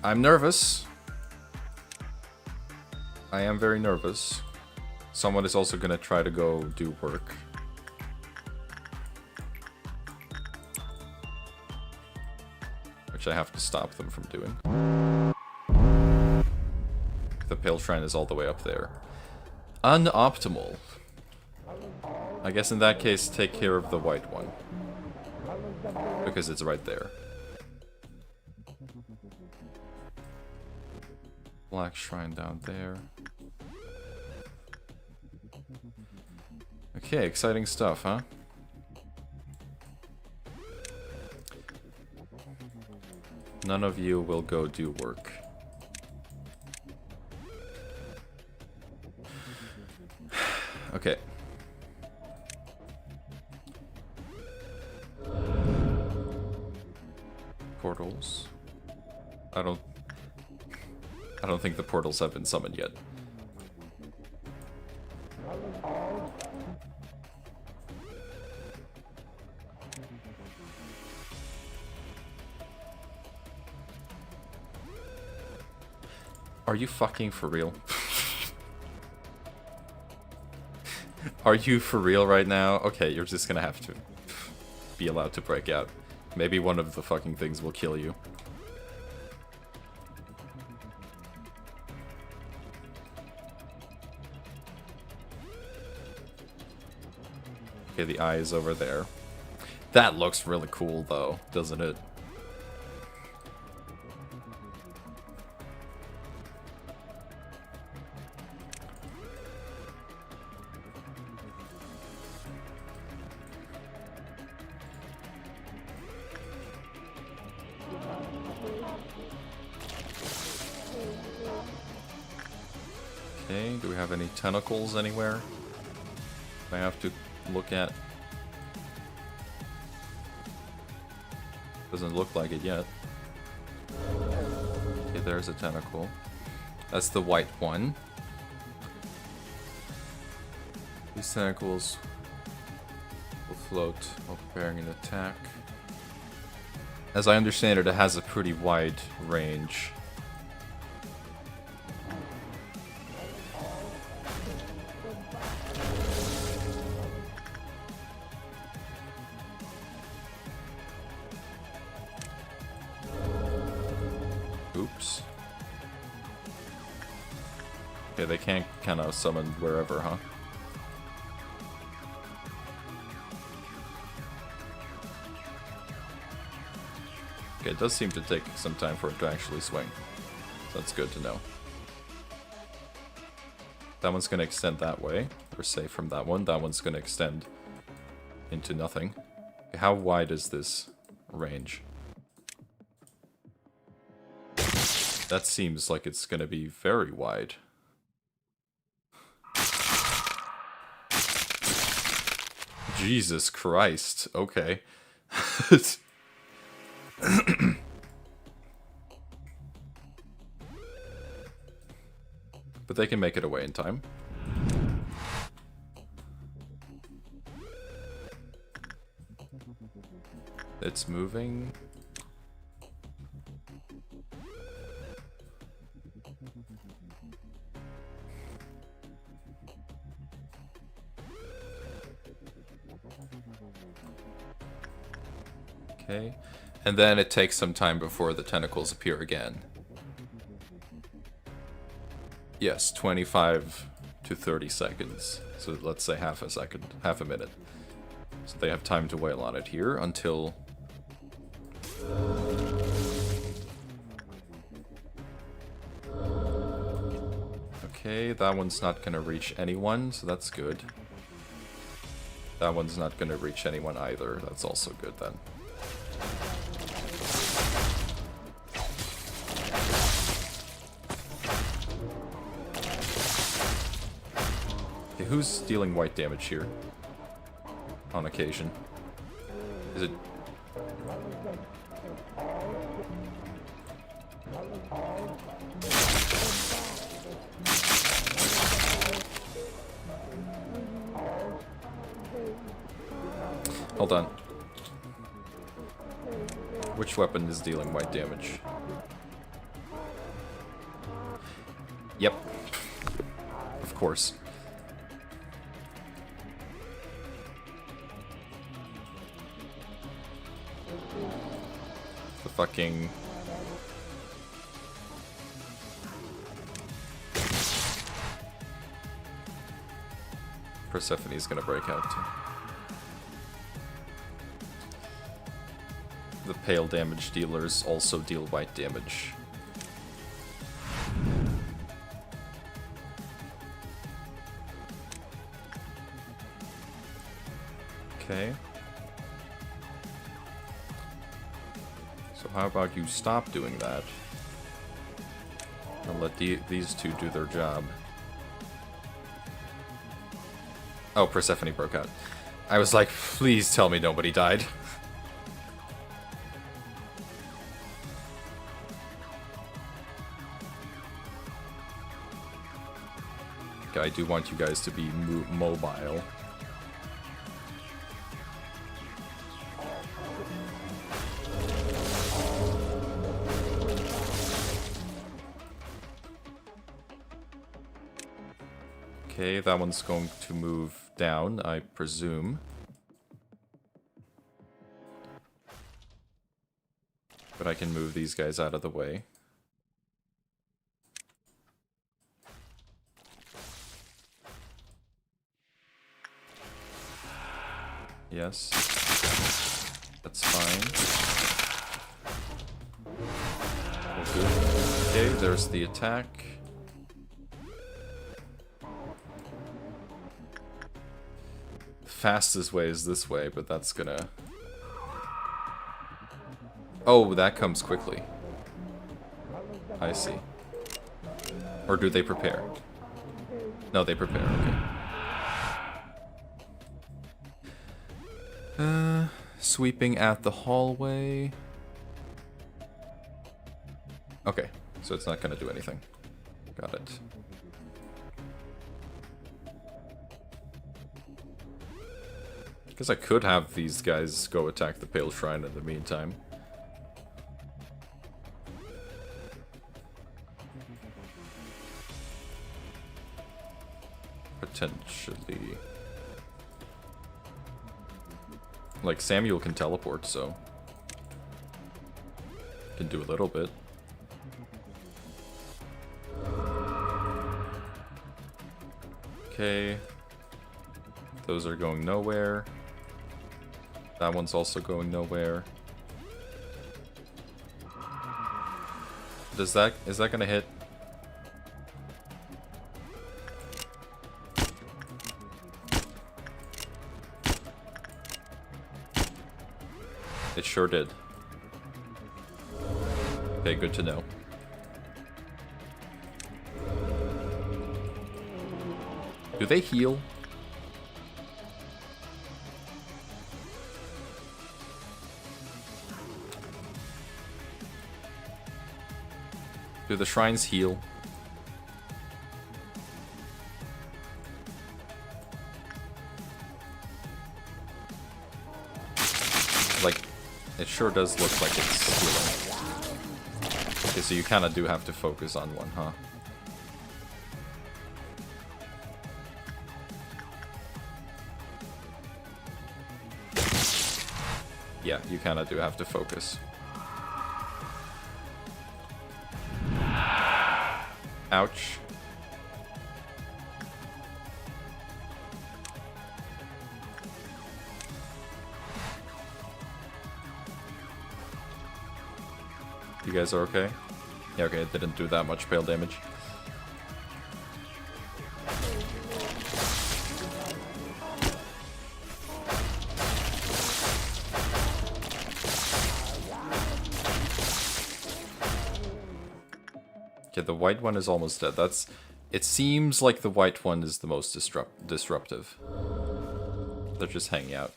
I'm nervous. I am very nervous. Someone is also gonna try to go do work. which I have to stop them from doing. The Pale Shrine is all the way up there. Unoptimal. I guess in that case, take care of the white one. Because it's right there. Black Shrine down there. Okay, exciting stuff, huh? None of you will go do work. Okay. Portals. I don't think the portals have been summoned yet. Are you fucking for real? Are you for real right now? Okay, you're just gonna have to be allowed to break out. Maybe one of the fucking things will kill you. Okay, the eye is over there. That looks really cool though, doesn't it? Okay, do we have any tentacles anywhere I have to look at? Doesn't look like it yet. Okay, there's a tentacle. That's the white one. These tentacles will float while preparing an attack. As I understand it, it has a pretty wide range. Oops. Okay, they can't kind of summon wherever, huh? Okay, it does seem to take some time for it to actually swing. So that's good to know. That one's going to extend that way. We're safe from that one. That one's going to extend into nothing. Okay, how wide is this range? That seems like it's going to be very wide. Jesus Christ. Okay. But they can make it away in time. It's moving. Okay, and then it takes some time before the tentacles appear again. Yes, 25 to 30 seconds. So let's say half a second, half a minute. So they have time to wail on it here until... Okay, that one's not gonna reach anyone, so that's good. That one's not gonna reach anyone either, that's also good then. Okay, who's dealing white damage here? On occasion. Is it... Hold on. Which weapon is dealing white damage? Yep. Of course. The fucking... Persephone's gonna break out too. The pale damage dealers also deal white damage. Okay. So how about you stop doing that? And let these two do their job. Oh, Persephone broke out. I was like, please tell me nobody died. Okay, I do want you guys to be mobile. Okay, that one's going to move down, I presume. But I can move these guys out of the way. Yes. That's fine. All good. Okay, there's the attack. Fastest way is this way, but that's gonna... Oh, that comes quickly. I see. Or do they prepare? No, they prepare, okay. Sweeping at the hallway. Okay, so it's not gonna do anything. Got it. Because I could have these guys go attack the Pale Shrine in the meantime. Potentially. Like, Samuel can teleport, so... Can do a little bit. Okay. Those are going nowhere. That one's also going nowhere. Is that gonna hit? It sure did. Okay, good to know. Do they heal? Do the shrines heal? Like, it sure does look like it's healing. Okay, so you kind of do have to focus on one, huh? Yeah, you kind of do have to focus. Ouch. You guys are okay? Yeah, okay, it didn't do that much pale damage. Okay, the white one is almost dead. It seems like the white one is the most disruptive. They're just hanging out.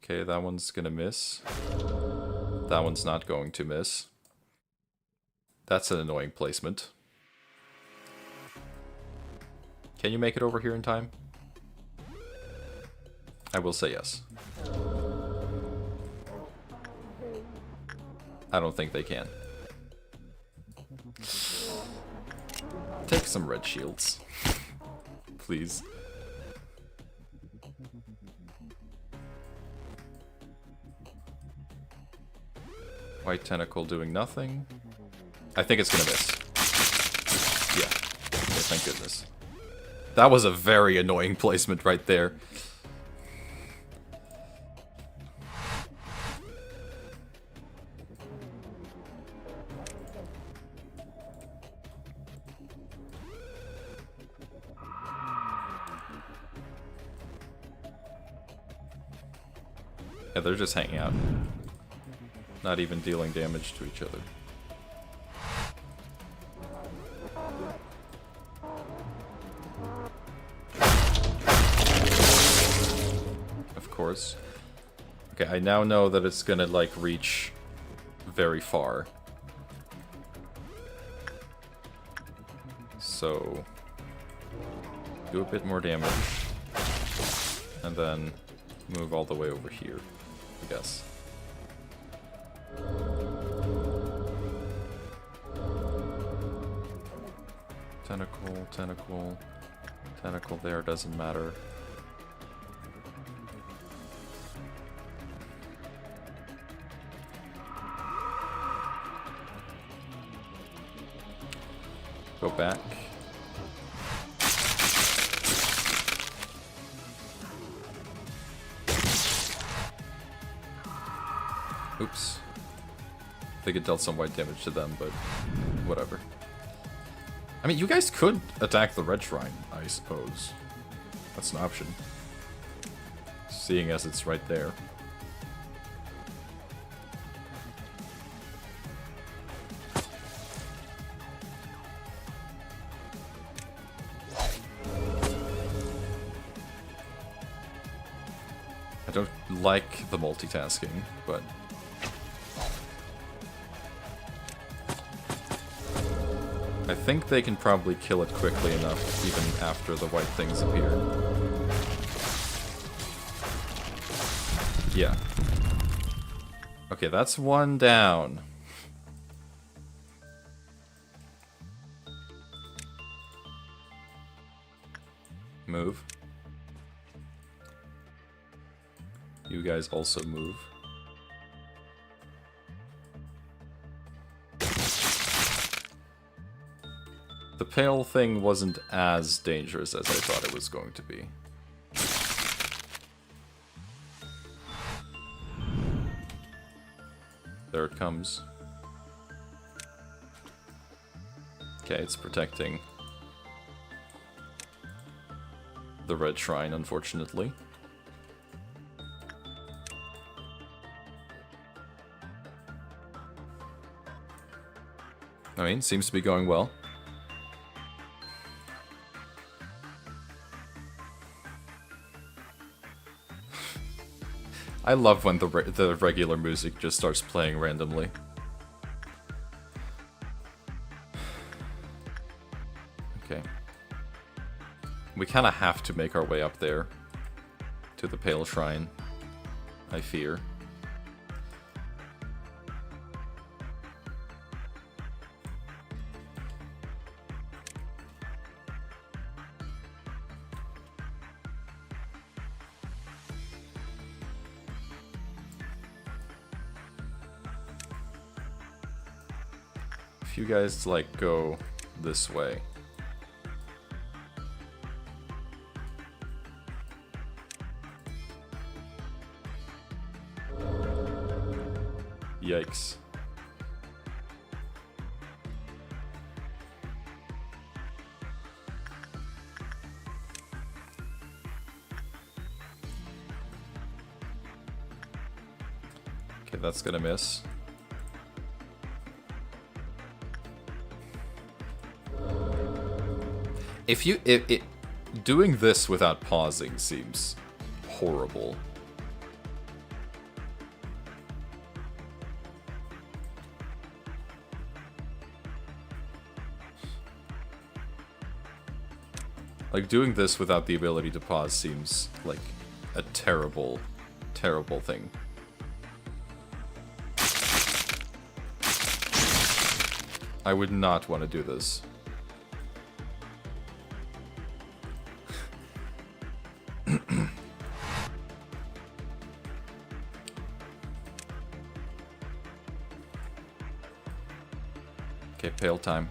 Okay, that one's gonna miss. That one's not going to miss. That's an annoying placement. Can you make it over here in time? I will say yes. I don't think they can. Take some red shields. Please. White tentacle doing nothing. I think it's gonna miss. Yeah. Okay, thank goodness. That was a very annoying placement right there. Yeah, they're just hanging out. Not even dealing damage to each other. Of course. Okay, I now know that it's gonna, like, reach very far. So... do a bit more damage. And then move all the way over here, I guess. Tentacle, tentacle, tentacle there, doesn't matter. Go back. Oops. I think it dealt some white damage to them, but whatever. I mean, you guys could attack the red shrine, I suppose. That's an option. Seeing as it's right there. I don't like the multitasking, but... I think they can probably kill it quickly enough, even after the white things appear. Yeah. Okay, that's one down. Move. You guys also move. The pale thing wasn't as dangerous as I thought it was going to be. There it comes. Okay, it's protecting the red shrine, unfortunately. I mean, seems to be going well. I love when the regular music just starts playing randomly. Okay. We kind of have to make our way up there to the Pale Shrine, I fear. You guys like go this way. Yikes. Okay, that's gonna miss. Doing this without pausing seems horrible. Like, doing this without the ability to pause seems like a terrible, terrible thing. I would not want to do this. Okay, pale time.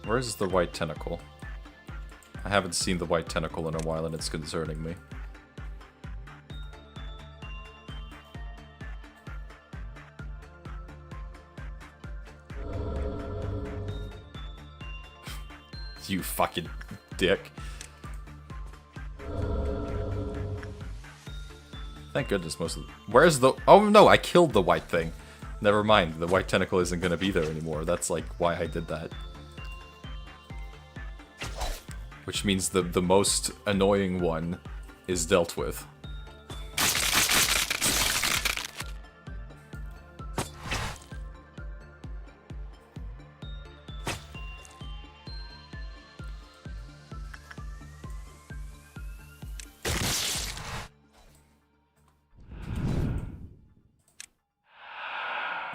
Where's the white tentacle? I haven't seen the white tentacle in a while and it's concerning me. You fucking dick. Thank goodness most of the... Where's the... Oh no, I killed the white thing. Never mind, the white tentacle isn't gonna be there anymore. That's like why I did that. Which means the most annoying one is dealt with.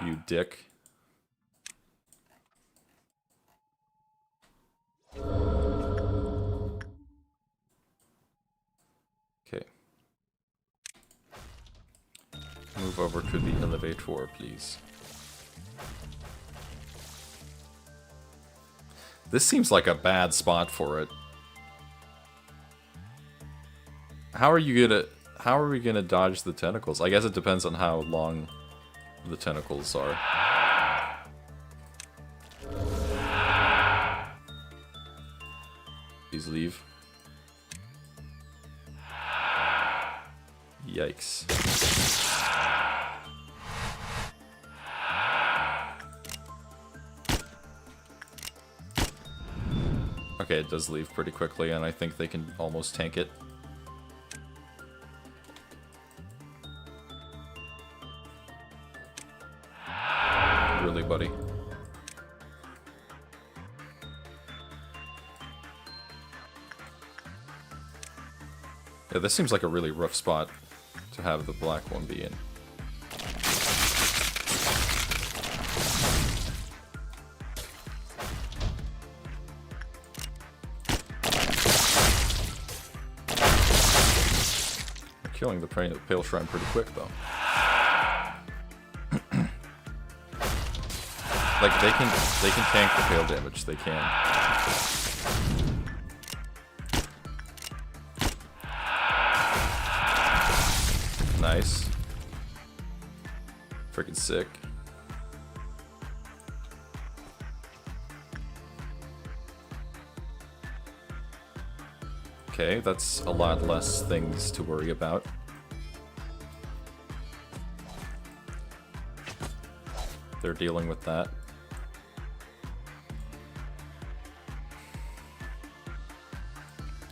You dick. Okay. Move over to the elevator, please. This seems like a bad spot for it. How are we gonna dodge the tentacles? I guess it depends on how long the tentacles are. Please leave. Yikes. Okay, it does leave pretty quickly, and I think they can almost tank it. Really, buddy? Yeah, this seems like a really rough spot to have the black one be in. They're killing the pale shrine pretty quick, though. Like, they can tank the pale damage, they can. Nice. Freaking sick. Okay, that's a lot less things to worry about. They're dealing with that.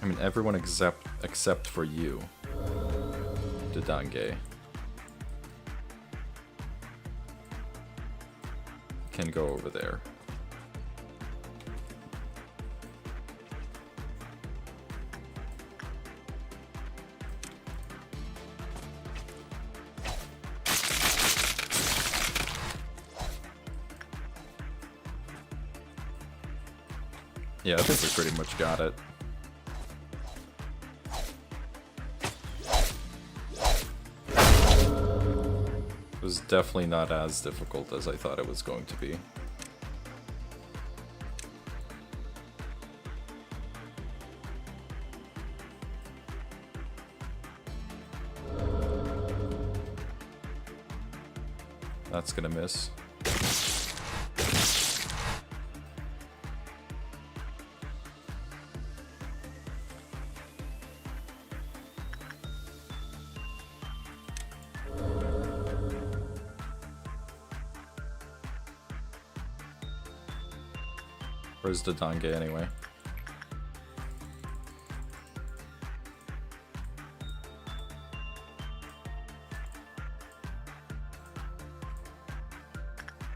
I mean, everyone except for you, Dadange, can go over there. Yeah, I think we pretty much got it. It was definitely not as difficult as I thought it was going to be. That's gonna miss. Where's Dadange anyway?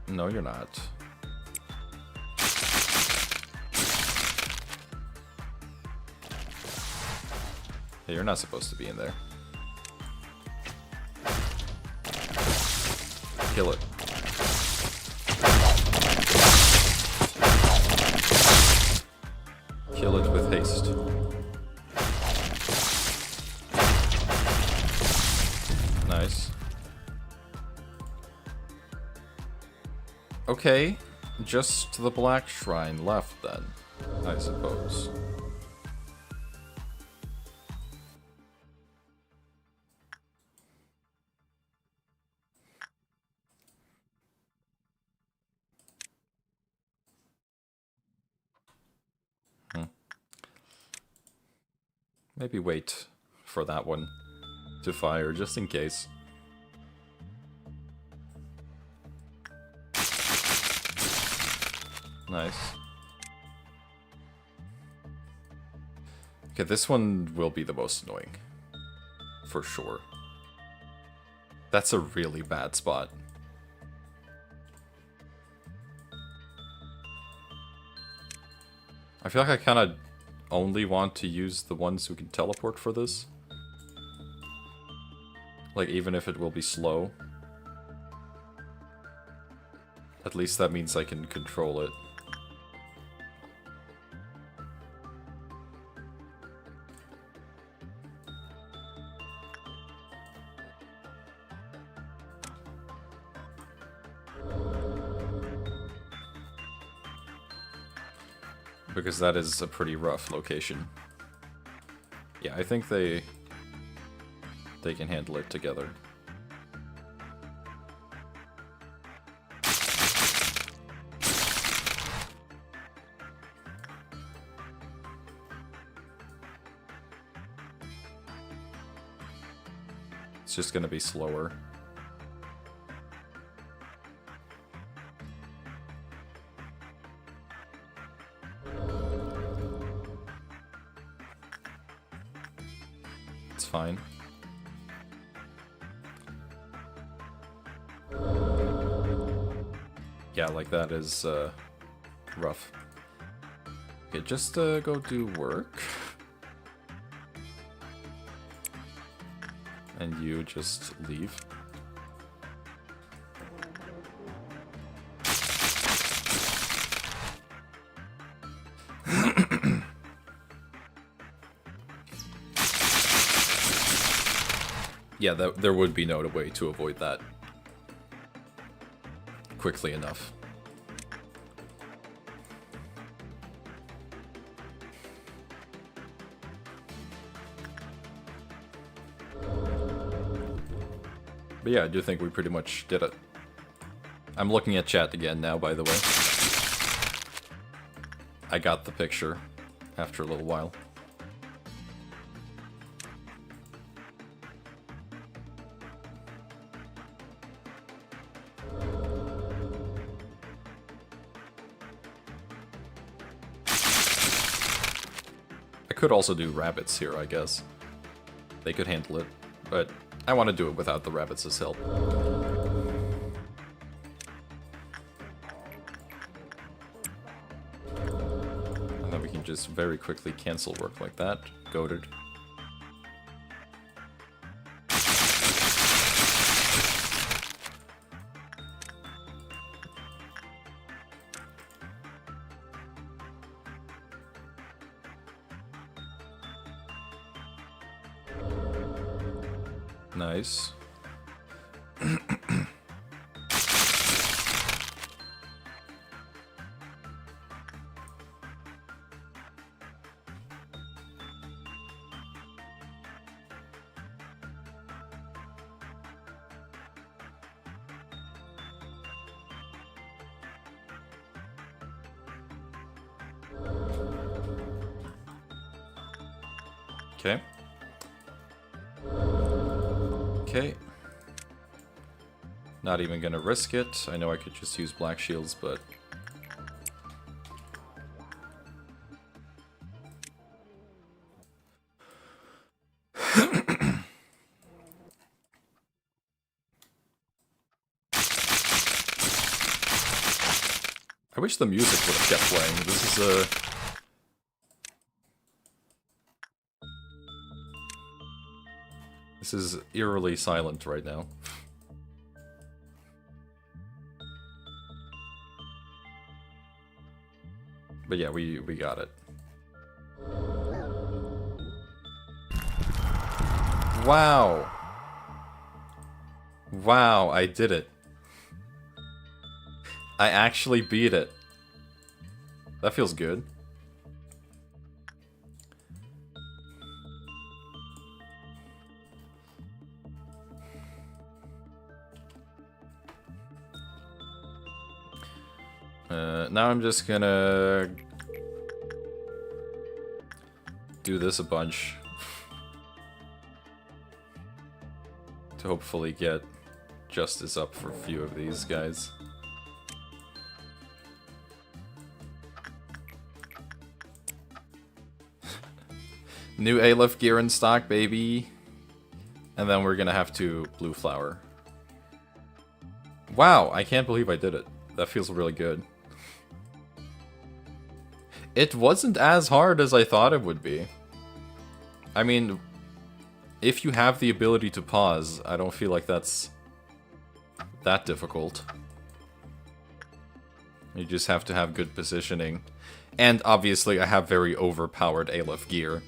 No, you're not. Hey, you're not supposed to be in there. Kill it. Kill it with haste. Nice. Okay, just the black shrine left then, I suppose. Maybe wait for that one to fire, just in case. Nice. Okay, this one will be the most annoying. For sure. That's a really bad spot. I feel like I kind of only want to use the ones who can teleport for this. Like, even if it will be slow. At least that means I can control it. Because that is a pretty rough location. Yeah, I think they can handle it together. It's just gonna be slower. It's fine. Yeah, like that is rough. Okay, just go do work. And you just leave. Yeah, there would be no way to avoid that quickly enough. But yeah, I do think we pretty much did it. I'm looking at chat again now, by the way. I got the picture after a little while. I could also do rabbits here, I guess. They could handle it, but I want to do it without the rabbits' help. And then we can just very quickly cancel work like that. Goated. Nice. Okay. Okay. Not even gonna risk it. I know I could just use black shields, but... I wish the music would have kept playing. This is This is eerily silent right now. But yeah, we got it. Wow. Wow, I did it. I actually beat it. That feels good. Now I'm just gonna do this a bunch to hopefully get justice up for a few of these guys. New Aleph gear in stock, baby. And then we're gonna have to blue flower. Wow, I can't believe I did it. That feels really good. It wasn't as hard as I thought it would be. I mean, if you have the ability to pause, I don't feel like that's that difficult. You just have to have good positioning. And obviously I have very overpowered Aleph gear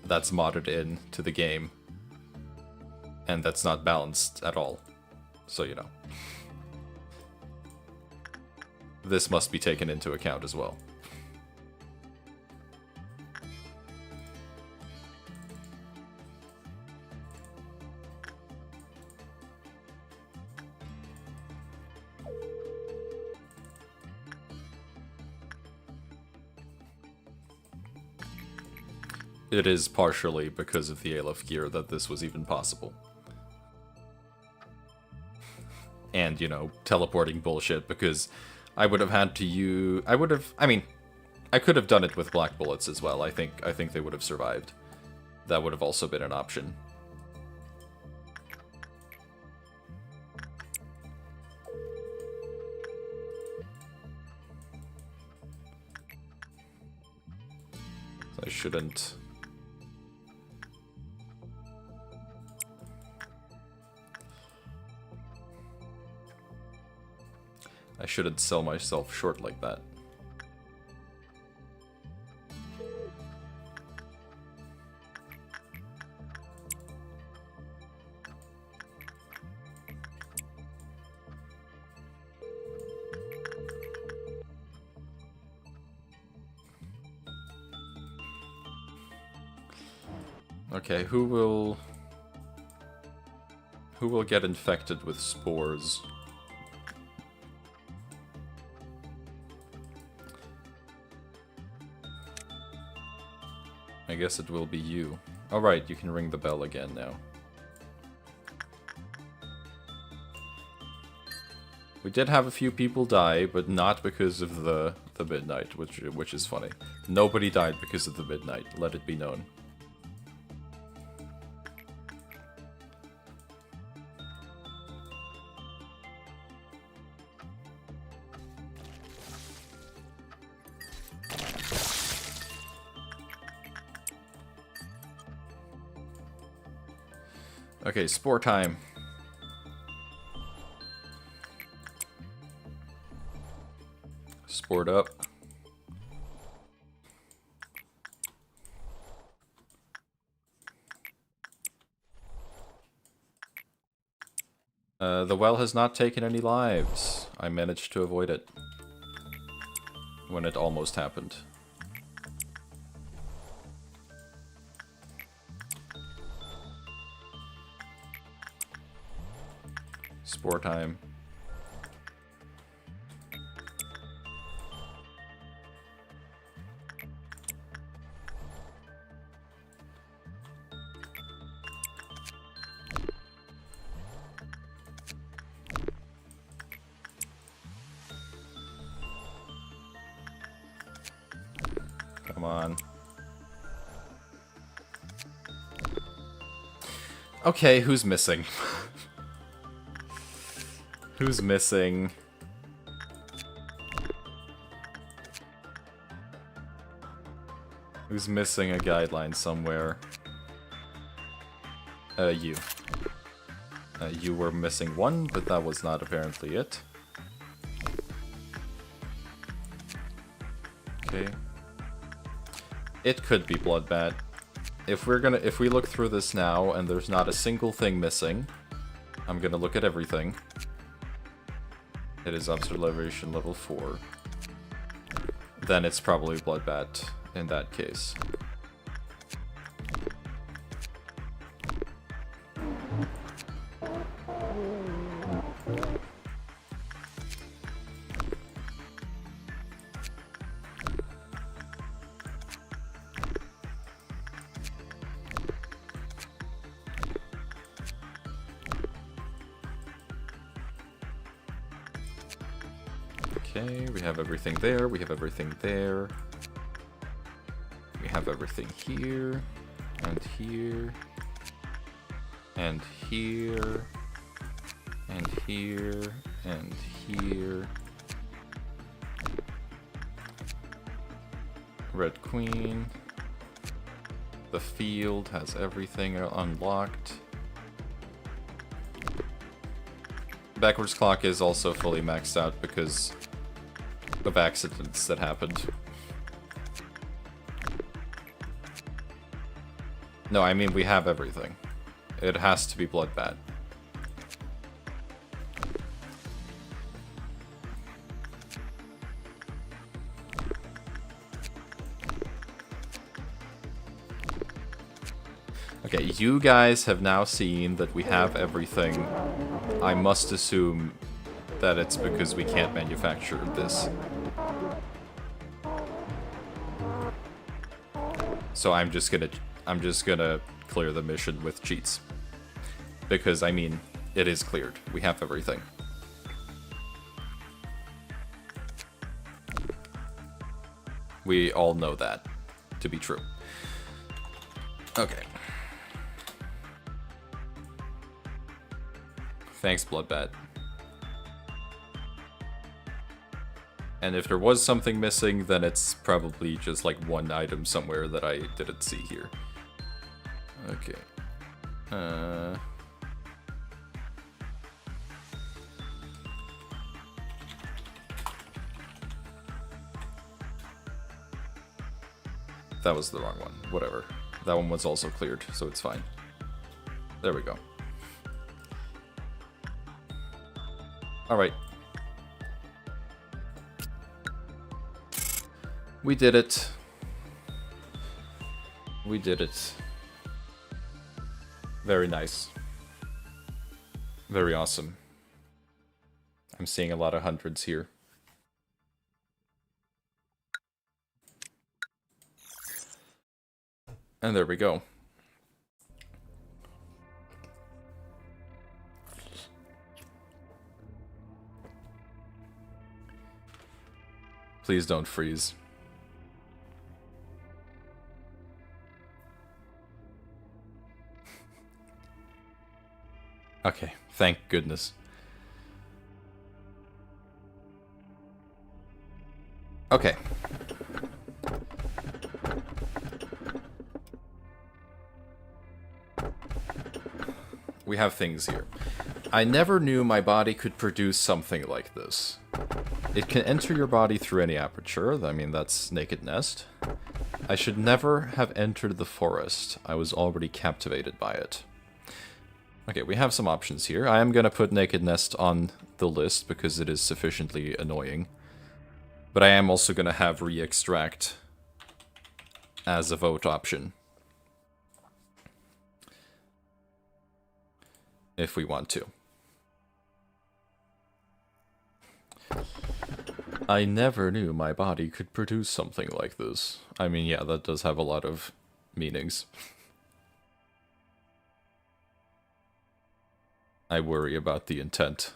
that's modded in to the game. And that's not balanced at all. So, you know. This must be taken into account as well. It is partially because of the Aleph gear that this was even possible. And, you know, teleporting bullshit, because I would have had to use... I mean, I could have done it with black bullets as well. I think they would have survived. That would have also been an option. So I shouldn't... I shouldn't sell myself short like that. Okay, who will get infected with spores? I guess it will be you. Alright, you can ring the bell again now. We did have a few people die, but not because of the midnight, which is funny. Nobody died because of the midnight, let it be known. Okay, spore time. Spored up. The well has not taken any lives. I managed to avoid it when it almost happened. Spore time. Come on. Okay, who's missing? Who's missing? Who's missing a guideline somewhere? You. You were missing one, but that was not apparently it. Okay. It could be Bloodbat. if we look through this now and there's not a single thing missing, I'm gonna look at everything. It is observation level 4. Then it's probably bloodbath in that case. Okay, we have everything there, we have everything there. We have everything here, and here, and here, and here, and here. Red Queen. The field has everything unlocked. Backwards clock is also fully maxed out because of accidents that happened. No, I mean we have everything. It has to be bloodbath. Okay, you guys have now seen that we have everything. I must assume that it's because we can't manufacture this. So I'm just gonna clear the mission with cheats. Because, I mean, it is cleared. We have everything. We all know that to be true. Okay. Thanks, Bloodbat. And if there was something missing, then it's probably just like one item somewhere that I didn't see here. Okay. That was the wrong one. Whatever. That one was also cleared, so it's fine. There we go. Alright. We did it. We did it. Very nice. Very awesome. I'm seeing a lot of hundreds here. And there we go. Please don't freeze. Okay, thank goodness. Okay. We have things here. I never knew my body could produce something like this. It can enter your body through any aperture. I mean, that's Naked Nest. I should never have entered the forest. I was already captivated by it. Okay, we have some options here. I am gonna put Naked Nest on the list because it is sufficiently annoying. But I am also gonna have Re-Extract as a vote option. If we want to. I never knew my body could produce something like this. I mean, yeah, that does have a lot of meanings. I worry about the intent.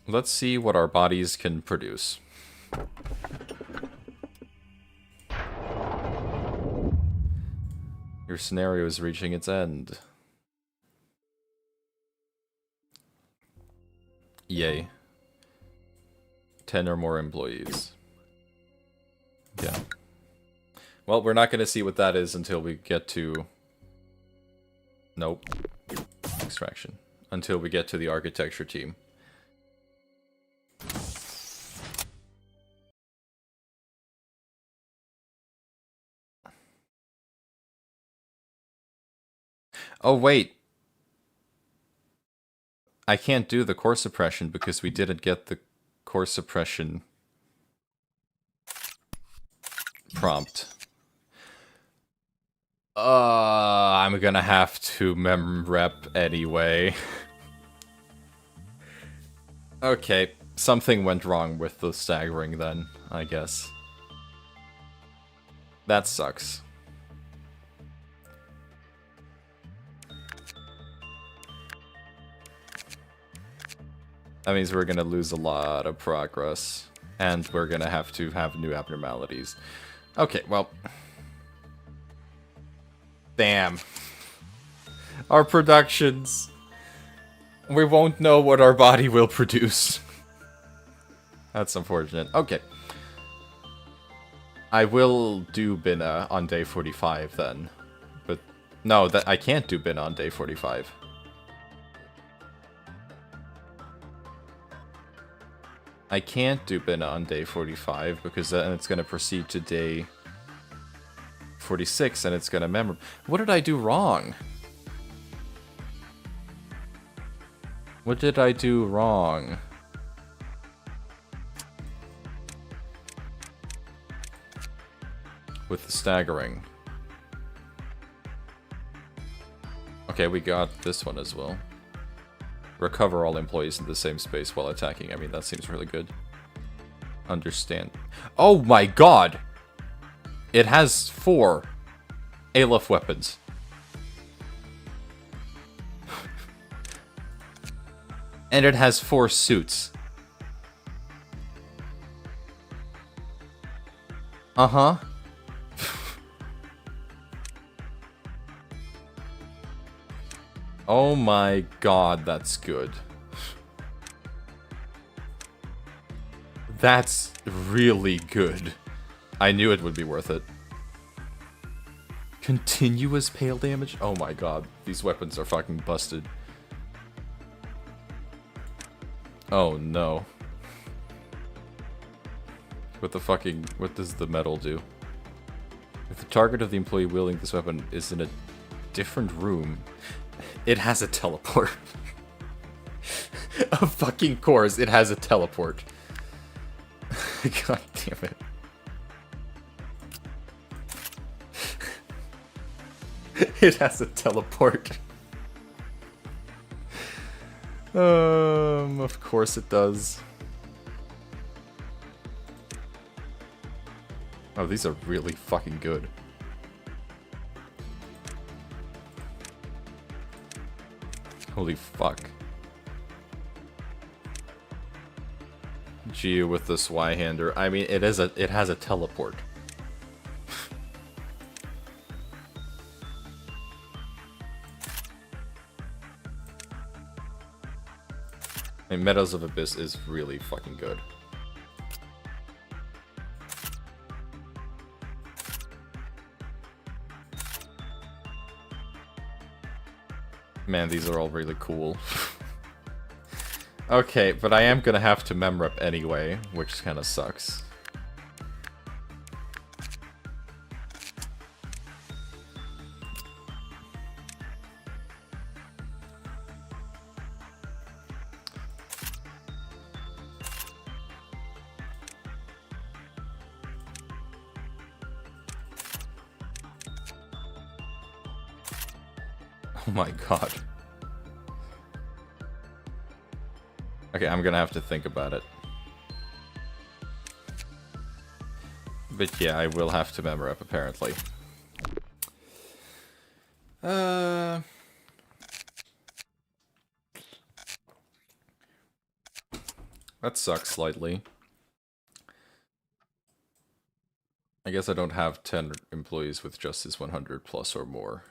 Let's see what our bodies can produce. Your scenario is reaching its end. Yay. 10 or more employees. Yeah. Well, we're not going to see what that is until we get to... Nope. Extraction. Until we get to the architecture team. Oh, wait. I can't do the core suppression because we didn't get the core suppression prompt. I'm gonna have to mem-rep anyway. Okay, something went wrong with the staggering then, I guess. That sucks. That means we're gonna lose a lot of progress. And we're gonna have to have new abnormalities. Okay, well... Damn. Our productions... We won't know what our body will produce. That's unfortunate. Okay. I will do Bina on day 45 then. But no, that I can't do Bina on day 45. I can't do Bina on day 45 because then it's going to proceed to day 46 and it's going to memorize. What did I do wrong? What did I do wrong? With the staggering. Okay, we got this one as well. Recover all employees in the same space while attacking. I mean, that seems really good. Understand. Oh my god! It has 4 Aleph weapons. And it has 4 suits. Uh-huh. Oh my god, that's good. That's really good. I knew it would be worth it. Continuous pale damage? Oh my god, these weapons are fucking busted. Oh no. What does the metal do? If the target of the employee wielding this weapon is in a different room, it has a teleport. Of fucking course, it has a teleport. God damn it. It has a teleport. Of course it does. Oh, these are really fucking good. Holy fuck. Gee, with this Y-hander. I mean, it has a teleport. I mean, Meadows of Abyss is really fucking good. Man, these are all really cool. Okay, but I am gonna have to memrep anyway, which kind of sucks. Oh my god. Okay, I'm gonna have to think about it. But yeah, I will have to memrep apparently. That sucks slightly. I guess I don't have 10 employees with Justice 100 plus or more.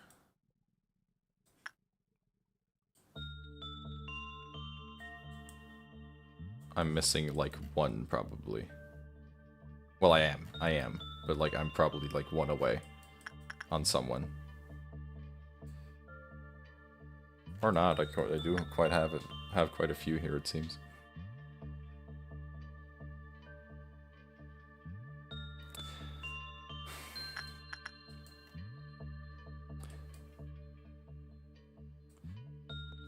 I'm missing like 1 probably. Well, I am, but like I'm probably like 1 away on someone. Or not, I do quite have quite a few here, it seems.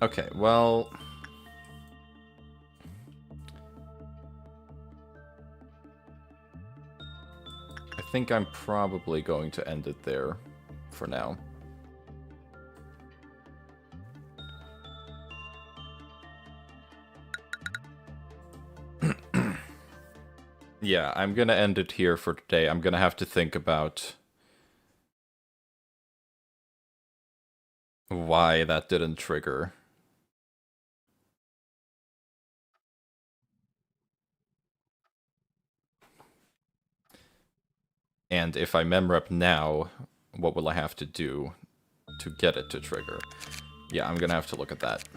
Okay, well... I think I'm probably going to end it there for now. Yeah, I'm gonna end it here for today. I'm gonna have to think about why that didn't trigger. And if I memrep now, what will I have to do to get it to trigger? Yeah, I'm gonna have to look at that.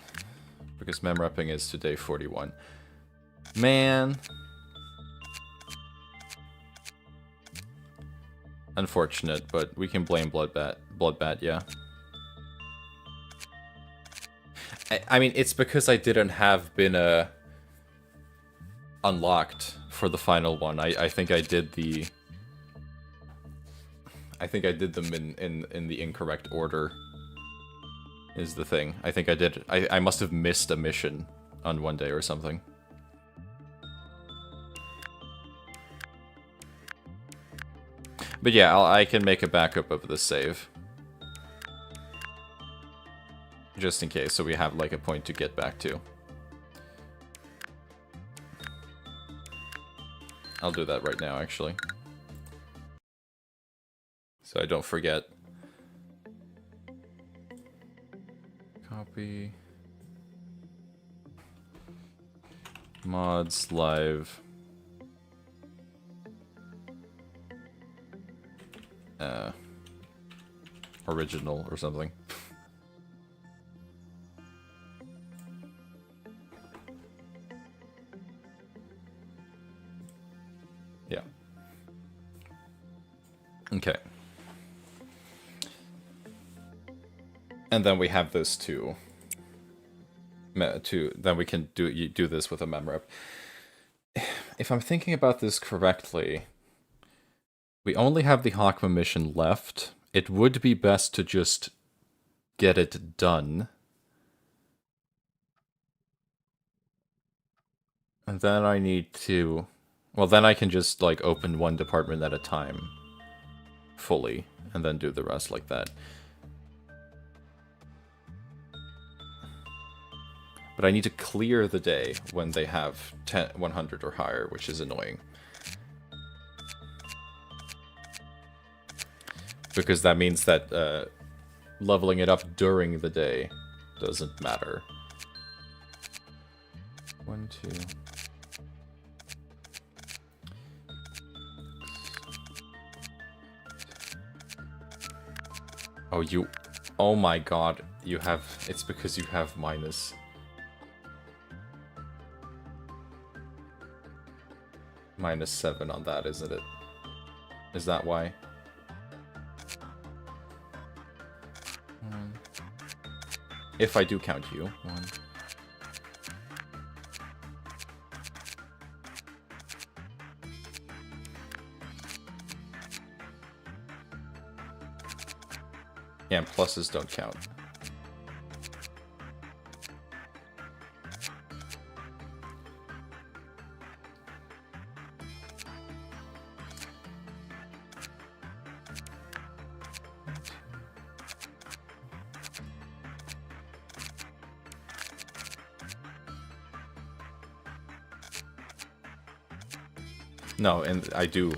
Because memrepping is to day 41. Man. Unfortunate, but we can blame Bloodbat. Bloodbat, yeah. I mean, it's because I didn't have been unlocked for the final one. I think I did the... I think I did them in the incorrect order, is the thing. I think I did... I must have missed a mission on one day or something. But yeah, I can make a backup of the save. Just in case, so we have like a point to get back to. I'll do that right now, actually. So I don't forget. Copy. Mods live. Original or something. Yeah. Okay. And then we have this too. Then we can do this with a memrep. If I'm thinking about this correctly, we only have the Hakma mission left. It would be best to just get it done. And then I need to... Well, then I can just, like, open one department at a time. Fully. And then do the rest like that. But I need to clear the day when they have 100 or higher, which is annoying. Because that means that leveling it up during the day doesn't matter. 1, 2... Oh, you... Oh my god, you have... It's because you have minus... -7 on that, isn't it? Is that why? If I do count you. 1. Yeah, and pluses don't count. No, and I do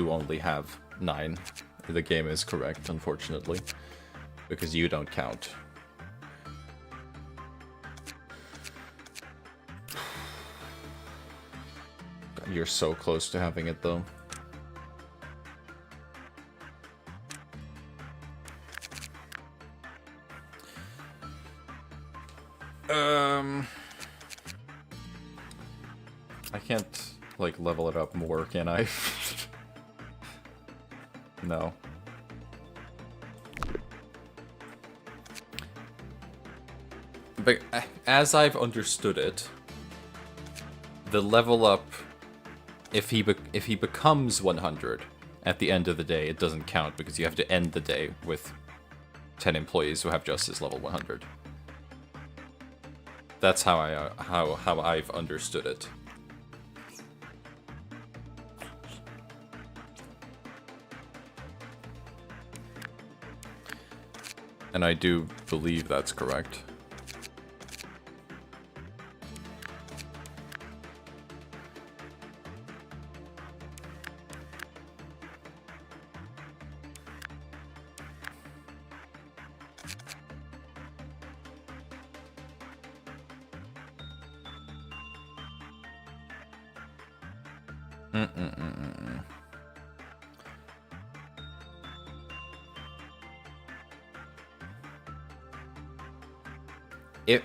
only have 9. The game is correct, unfortunately. Because you don't count. God, you're so close to having it, though. I can't, like, level it up more, can I? No. But as I've understood it, the level up, if he becomes 100 at the end of the day, it doesn't count because you have to end the day with 10 employees who have justice level 100. That's how I've understood it. And I do believe that's correct.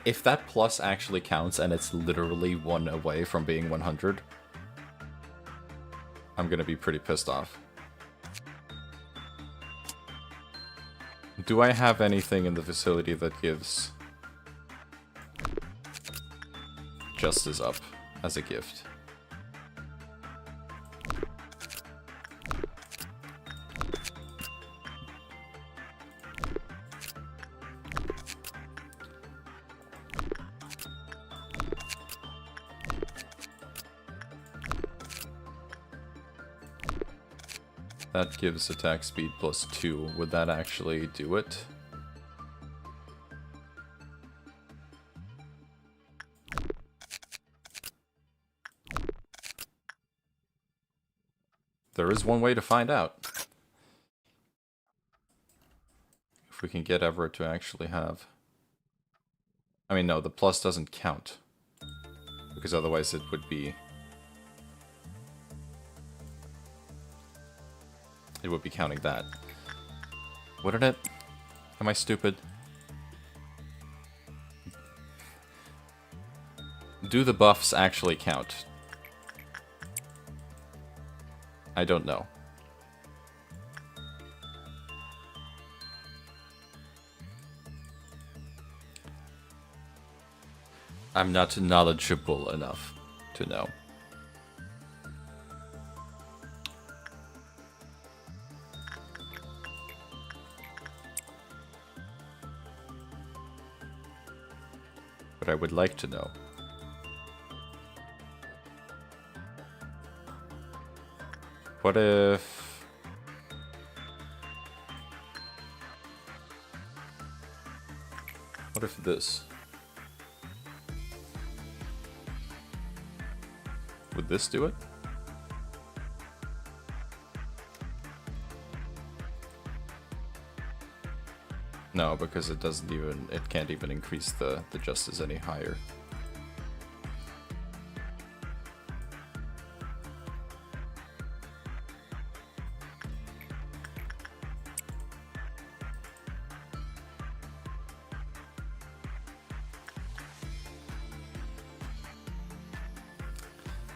If that plus actually counts and it's literally 1 away from being 100, I'm gonna be pretty pissed off. Do I have anything in the facility that gives justice up as a gift? That gives attack speed plus 2. Would that actually do it? There is one way to find out. If we can get Everett to actually have... I mean, no, the plus doesn't count. Because otherwise it would be... It would be counting that. Wouldn't it? Am I stupid? Do the buffs actually count? I don't know. I'm not knowledgeable enough to know. But I would like to know. What if... What if this? Would this do it? No, because it doesn't even, it can't even increase the justice any higher.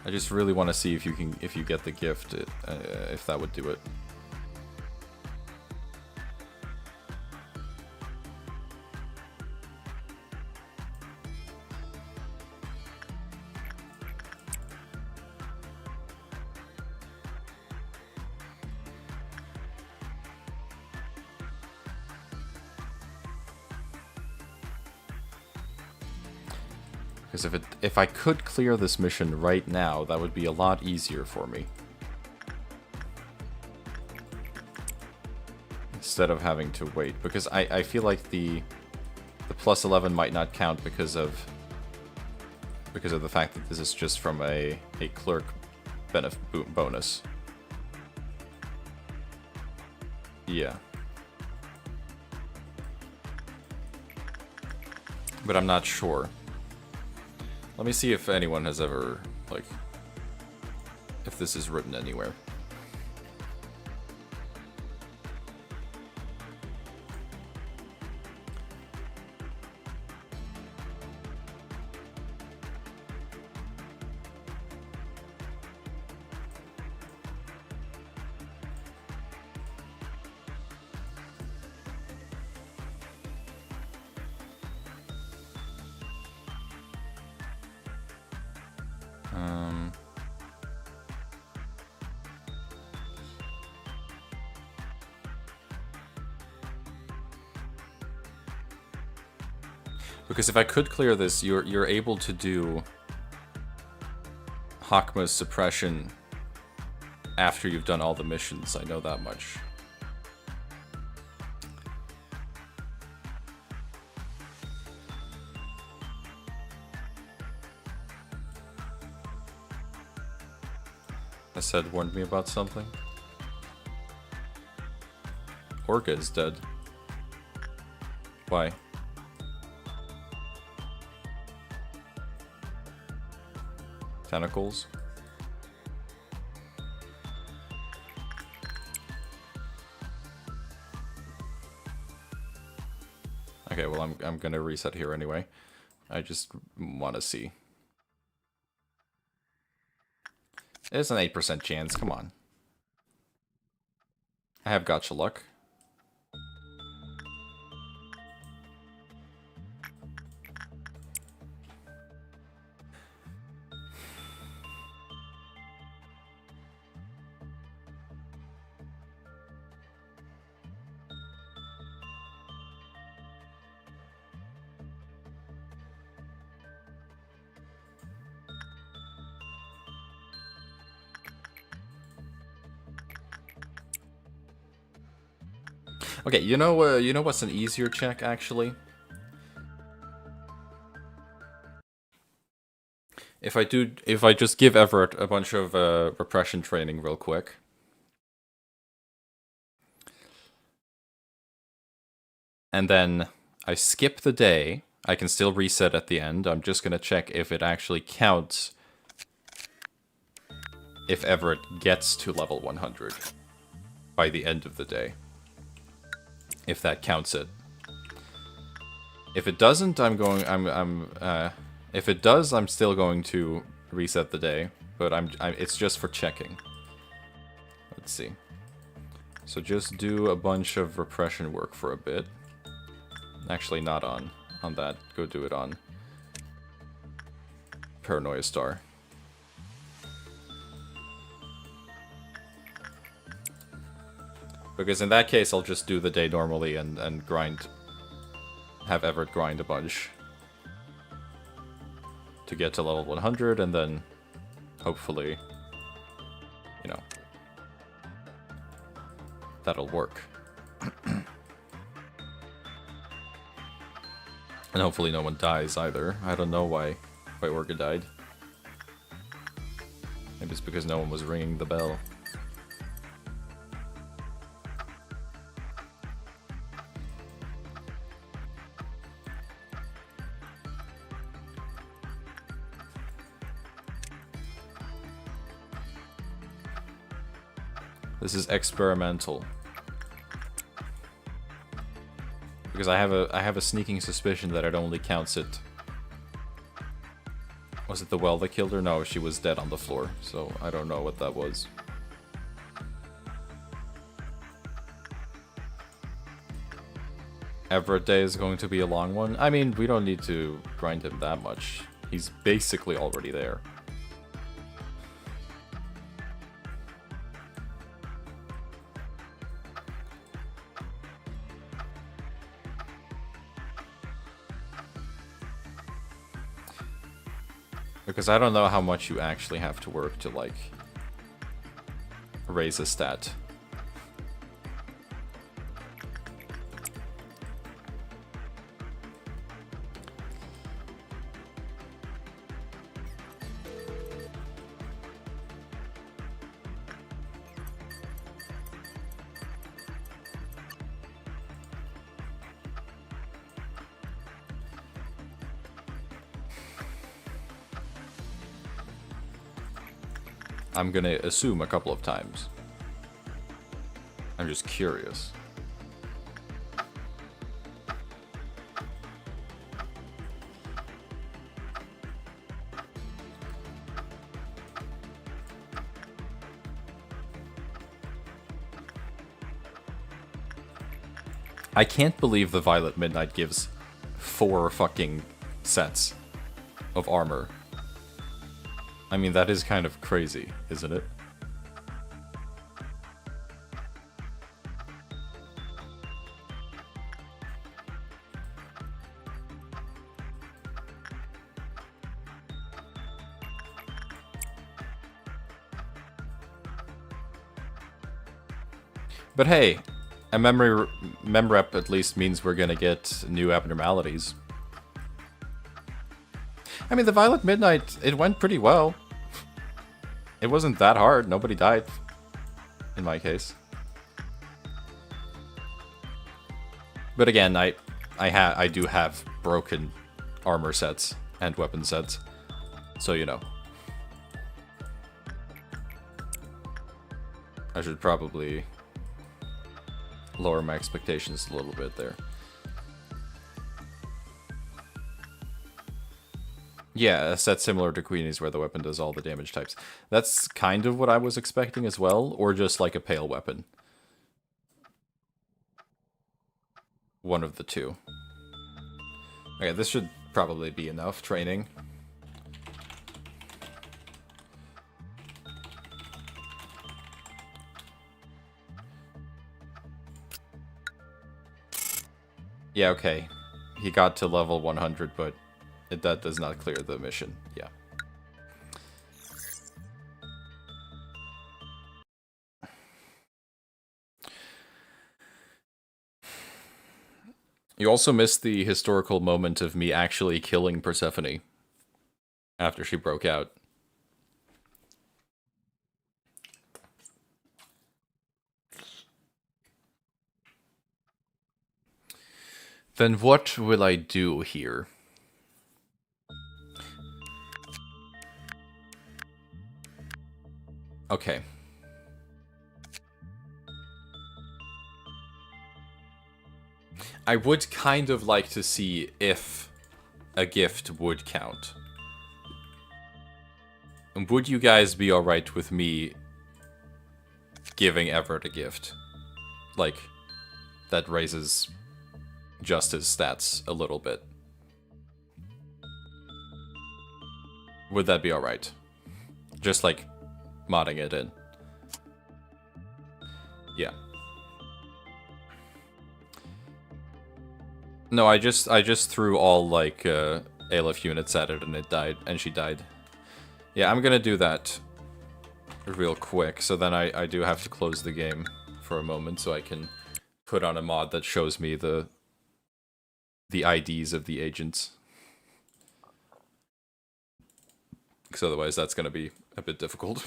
I just really want to see if you can, if you get the gift, if that would do it. Because if I could clear this mission right now, that would be a lot easier for me. Instead of having to wait. Because I feel like the plus 11 might not count because of the fact that this is just from a clerk bonus. Yeah. But I'm not sure. Let me see if anyone has ever, like, if this is written anywhere. Because if I could clear this, you're able to do Hakma's suppression after you've done all the missions. I know that much. I said warned me about something. Orca is dead. Why? Tentacles? Okay, well I'm gonna reset here anyway. I just want to see. It's an 8% chance, come on. I have gotcha luck. Okay, you know what's an easier check actually? If I just give Everett a bunch of repression training real quick. And then I skip the day, I can still reset at the end. I'm just gonna check if it actually counts if Everett gets to level 100 by the end of the day. If that counts it. If it doesn't, if it does, I'm still going to reset the day, but it's just for checking. Let's see. So just do a bunch of repression work for a bit. Actually, not on that. Go do it on Paranoia Star. Because in that case, I'll just do the day normally and grind. Have Everett grind a bunch to get to level 100, and then hopefully, you know, that'll work. And hopefully no one dies either. I don't know why Orga died. Maybe it's because no one was ringing the bell. This is experimental. Because I have a sneaking suspicion that it only counts it. Was it the well that killed her? No, she was dead on the floor, so I don't know what that was. Everett Day is going to be a long one. I mean, we don't need to grind him that much. He's basically already there. Because I don't know how much you actually have to work to, like, raise a stat. I'm gonna assume a couple of times. I'm just curious. I can't believe the Violet Midnight gives 4 fucking sets of armor. I mean, that is kind of crazy, isn't it? But hey, a memrep at least means we're gonna get new abnormalities. I mean, the Violet Midnight, it went pretty well. It wasn't that hard. Nobody died, in my case. But again, I do have broken armor sets and weapon sets, so you know. I should probably lower my expectations a little bit there. Yeah, a set similar to Queenie's where the weapon does all the damage types. That's kind of what I was expecting as well, or just like a pale weapon. One of the two. Okay, this should probably be enough training. Yeah, okay. He got to level 100, but that does not clear the mission. Yeah. You also missed the historical moment of me actually killing Persephone after she broke out. Then what will I do here? Okay. I would kind of like to see if a gift would count. And would you guys be alright with me giving Everett a gift? Like, that raises Justice stats a little bit. Would that be alright? Just like modding it in. Yeah. No, I just threw all like Aleph units at it and it died, and she died. Yeah, I'm gonna do that real quick, so then I do have to close the game for a moment so I can put on a mod that shows me the IDs of the agents. Because otherwise that's gonna be a bit difficult.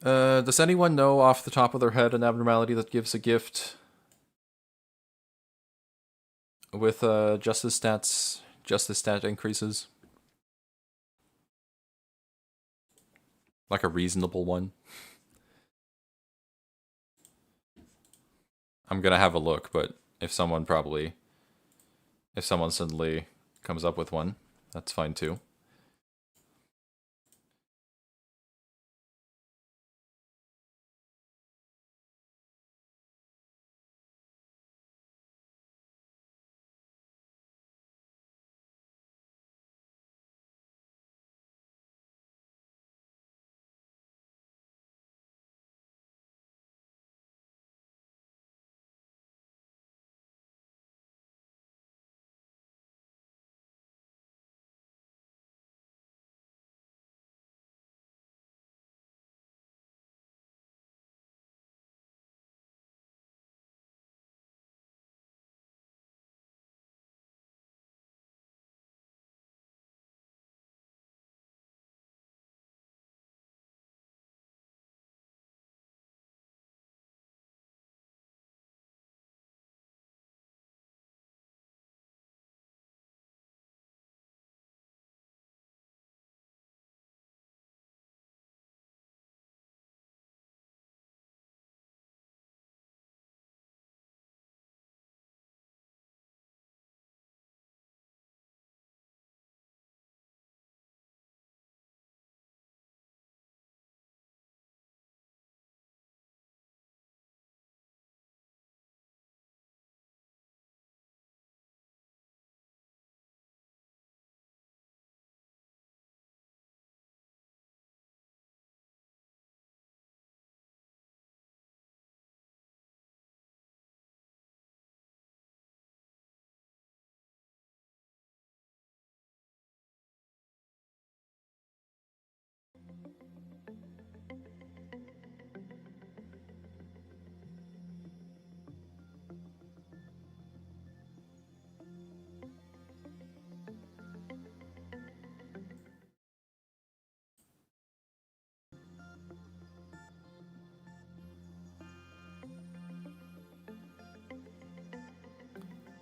Does anyone know off the top of their head an abnormality that gives a gift with justice stat increases? Like a reasonable one? I'm gonna have a look, but if someone suddenly comes up with one, that's fine too.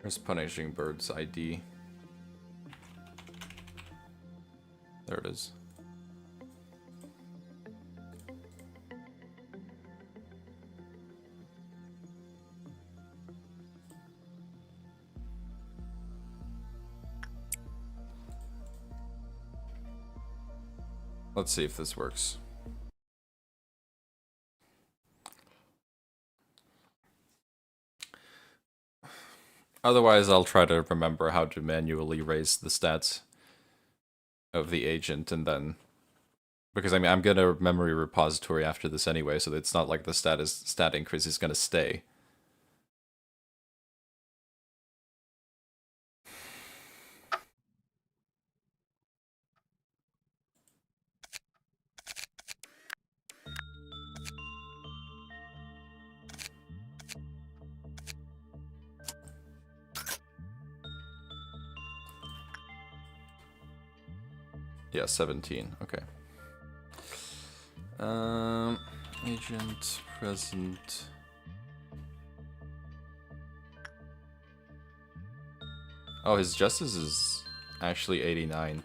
Where's Punishing Bird's ID? There it is. Let's see if this works. Otherwise, I'll try to remember how to manually raise the stats of the agent, and then... Because, I mean, I'm gonna memory repository after this anyway, so it's not like the stat increase is gonna stay. Yeah, 17. Okay. Agent present. Oh, his justice is actually 89.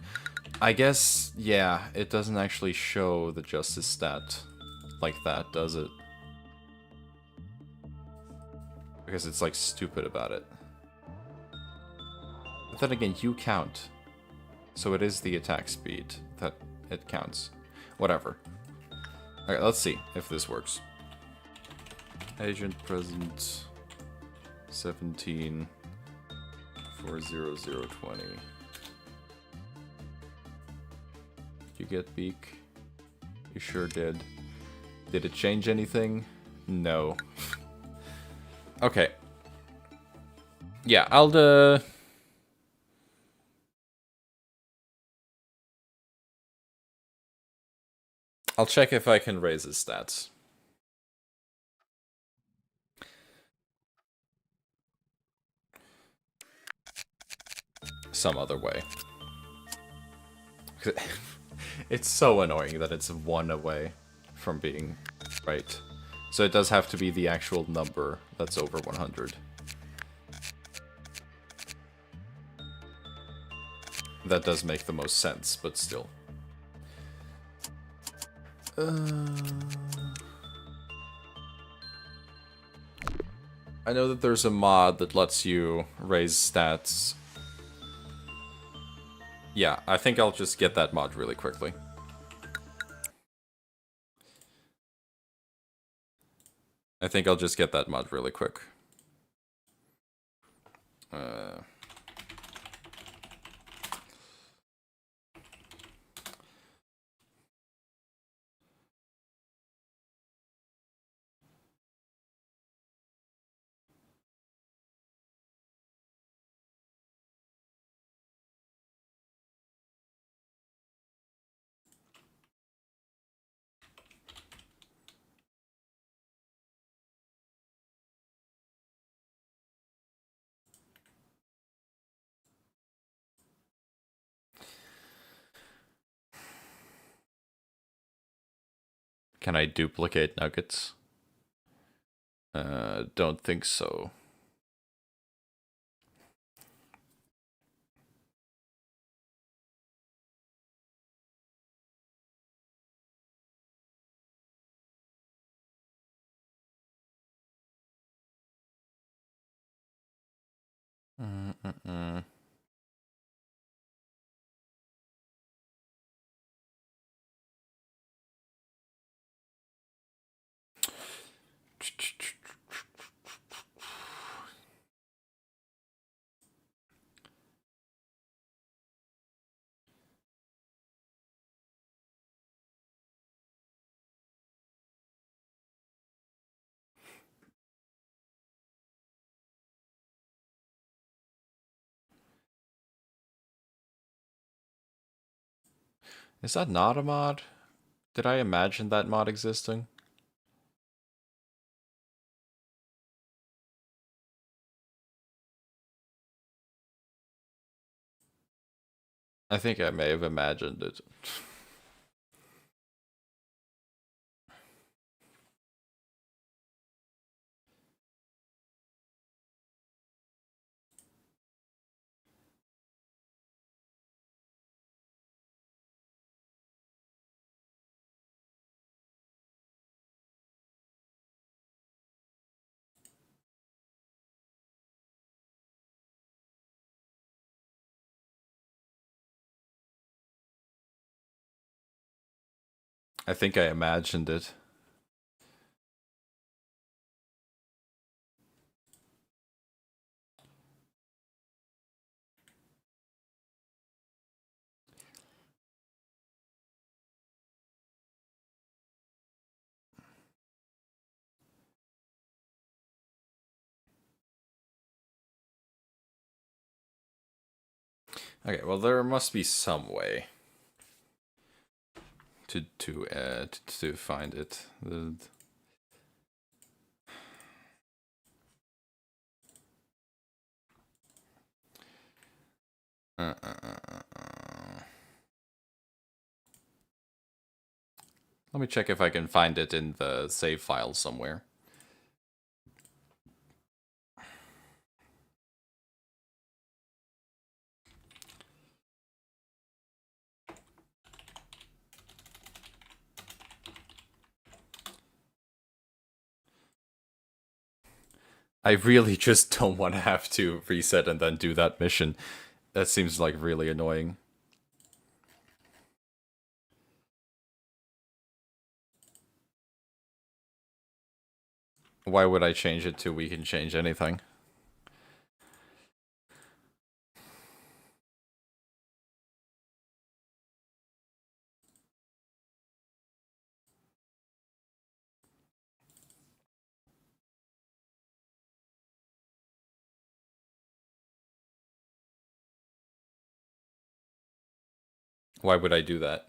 I guess, yeah, it doesn't actually show the justice stat like that, does it? Because it's like stupid about it. But then again, you count. So it is the attack speed that it counts. Whatever. Okay, let's see if this works. Agent present 17 40020. You get beak? You sure did. Did it change anything? No. Okay. Yeah, I'll check if I can raise his stats. Some other way. It's so annoying that it's 1 away from being right. So it does have to be the actual number that's over 100. That does make the most sense, but still. I know that there's a mod that lets you raise stats. Yeah, I think I'll just get that mod really quickly. I think I'll just get that mod really quick. Can I duplicate nuggets? Don't think so. Is that not a mod? Did I imagine that mod existing? I think I may have imagined it. I think I imagined it. Okay, well there must be some way to find it. Let me check if I can find it in the save file somewhere. I really just don't want to have to reset and then do that mission. That seems like really annoying. Why would I change it to we can change anything? Why would I do that?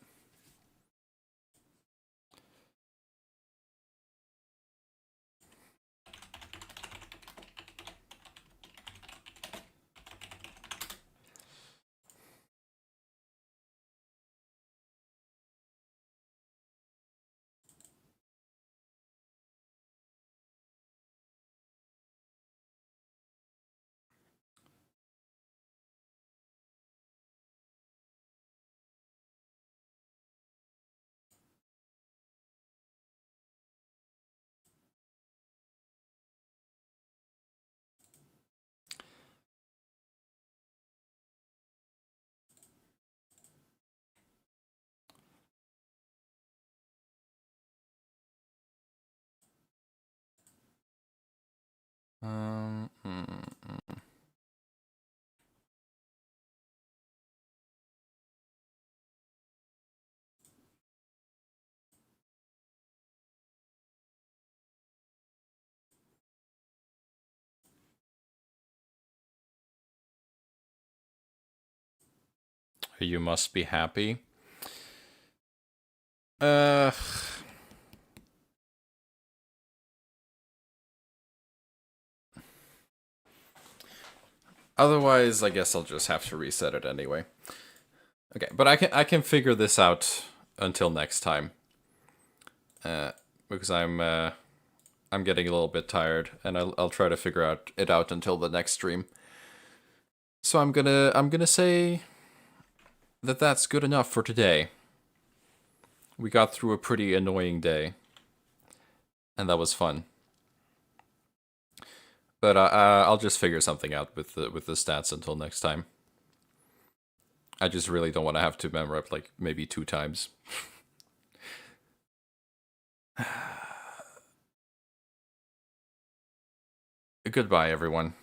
Mm, mm. You must be happy. Uh... Otherwise, I guess I'll just have to reset it anyway. Okay, but I can figure this out until next time. Because I'm getting a little bit tired, and I'll try to figure it out until the next stream. So I'm gonna say that that's good enough for today. We got through a pretty annoying day, and that was fun. But I'll just figure something out with the stats until next time. I just really don't want to have to memorize like maybe 2 times. Goodbye, everyone.